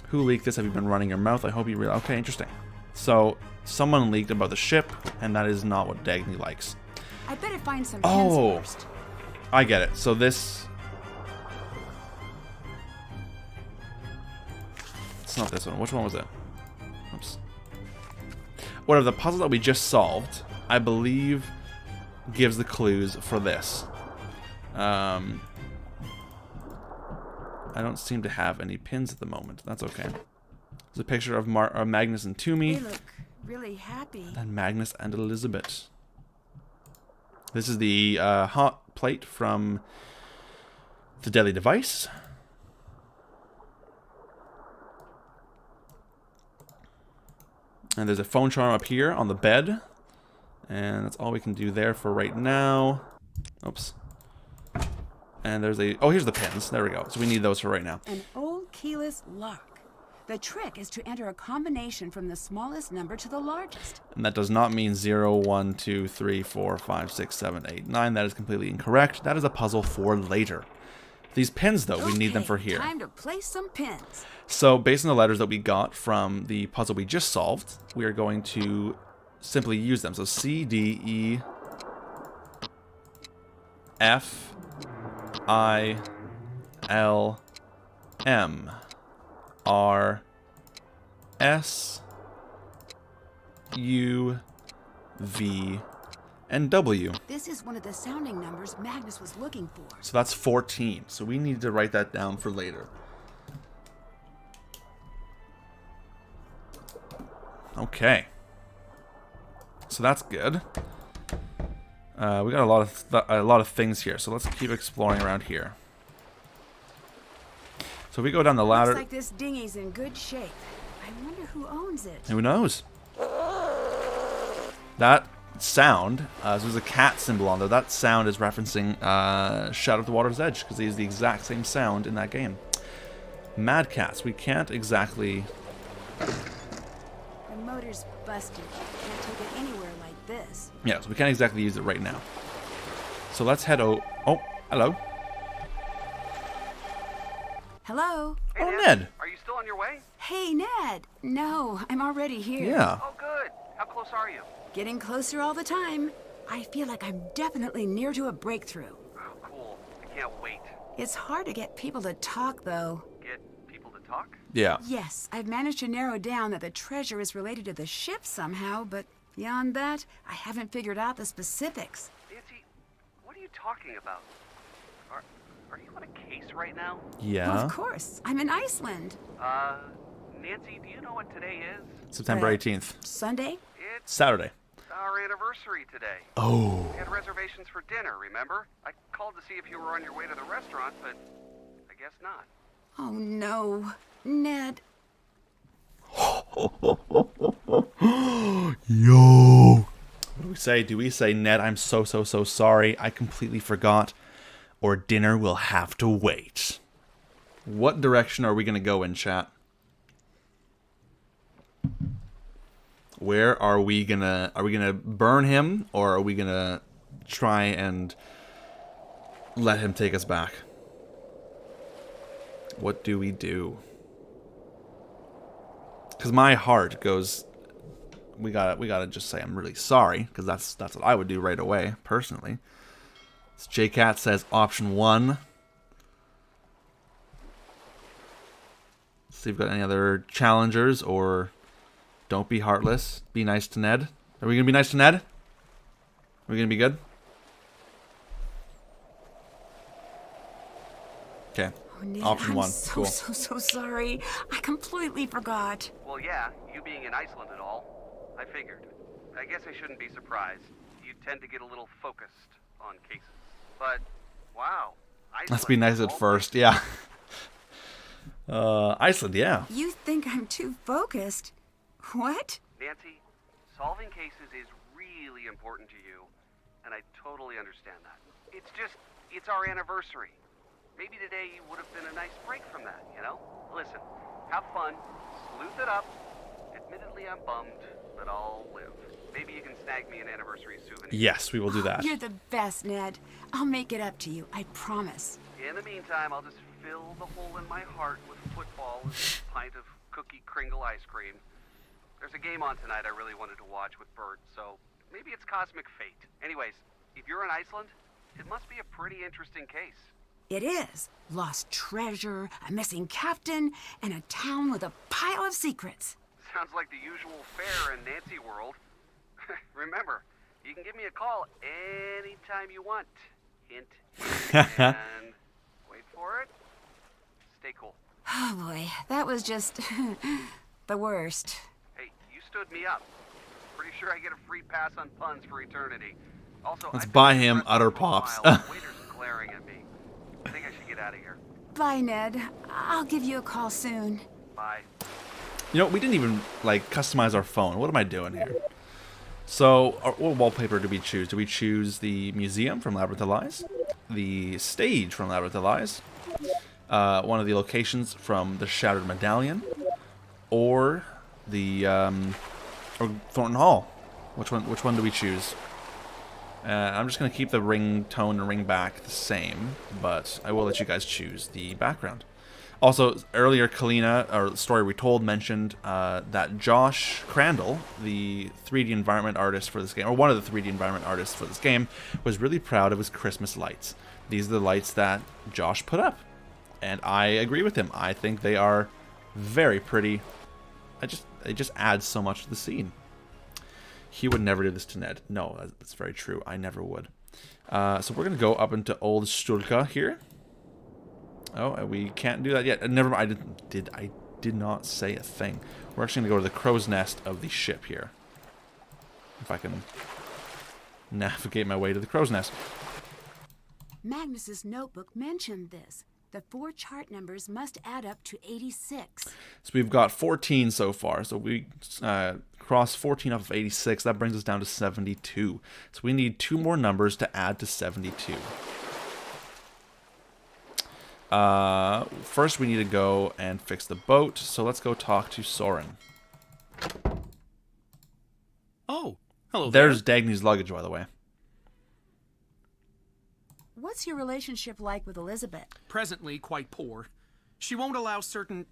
Who leaked this? Have you been running your mouth? I hope you realize. Okay, interesting. So, someone leaked about the ship, and that is not what Dagny likes. I better find some pins first. I get it. So this... It's not this one. Which one was it? Oops. Whatever, the puzzle that we just solved, I believe, gives the clues for this. I don't seem to have any pins at the moment. That's okay. There's a picture of Magnus and Toomey. They look really happy. And Magnus and Elizabeth. This is the hot plate from the Deadly Device. And there's a phone charm up here on the bed. And that's all we can do there for right now. Oops. And there's a... Oh, here's the pins. There we go. So we need those for right now. An old keyless lock. The trick is to enter a combination from the smallest number to the largest. And that does not mean 0, 1, 2, 3, 4, 5, 6, 7, 8, 9. That is completely incorrect. That is a puzzle for later. These pins, though, we need them for here. Time to place some pins. So, based on the letters that we got from the puzzle we just solved, we are going to simply use them. So, C, D, E, FILM, and W. This is one of the sounding numbers Magnus was looking for. So that's 14. So we need to write that down for later. Okay. So that's good. We got a lot of things here. So let's keep exploring around here. So if we go down the ladder. Looks like this dinghy's in good shape. I wonder who owns it. Who knows? That sound, so there's a cat symbol on there. That sound is referencing Shadow of the Water's Edge, because they use the exact same sound in that game. Mad Cats. We can't exactly... The motor's busted. Can't take it anywhere like this. Yeah, so we can't exactly use it right now. So let's head Oh, hello. Hello? Hey, Oh, Ned. Are you still on your way? Hey, Ned. No, I'm already here. Yeah. Oh, good. How close are you? Getting closer all the time. I feel like I'm definitely near to a breakthrough. Oh, cool. I can't wait. It's hard to get people to talk, though. Get people to talk? Yeah. Yes, I've managed to narrow down that the treasure is related to the ship somehow, but beyond that, I haven't figured out the specifics. Nancy, what are you talking about? Are you on a case right now? Yeah. Well, of course. I'm in Iceland. Nancy, do you know what today is? September 18th. Sunday? It's Saturday. our anniversary today. Oh. We had reservations for dinner, remember? I called to see if you were on your way to the restaurant, but I guess not. Oh, no. Ned. Yo. What do we say? Do we say, Ned, I'm so sorry. I completely forgot. Or dinner will have to wait. What direction are we going to go in, chat? Where are we gonna burn him, or are we gonna try and let him take us back? What do we do? Because my heart goes, we gotta just say I'm really sorry, because that's what I would do right away, personally. So JCat says option 1. See if we've got any other challengers, or don't be heartless. Be nice to Ned. Are we gonna be nice to Ned? Are we gonna be good? Okay. Oh, Ned, Option I'm 1. so, Cool. so sorry. I completely forgot. Well, yeah, you being in Iceland and all, I figured. I guess I shouldn't be surprised. You tend to get a little focused on cases. But, wow. Let's be nice at first, yeah. Iceland, yeah. You think I'm too focused? What? Nancy, solving cases is really important to you, and I totally understand that. It's our anniversary. Maybe today would have been a nice break from that, you know? Listen, have fun, sleuth it up. Admittedly, I'm bummed, but I'll live. Maybe you can snag me an anniversary souvenir. Yes, we will do that. You're the best, Ned. I'll make it up to you, I promise. In the meantime, I'll just fill the hole in my heart with football and a pint of cookie Kringle ice cream. There's a game on tonight I really wanted to watch with Bert, so maybe it's cosmic fate. Anyways, if you're in Iceland, it must be a pretty interesting case. It is. Lost treasure, a missing captain, and a town with a pile of secrets. Sounds like the usual fare in Nancy world. Remember, you can give me a call anytime you want. Hint, hint, and wait for it. Stay cool. Oh boy, that was just the worst. Hey, you stood me up. Pretty sure I get a free pass on puns for eternity. Also, Let's I've been buy in the him restaurant Utter for a Pops. while. The waiter's glaring at me. I think I should get out of here. Bye, Ned. I'll give you a call soon. Bye. You know, we didn't even, like, customize our phone. What am I doing here? So, what wallpaper do we choose? Do we choose the museum from Labyrinth of Lies? The stage from Labyrinth of Lies? One of the locations from the Shattered Medallion? Or the, or Thornton Hall? Which one do we choose? I'm just going to keep the ring tone and ring back the same, but I will let you guys choose the background. Also, earlier, Kalina, or the story we told, mentioned that Josh Crandall, the 3D environment artist for this game, or one of the 3D environment artists for this game, was really proud of his Christmas lights. These are the lights that Josh put up. And I agree with him. I think they are very pretty. They just add so much to the scene. He would never do this to Ned. No, that's very true. I never would. So we're going to go up into Old Stulka here. Oh, we can't do that yet. Never mind. I did not say a thing. We're actually going to go to the crow's nest of the ship here. If I can navigate my way to the crow's nest. Magnus's notebook mentioned this. The 4 chart numbers must add up to 86. So we've got 14 so far. So we cross 14 off of 86. That brings us down to 72. So we need 2 more numbers to add to 72. First we need to go and fix the boat. So let's go talk to Soren. Oh, hello there. There's Dagny's luggage, by the way. What's your relationship like with Elizabeth? Presently quite poor. She won't allow certain,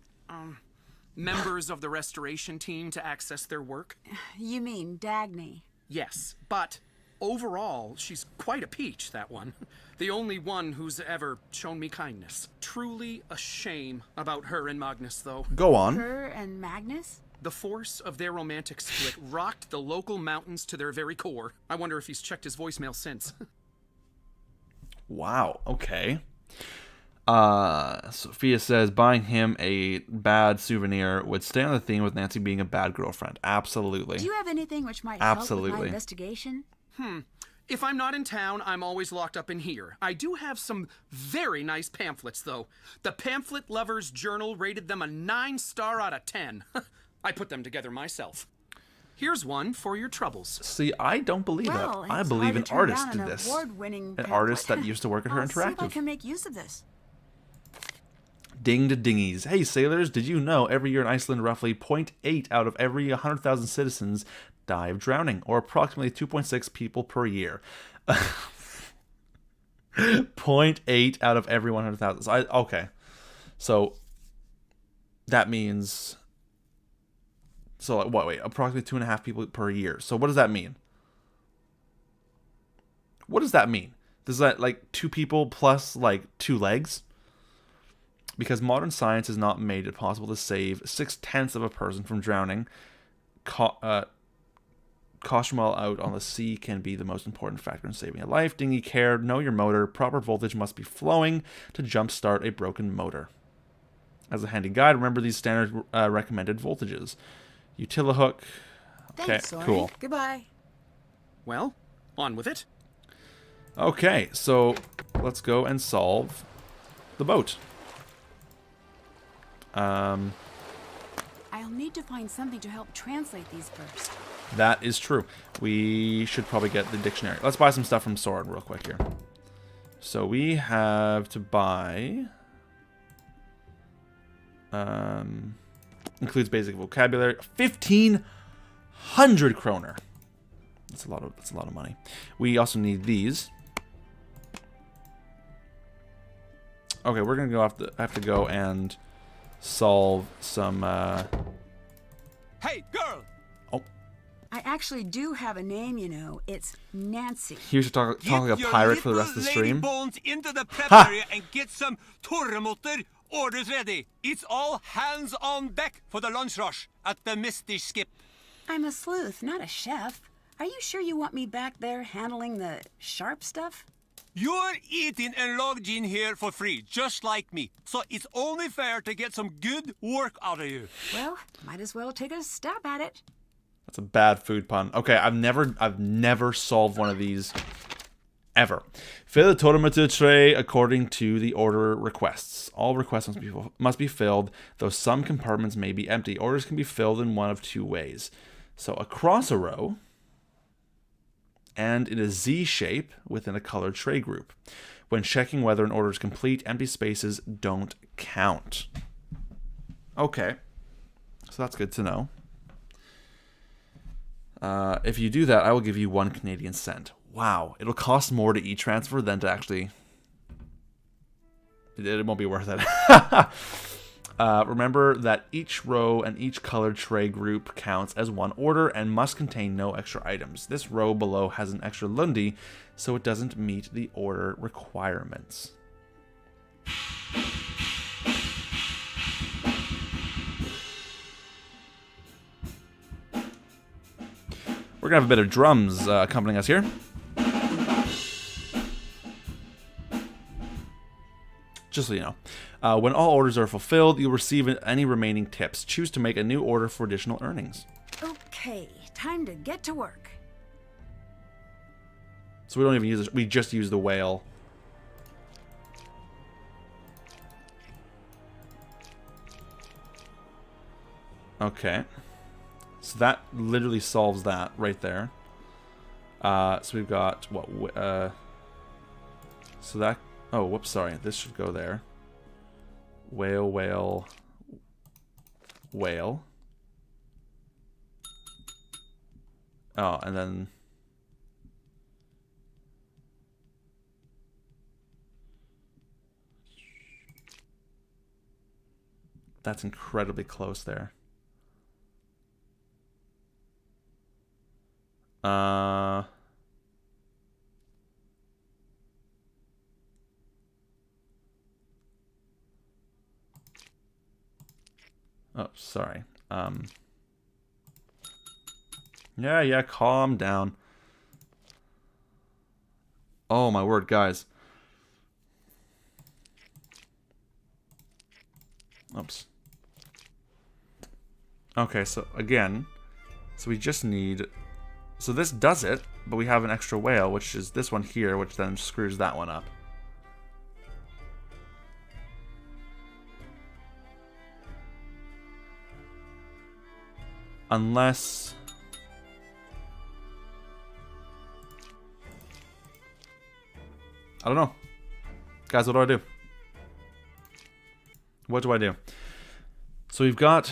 members of the restoration team to access their work. You mean Dagny? Yes, but overall, she's quite a peach, that one. The only one who's ever shown me kindness. Truly a shame about her and Magnus, though. Go on. Her and Magnus? The force of their romantic split rocked the local mountains to their very core. I wonder if he's checked his voicemail since. Wow, okay. Sophia says buying him a bad souvenir would stay on the theme with Nancy being a bad girlfriend. Absolutely. Do you have anything which might help with my investigation? If I'm not in town, I'm always locked up in here. I do have some very nice pamphlets, though. The Pamphlet Lovers Journal rated them a 9-star out of 10. I put them together myself. Here's one for your troubles. See, I don't believe that. I believe an artist did this. An artist that used to work at Her Interactive. See if I can make use of this. Ding to dingies. Hey, sailors, did you know every year in Iceland, roughly 0.8 out of every 100,000 citizens die of drowning, or approximately 2.6 people per year? 0.8 out of every 100,000. So okay. So that means... So, wait, approximately 2.5 people per year. So what does that mean? What does that mean? Does that, like, 2 people plus, like, 2 legs? Because modern science has not made it possible to save 0.6 of a person from drowning. Caution while out on the sea can be the most important factor in saving a life. Dinghy care, know your motor. Proper voltage must be flowing to jumpstart a broken motor. As a handy guide, remember these standard recommended voltages. Utilihook. Okay, Thanks, Soren. cool. Goodbye. Well, on with it. Okay, so let's go and solve the boat. I'll need to find something to help translate these first. That is true. We should probably get the dictionary. Let's buy some stuff from Soren real quick here. So we have to buy... includes basic vocabulary. 1,500 kroner. That's a lot of money. We also need these. Okay, we're gonna have to go and solve some. Hey, girl! Oh, I actually do have a name, you know. It's Nancy. you should talk like a pirate for the rest of the stream. Bones into the prep area and get some torremotor. Orders ready. It's all hands on deck for the lunch rush at the Misty Skip. I'm a sleuth, not a chef. Are you sure you want me back there handling the sharp stuff? You're eating and logged in here for free, just like me. So it's only fair to get some good work out of you. Well, might as well take a stab at it. That's a bad food pun. Okay, I've never solved one of these ever. Fill the torremotor tray according to the order requests. All requests must be filled, though some compartments may be empty. Orders can be filled in one of 2 ways. So across a row, and in a Z shape within a colored tray group. When checking whether an order is complete, empty spaces don't count. Okay, so that's good to know. If you do that, I will give you 1 Canadian cent. Wow, it'll cost more to e-transfer than to actually... It won't be worth it. Remember that each row and each colored tray group counts as one order and must contain no extra items. This row below has an extra lundi, so it doesn't meet the order requirements. We're gonna have a bit of drums accompanying us here. Just so you know. When all orders are fulfilled, you'll receive any remaining tips. Choose to make a new order for additional earnings. Okay, time to get to work. So we don't even use this. We just use the whale. Okay. So that literally solves that right there. So we've got what? So that. Oh, whoops. Sorry. This should go there. Whale, whale, whale. Oh, and then. That's incredibly close there. Oh, sorry. Yeah, calm down. Oh my word, guys. Oops. Okay, so again, so we just need, so this does it, but we have an extra whale, which is this one here, which then screws that one up. Unless... I don't know. Guys, what do I do? What do I do? So we've got...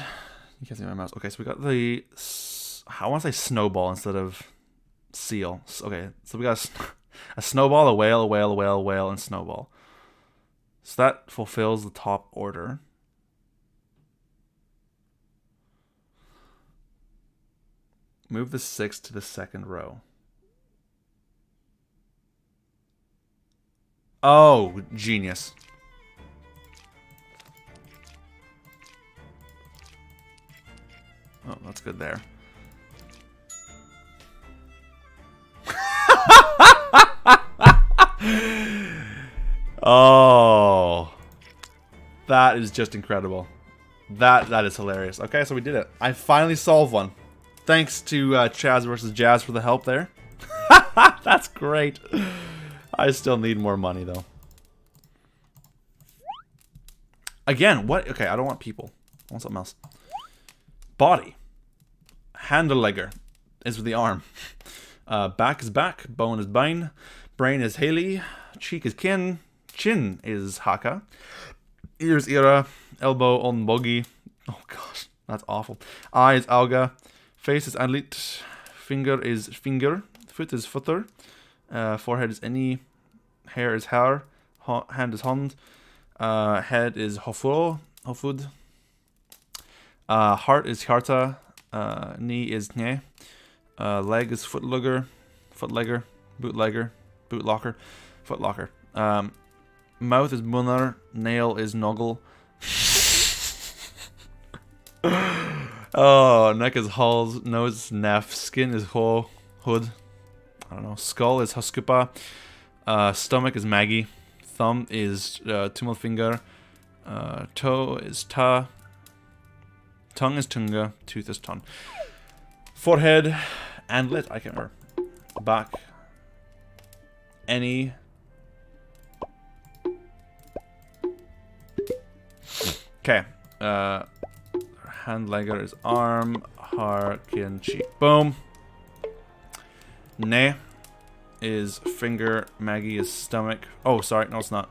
You can't see my mouse. Okay, so we got the... I want to say snowball instead of seal. Okay, so we got a snowball, a whale, a whale, a whale, a whale, and snowball. So that fulfills the top order. Move the 6 to the second row. Oh, genius. Oh, that's good there. Oh. That is just incredible. That is hilarious. Okay, so we did it. I finally solved one. Thanks to Chaz versus Jazz for the help there. That's great. I still need more money, though. Again, what? Okay, I don't want people. I want something else. Body. Handlegger is with the arm. Back is back. Bone is bine. Brain is Haley. Cheek is kin. Chin is Haka. Ears Ira. Elbow on boggy. Oh gosh, that's awful. Eye is Auga. Face is Anlit. Finger is finger. Foot is footer. Forehead is any. Hair is hair. Hand is hand. Head is hofud. Heart is harta. Knee is knee. Leg is footlegger. Bootlegger. Bootlocker. Footlocker. Mouth is munner. Nail is noggle. Oh, neck is halls. Nose is neff. Skin is hood. I don't know. Skull is huskupa. Stomach is Maggie. Thumb is Tummelfinger. Toe is Ta. Tongue is Tunga. Tooth is Ton. Forehead. Antlet. I can't remember. Back. Any. Okay. Handlegger is arm. Harkin cheek. Boom. Ne is finger. Maggie is stomach. Oh, sorry. No, it's not.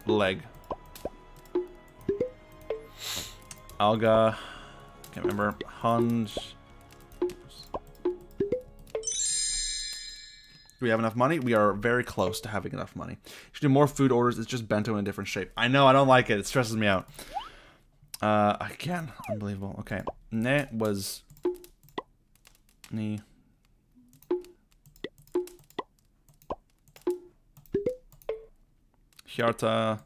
Leg. Alga. Can't remember. Hand. Do we have enough money? We are very close to having enough money. Should do more food orders. It's just bento in a different shape. I know, I don't like it. It stresses me out. Again, unbelievable. Okay. Ne was... Ni. Hjarta.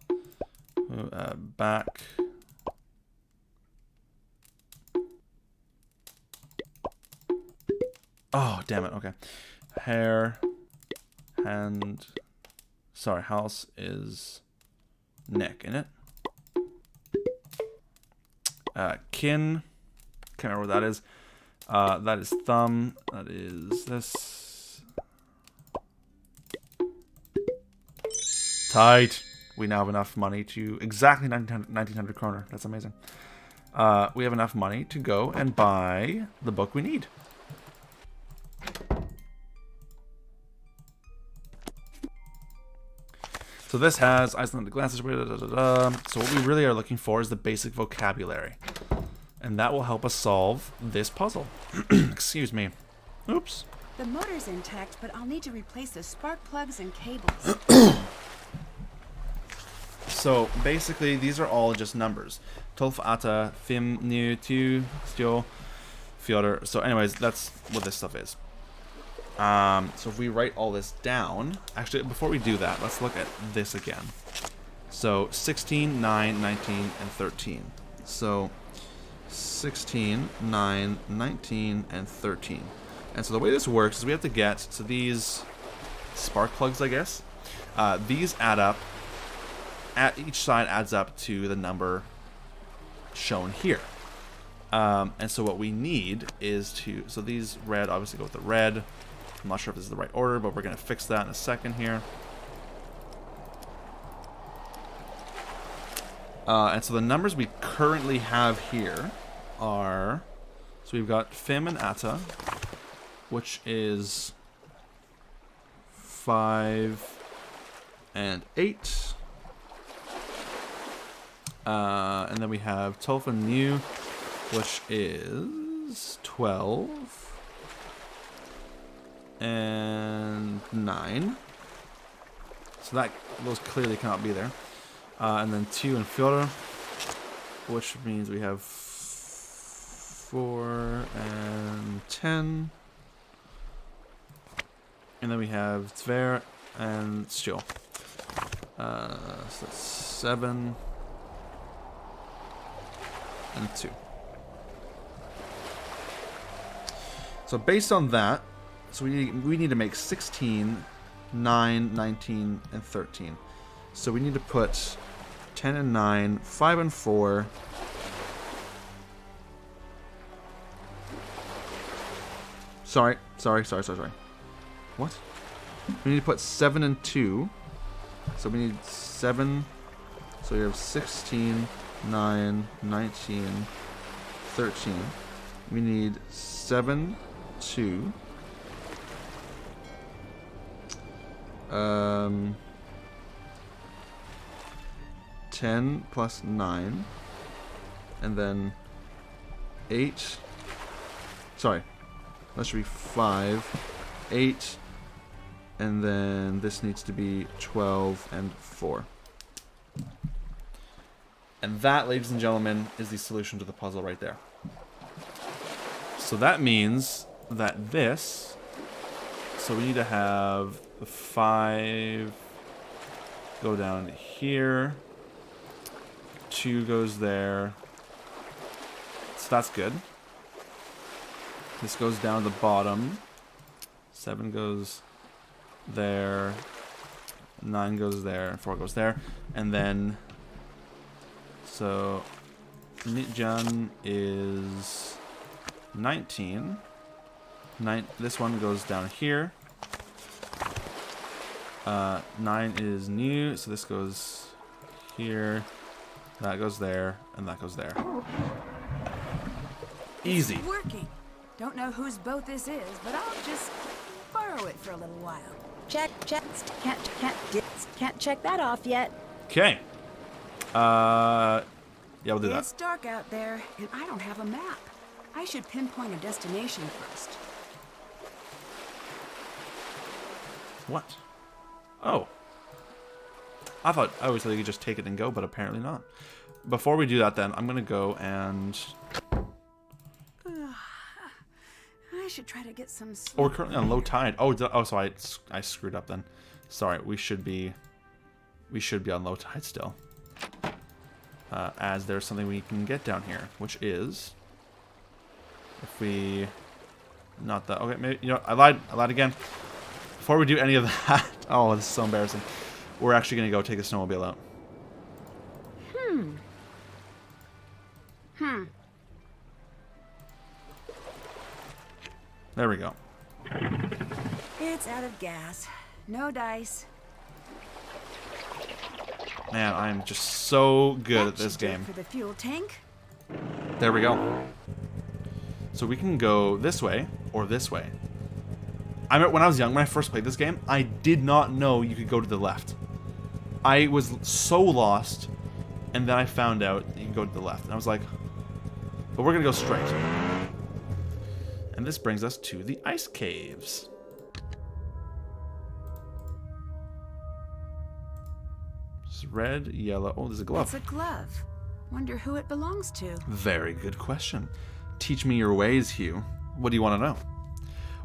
Back. Oh, damn it. Okay. Hair. Hand. Sorry, house is neck in it. Kin. Can't remember what that is. That is thumb. That is this. Tight. We now have enough money to exactly 1900 kroner. That's amazing. We have enough money to go and buy the book we need. So this has Icelandic glances. So what we really are looking for is the basic vocabulary. And that will help us solve this puzzle. Excuse me. Oops. The motor's intact, but I'll need to replace the spark plugs and cables. So basically, these are all just numbers. 12 ata, 5 nu, 2 stjå, 4. So anyways, that's what this stuff is. So if we write all this down, actually before we do that, let's look at this again. So 16, 9, 19, and 13. So 16, 9, 19, and 13. And so the way this works is we have to get, so these spark plugs, I guess, these add up, at each side adds up to the number shown here. And so what we need is to, so these red obviously go with the red. I'm not sure if this is the right order, but we're going to fix that in a second here. And so the numbers we currently have here are, so we've got Fim and Atta, which is 5 and 8. And then we have Tolf and New, which is 12 and 9. So that those clearly cannot be there. And then 2 and 4, which means we have 4 and 10. And then we have Tver and Stjå. So that's 7 and 2. So based on that, so we need to make 16, 9, 19, and 13. So we need to put 10 and 9, 5 and 4. Sorry. What? We need to put 7 and 2. So we need 7. So we have 16, 9, 19, 13. We need 7, 2. 10 plus 9, and then 8. Sorry, that should be 5, 8, and then this needs to be 12 and 4. And that, ladies and gentlemen, is the solution to the puzzle right there. So that means that this, so we need to have 5 go down here, 2 goes there, so that's good. This goes down to the bottom, 7 goes there, 9 goes there, 4 goes there, and then so Nitjan is 19. This one goes down here. 9 is new, so this goes here, that goes there, and that goes there. Easy. It's working. Don't know whose boat this is, but I'll just borrow it for a little while. Check. Can't check that off yet. Okay. Yeah, we'll do that. It's dark out there, and I don't have a map. I should pinpoint a destination first. What? Oh. I thought you could just take it and go, but apparently not. Before we do that, then, I'm going to go and... I should try to get some sleep. Oh, we're currently on low tide. Oh, so I screwed up then. Sorry, we should be on low tide still. As there's something we can get down here, which is... If we... Not that... Okay, maybe... You know, I lied again. Before we do any of that... Oh, this is so embarrassing. We're actually going to go take the snowmobile out. There we go. It's out of gas. No dice. Man, I'm just so good at this Should do it game. for the fuel tank. There we go. So we can go this way or this way. I remember when I was young, when I first played this game, I did not know you could go to the left. I was so lost, and then I found out you can go to the left. And I was like, but we're going to go straight. And this brings us to the ice caves. It's red, yellow. Oh, there's a glove. It's a glove. Wonder who it belongs to. Very good question. Teach me your ways, Hugh. What do you want to know?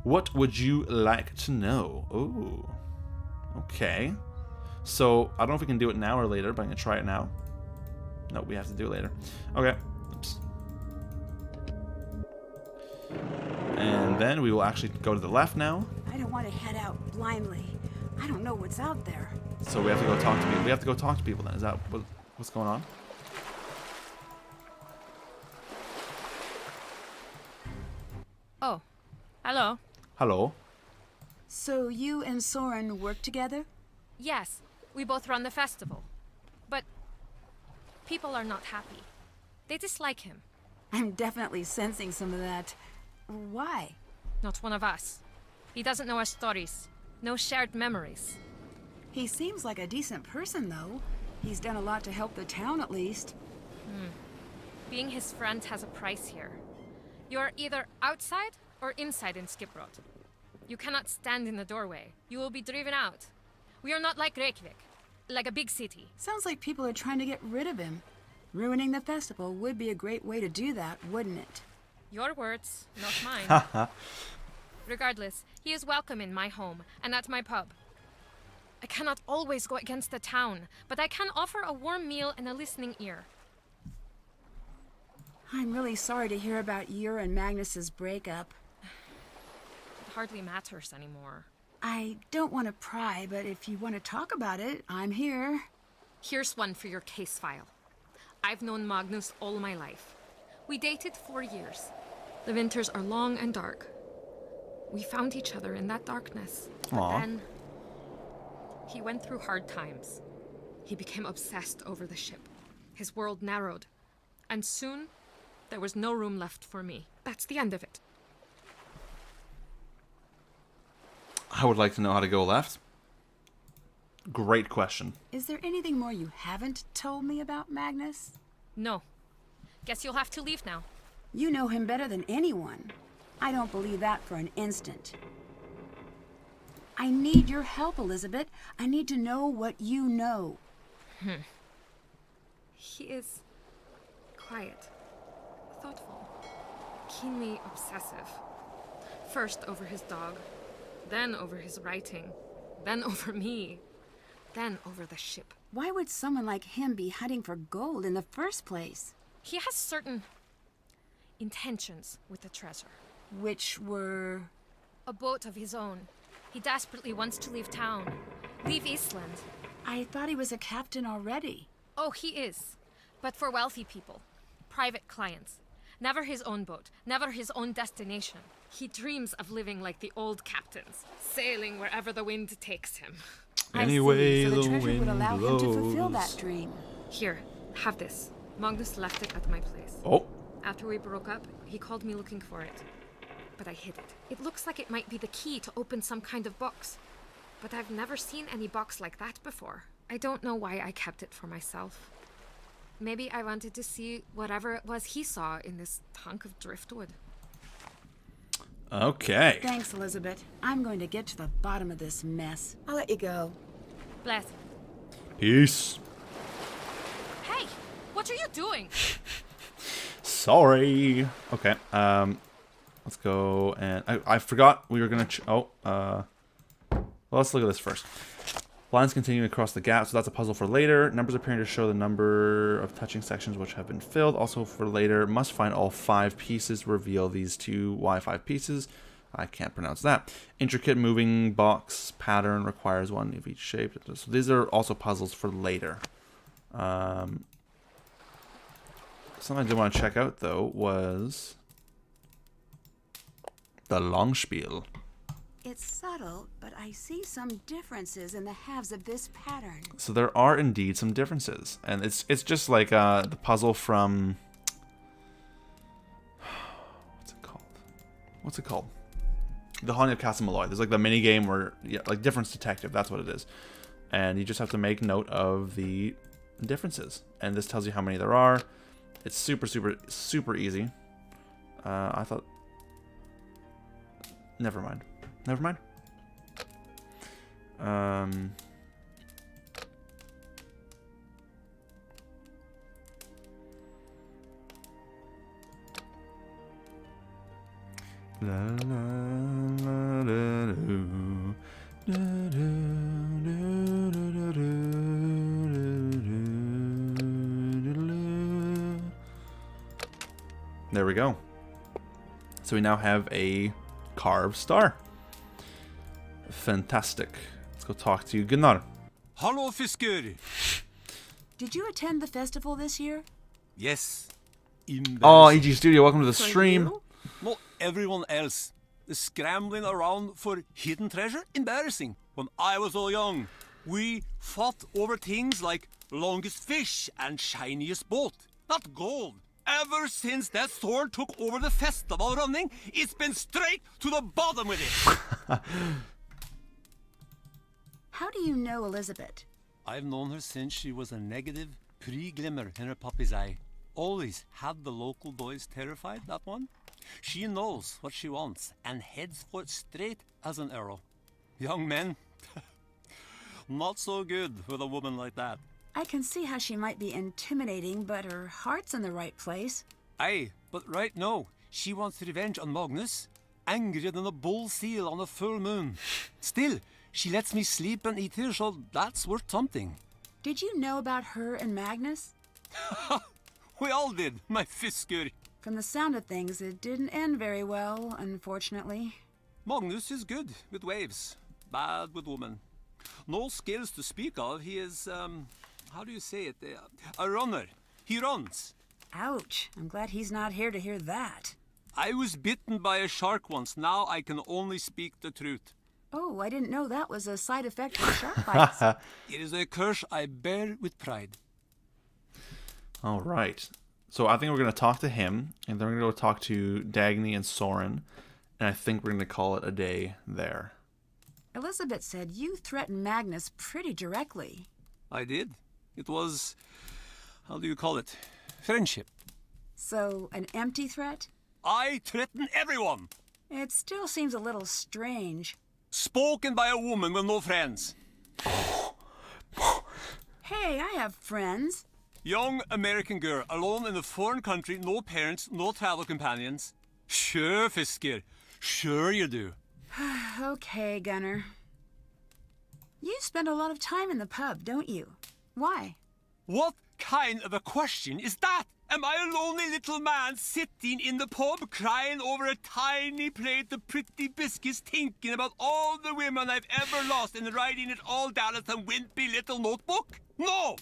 What would you like to know? Oh, okay. So, I don't know if we can do it now or later, but I'm going to try it now. No, we have to do it later. Okay. Oops. And then we will actually go to the left now. I don't want to head out blindly. I don't know what's out there. So we have to go talk to people. We have to go talk to people then. Is that what's going on? Oh, hello. Hello. So you and Soren work together? Yes, we both run the festival. But people are not happy. They dislike him. I'm definitely sensing some of that. Why? Not one of us. He doesn't know our stories. No shared memories. He seems like a decent person, though. He's done a lot to help the town, at least. Being his friend has a price here. You're either outside or inside in Skiprot. You cannot stand in the doorway. You will be driven out. We are not like Reykjavik, like a big city. Sounds like people are trying to get rid of him. Ruining the festival would be a great way to do that, wouldn't it? Your words, not mine. Regardless, he is welcome in my home and at my pub. I cannot always go against the town, but I can offer a warm meal and a listening ear. I'm really sorry to hear about your and Magnus's breakup. It hardly matters anymore. I don't want to pry, but if you want to talk about it, I'm here. Here's one for your case file. I've known Magnus all my life. We dated 4 years. The winters are long and dark. We found each other in that darkness. But Aw. then he went through hard times. He became obsessed over the ship. His world narrowed. And soon, there was no room left for me. That's the end of it. I would like to know how to go left. Great question. Is there anything more you haven't told me about Magnus? No. Guess you'll have to leave now. You know him better than anyone. I don't believe that for an instant. I need your help, Elizabeth. I need to know what you know. He is quiet, thoughtful, keenly obsessive. First over his dog, then over his writing, then over me, then over the ship. Why would someone like him be hunting for gold in the first place? He has certain intentions with the treasure. Which were... A boat of his own. He desperately wants to leave town, leave Iceland. I thought he was a captain already. Oh, he is. But for wealthy people, private clients. Never his own boat, never his own destination. He dreams of living like the old captains, sailing wherever the wind takes him. Anyway, I see. So the the treasure would wind allow him to fulfill blows. that dream. Here, have this. Magnus left it at my place. Oh. After we broke up, he called me looking for it. But I hid it. It looks like it might be the key to open some kind of box. But I've never seen any box like that before. I don't know why I kept it for myself. Maybe I wanted to see whatever it was he saw in this hunk of driftwood. Okay. Thanks, Elizabeth. I'm going to get to the bottom of this mess. I'll let you go. Bless. Peace. Hey, what are you doing? Sorry. Okay. Let's go and I forgot we were gonna. Well, let's look at this first. Lines continuing across the gap, so that's a puzzle for later. Numbers appearing to show the number of touching sections which have been filled. Also for later, must find all 5 pieces. Reveal these 2 Y5 pieces. I can't pronounce that. Intricate moving box pattern requires 1 of each shape. So these are also puzzles for later. Something I did want to check out though was the long spiel. It's subtle, but I see some differences in the halves of this pattern. So there are indeed some differences, and it's just like the puzzle from what's it called? The Haunting of Castle Malloy. There's like the mini game where like Difference Detective. That's what it is, and you just have to make note of the differences, and this tells you how many there are. It's super easy. I thought. Never mind. There we go. So we now have a carved star. Fantastic. Let's go talk to Gunnar. Hallo, fisker. Did you attend the festival this year? Yes. Oh, EG Studio, welcome to the For stream. you? Not everyone else. The scrambling around for hidden treasure? Embarrassing. When I was all young, we fought over things like longest fish and shiniest boat. Not gold. Ever since that Thorn took over the festival running, it's been straight to the bottom with it. How do you know Elizabeth? I've known her since she was a negative pre-glimmer in her puppy's eye. Always had the local boys terrified, that one. She knows what she wants and heads for it straight as an arrow. Young men, not so good with a woman like that. I can see how she might be intimidating, but her heart's in the right place. Aye, but right now, she wants revenge on Magnus, angrier than a bull seal on a full moon. Still, she lets me sleep and eat here, so that's worth something. Did you know about her and Magnus? We all did, my fisker. From the sound of things, it didn't end very well, unfortunately. Magnus is good with waves, bad with women. No skills to speak of. He is, how do you say it? A runner. He runs. Ouch. I'm glad he's not here to hear that. I was bitten by a shark once. Now I can only speak the truth. Oh, I didn't know that was a side effect of shark bites. It is a curse I bear with pride. All right. So I think we're going to talk to him, and then we're going to go talk to Dagny and Soren, and I think we're going to call it a day there. Elizabeth said you threatened Magnus pretty directly. I did. It was, how do you call it? Friendship. So, an empty threat? I threaten everyone. It still seems a little strange. Spoken by a woman with no friends. Hey, I have friends. Young American girl, alone in a foreign country, no parents, no travel companions. Sure, Fisker. Sure you do. Okay, Gunnar. You spend a lot of time in the pub, don't you? Why? What kind of a question is that? Am I a lonely little man sitting in the pub crying over a tiny plate of pretty biscuits thinking about all the women I've ever lost and writing it all down in some wimpy little notebook? No!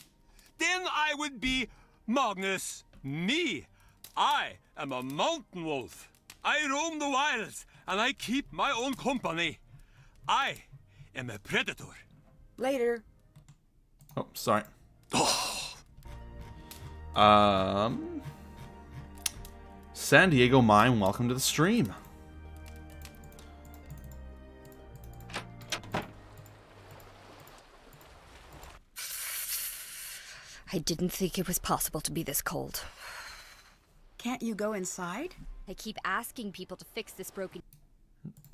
Then I would be Magnus. Me. I am a mountain wolf. I roam the wilds and I keep my own company. I am a predator. Later. Oh, sorry. San Diego Mime, welcome to the stream. I didn't think it was possible to be this cold. Can't you go inside? I keep asking people to fix this broken...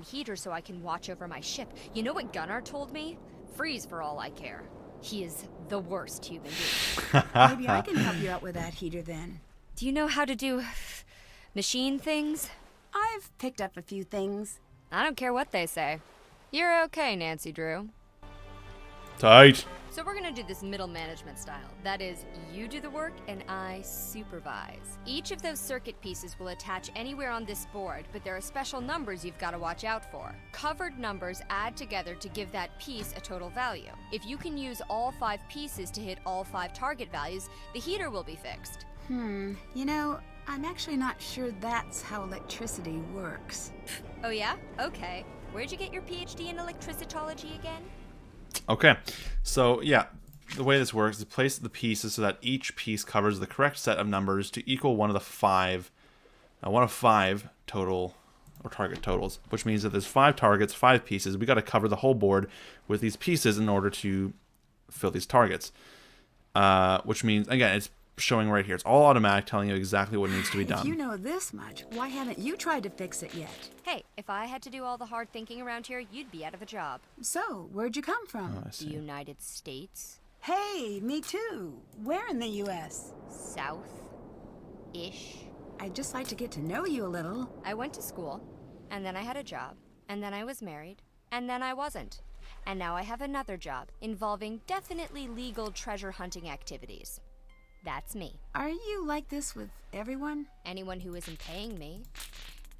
Heater so I can watch over my ship. You know what Gunnar told me? Freeze for all I care. He is the worst human being. Maybe I can help you out with that heater then. Do you know how to do machine things? I've picked up a few things. I don't care what they say. You're okay, Nancy Drew. Tight. So we're gonna do this middle management style. That is, you do the work and I supervise. Each of those circuit pieces will attach anywhere on this board, but there are special numbers you've got to watch out for. Covered numbers add together to give that piece a total value. If you can use all 5 pieces to hit all 5 target values, the heater will be fixed. You know, I'm actually not sure that's how electricity works. Oh yeah? Okay. Where'd you get your PhD in electricitology again? Okay, so yeah, the way this works is place the pieces so that each piece covers the correct set of numbers to equal one of 5 total or target totals, which means that there's 5 targets, 5 pieces. We got to cover the whole board with these pieces in order to fill these targets. Which means, again, it's showing right here. It's all automatic, telling you exactly what needs to be done. If you know this much, why haven't you tried to fix it yet? Hey, if I had to do all the hard thinking around here, you'd be out of a job. So, where'd you come from? I The see. United States? Hey, me too. Where in the U.S.? South-ish? I'd just like to get to know you a little. I went to school, and then I had a job, and then I was married, and then I wasn't. And now I have another job involving definitely legal treasure hunting activities. That's me. Are you like this with everyone? Anyone who isn't paying me.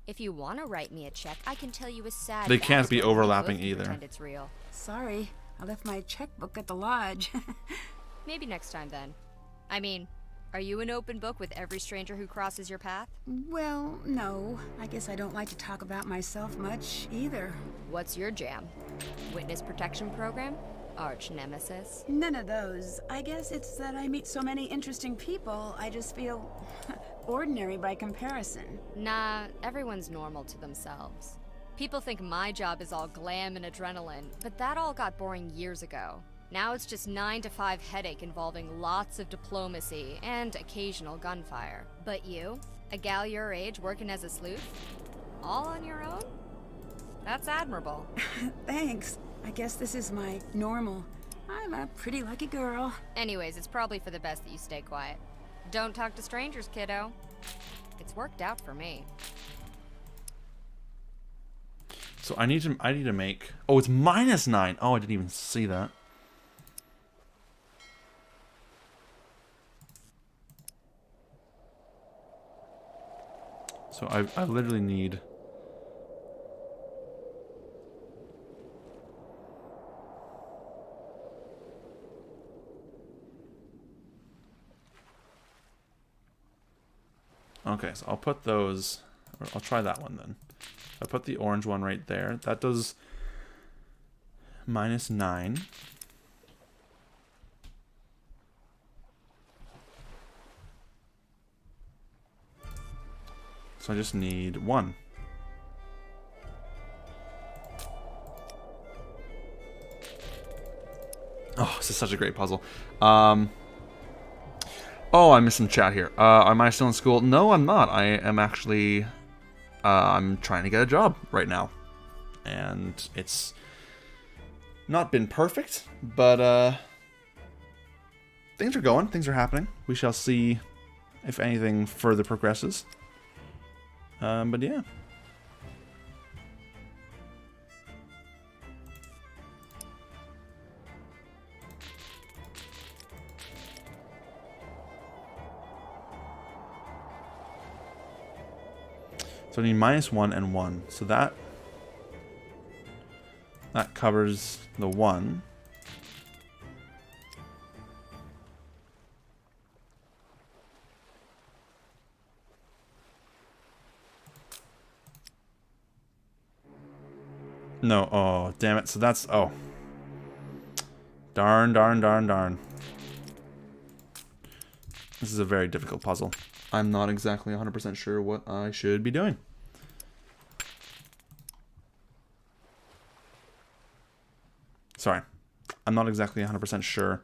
If you want to write me a check, I can tell you a sad They can't be backstory. overlapping Both can either. Pretend it's real. Sorry, I left my checkbook at the lodge. Maybe next time then. I mean, are you an open book with every stranger who crosses your path? Well, no. I guess I don't like to talk about myself much either. What's your jam? Witness protection program? Arch nemesis? None of those. I guess it's that I meet so many interesting people, I just feel ordinary by comparison. Nah, everyone's normal to themselves. People think my job is all glam and adrenaline, but that all got boring years ago. Now it's just 9 to 5 headache involving lots of diplomacy and occasional gunfire. But you, a gal your age working as a sleuth, all on your own? That's admirable. Thanks. I guess this is my normal. I'm a pretty lucky girl. Anyways, it's probably for the best that you stay quiet. Don't talk to strangers, kiddo. It's worked out for me. So I need to make. Oh, it's -9. Oh, I didn't even see that. So I literally need. Okay, so I'll put those, or I'll try that one then. I put the orange one right there. That does -9. So I just need 1. Oh, this is such a great puzzle. Oh, I missed some chat here. Am I still in school? No, I'm not. I am actually... I'm trying to get a job right now. And it's not been perfect, but things are going. Things are happening. We shall see if anything further progresses. But yeah. So I need -1 and 1. So that covers the 1. No, oh, damn it. So that's, oh. Darn. This is a very difficult puzzle. I'm not exactly 100% sure what I should be doing. Sorry. I'm not exactly 100% sure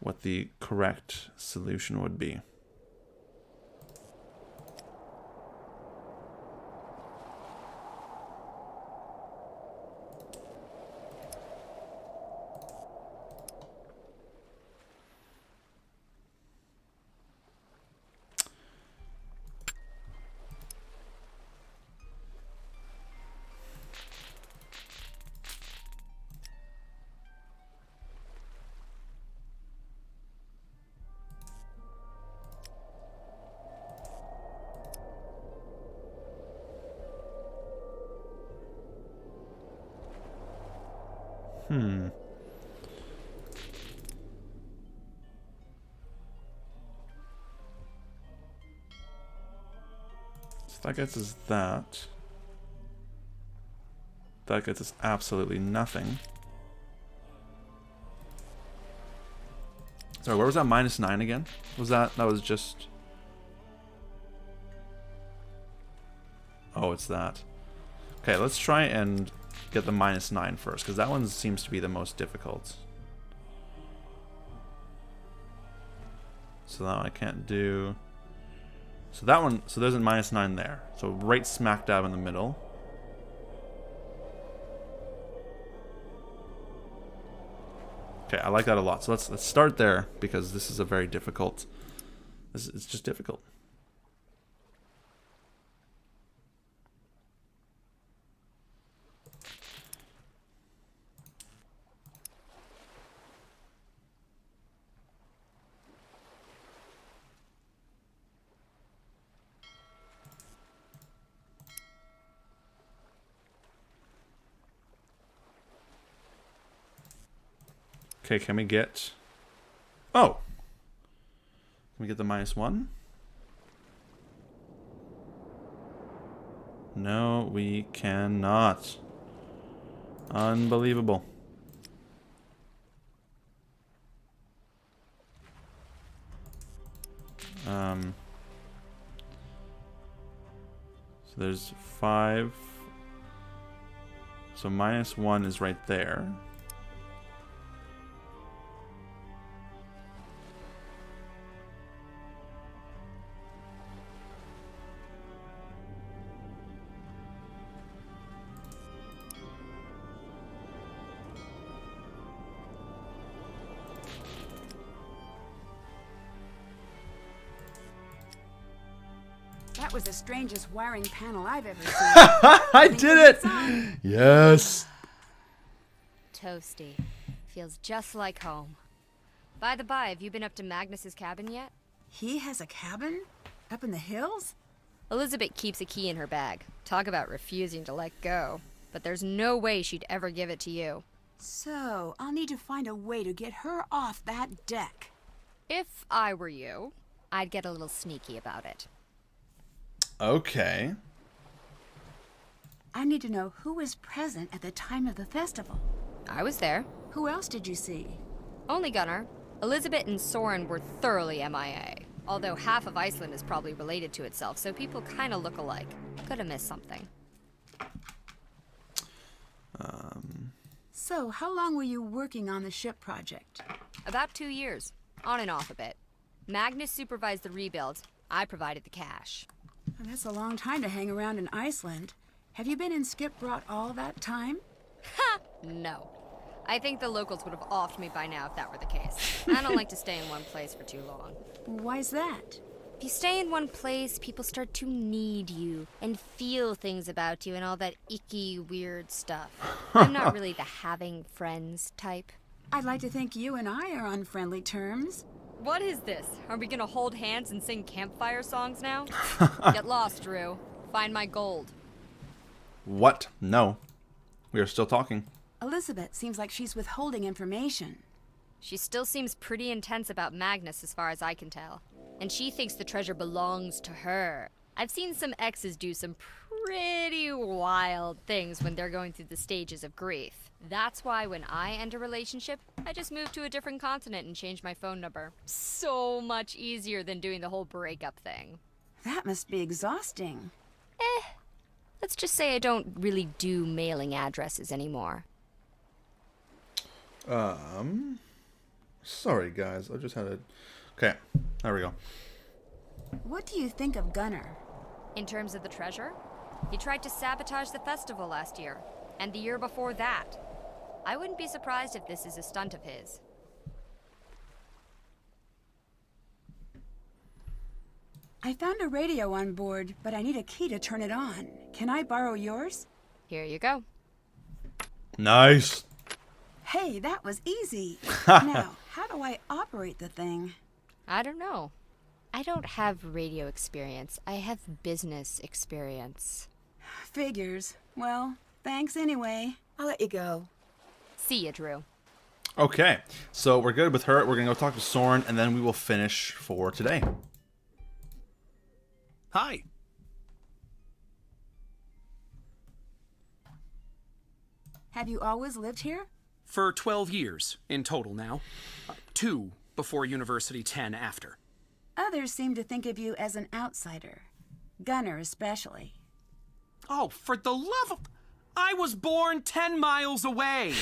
what the correct solution would be. So that gets us that. That gets us absolutely nothing. Sorry, where was that -9 again? That was just... Oh, it's that. Okay, let's try and get the -9 first, because that one seems to be the most difficult. So that one I can't do. So that one, so there's a -9 there. So right smack dab in the middle. Okay, I like that a lot. So let's start there, because this is a very difficult. It's just difficult. Okay, can we get... Oh! Can we get the -1? No, we cannot. Unbelievable. So there's 5. So -1 is right there. That was the strangest wiring panel I've ever seen. I did it! Yes! Toasty. Feels just like home. By the by, have you been up to Magnus's cabin yet? He has a cabin? Up in the hills? Elizabeth keeps a key in her bag. Talk about refusing to let go. But there's no way she'd ever give it to you. So, I'll need to find a way to get her off that deck. If I were you, I'd get a little sneaky about it. Okay. I need to know who was present at the time of the festival. I was there. Who else did you see? Only Gunnar. Elizabeth and Soren were thoroughly MIA. Although half of Iceland is probably related to itself, so people kind of look alike. Could have missed something. So, how long were you working on the ship project? About 2 years. On and off a bit. Magnus supervised the rebuild. I provided the cash. Well, that's a long time to hang around in Iceland. Have you been in Skipbrot all that time? Ha! No. I think the locals would have offed me by now if that were the case. I don't like to stay in one place for too long. Why's that? If you stay in one place, people start to need you and feel things about you and all that icky, weird stuff. I'm not really the having friends type. I'd like to think you and I are on friendly terms. What is this? Are we gonna hold hands and sing campfire songs now? Get lost, Drew. Find my gold. What? No. We are still talking. Elizabeth seems like she's withholding information. She still seems pretty intense about Magnus as far as I can tell. And she thinks the treasure belongs to her. I've seen some exes do some pretty wild things when they're going through the stages of grief. That's why when I end a relationship, I just move to a different continent and change my phone number. So much easier than doing the whole breakup thing. That must be exhausting. Let's just say I don't really do mailing addresses anymore. Sorry guys, I just had a... Okay, there we go. What do you think of Gunnar? In terms of the treasure, he tried to sabotage the festival last year, and the year before that. I wouldn't be surprised if this is a stunt of his. I found a radio on board, but I need a key to turn it on. Can I borrow yours? Here you go. Nice. Hey, that was easy. Now, how do I operate the thing? I don't know. I don't have radio experience. I have business experience. Figures. Well, thanks anyway. I'll let you go. See ya, Drew. Okay, so we're good with her. We're gonna go talk to Soren, and then we will finish for today. Hi. Have you always lived here? For 12 years in total now. 2 before university, 10 after. Others seem to think of you as an outsider. Gunner especially. Oh, for the love of... I was born 10 miles away.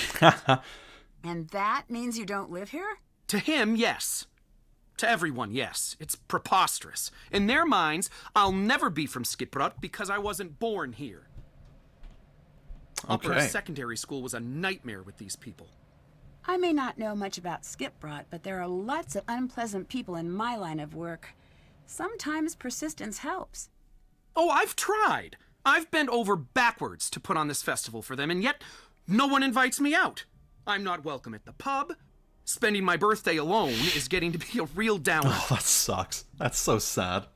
And that means you don't live here? To him, yes. To everyone, yes. It's preposterous. In their minds, I'll never be from Skiprot because I wasn't born here. Upper secondary school was a nightmare with these people. I may not know much about Skiprot, but there are lots of unpleasant people in my line of work. Sometimes persistence helps. Oh, I've tried. I've bent over backwards to put on this festival for them, and yet no one invites me out. I'm not welcome at the pub. Spending my birthday alone is getting to be a real downer. Oh, that sucks. That's so sad.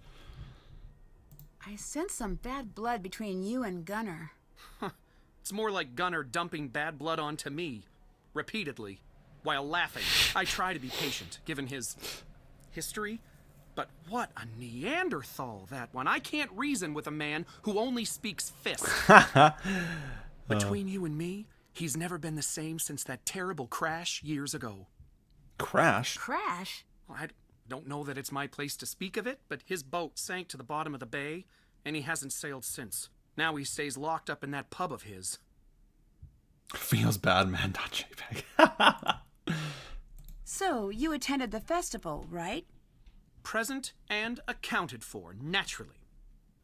I sense some bad blood between you and Gunner. It's more like Gunner dumping bad blood onto me, repeatedly, while laughing. I try to be patient, given his history, but what a Neanderthal, that one. I can't reason with a man who only speaks fists. Between you and me, he's never been the same since that terrible crash years ago. Crash? Crash? Well, I don't know that it's my place to speak of it, but his boat sank to the bottom of the bay, and he hasn't sailed since. Now he stays locked up in that pub of his. Feels bad, man. JPEG. So, you attended the festival, right? Present and accounted for, naturally.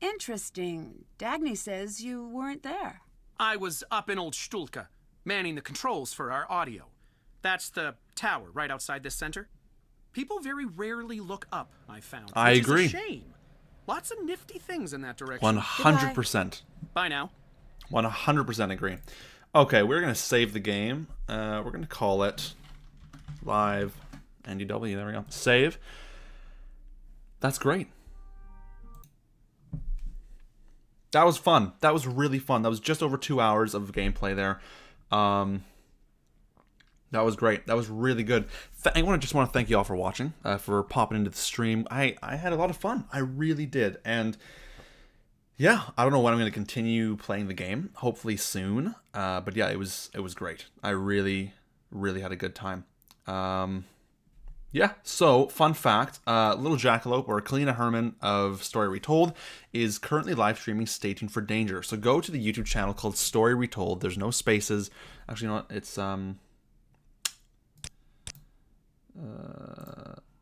Interesting. Dagny says you weren't there. I was up in Old Stulka, manning the controls for our audio. That's the tower right outside this center. People very rarely look up, I found. I agree. Which is a shame. Lots of nifty things in that direction. 100%. Bye now. 100% agree. Okay, we're going to save the game. We're going to call it live NDW. There we go. Save. That's great. That was fun. That was really fun. That was just over 2 hours of gameplay there. That was great. That was really good. I just want to thank you all for watching, for popping into the stream. I had a lot of fun. I really did. And yeah, I don't know when I'm going to continue playing the game. Hopefully soon. But yeah, it was great. I really, really had a good time. Yeah, so fun fact, Little Jackalope, or Kalina Herman of Story Retold, is currently live streaming Stay Tuned for Danger. So go to the YouTube channel called Story Retold. There's no spaces. Actually, you know what? It's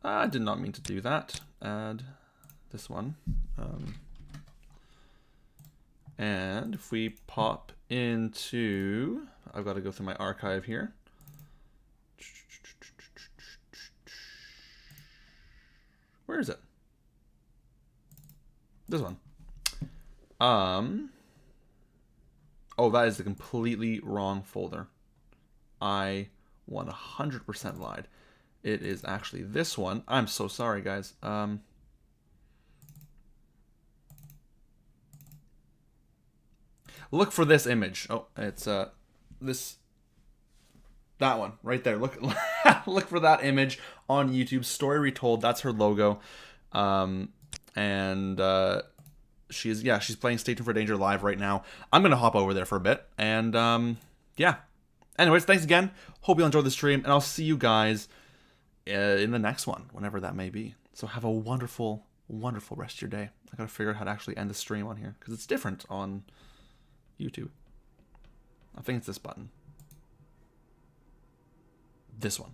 I did not mean to do that. Add this one. And if we pop into... I've got to go through my archive here. Where is it? This one. Oh, that is the completely wrong folder. I 100% lied. It is actually this one. I'm so sorry, guys. Look for this image. Oh, it's that one right there. Look look for that image on YouTube. Story Retold. That's her logo. She's playing Stay Tuned for Danger live right now. I'm gonna hop over there for a bit, and yeah. Anyways, thanks again. Hope you enjoyed the stream, and I'll see you guys in the next one, whenever that may be. So have a wonderful, wonderful rest of your day. I gotta figure out how to actually end the stream on here, because it's different on YouTube. I think it's this button. This one.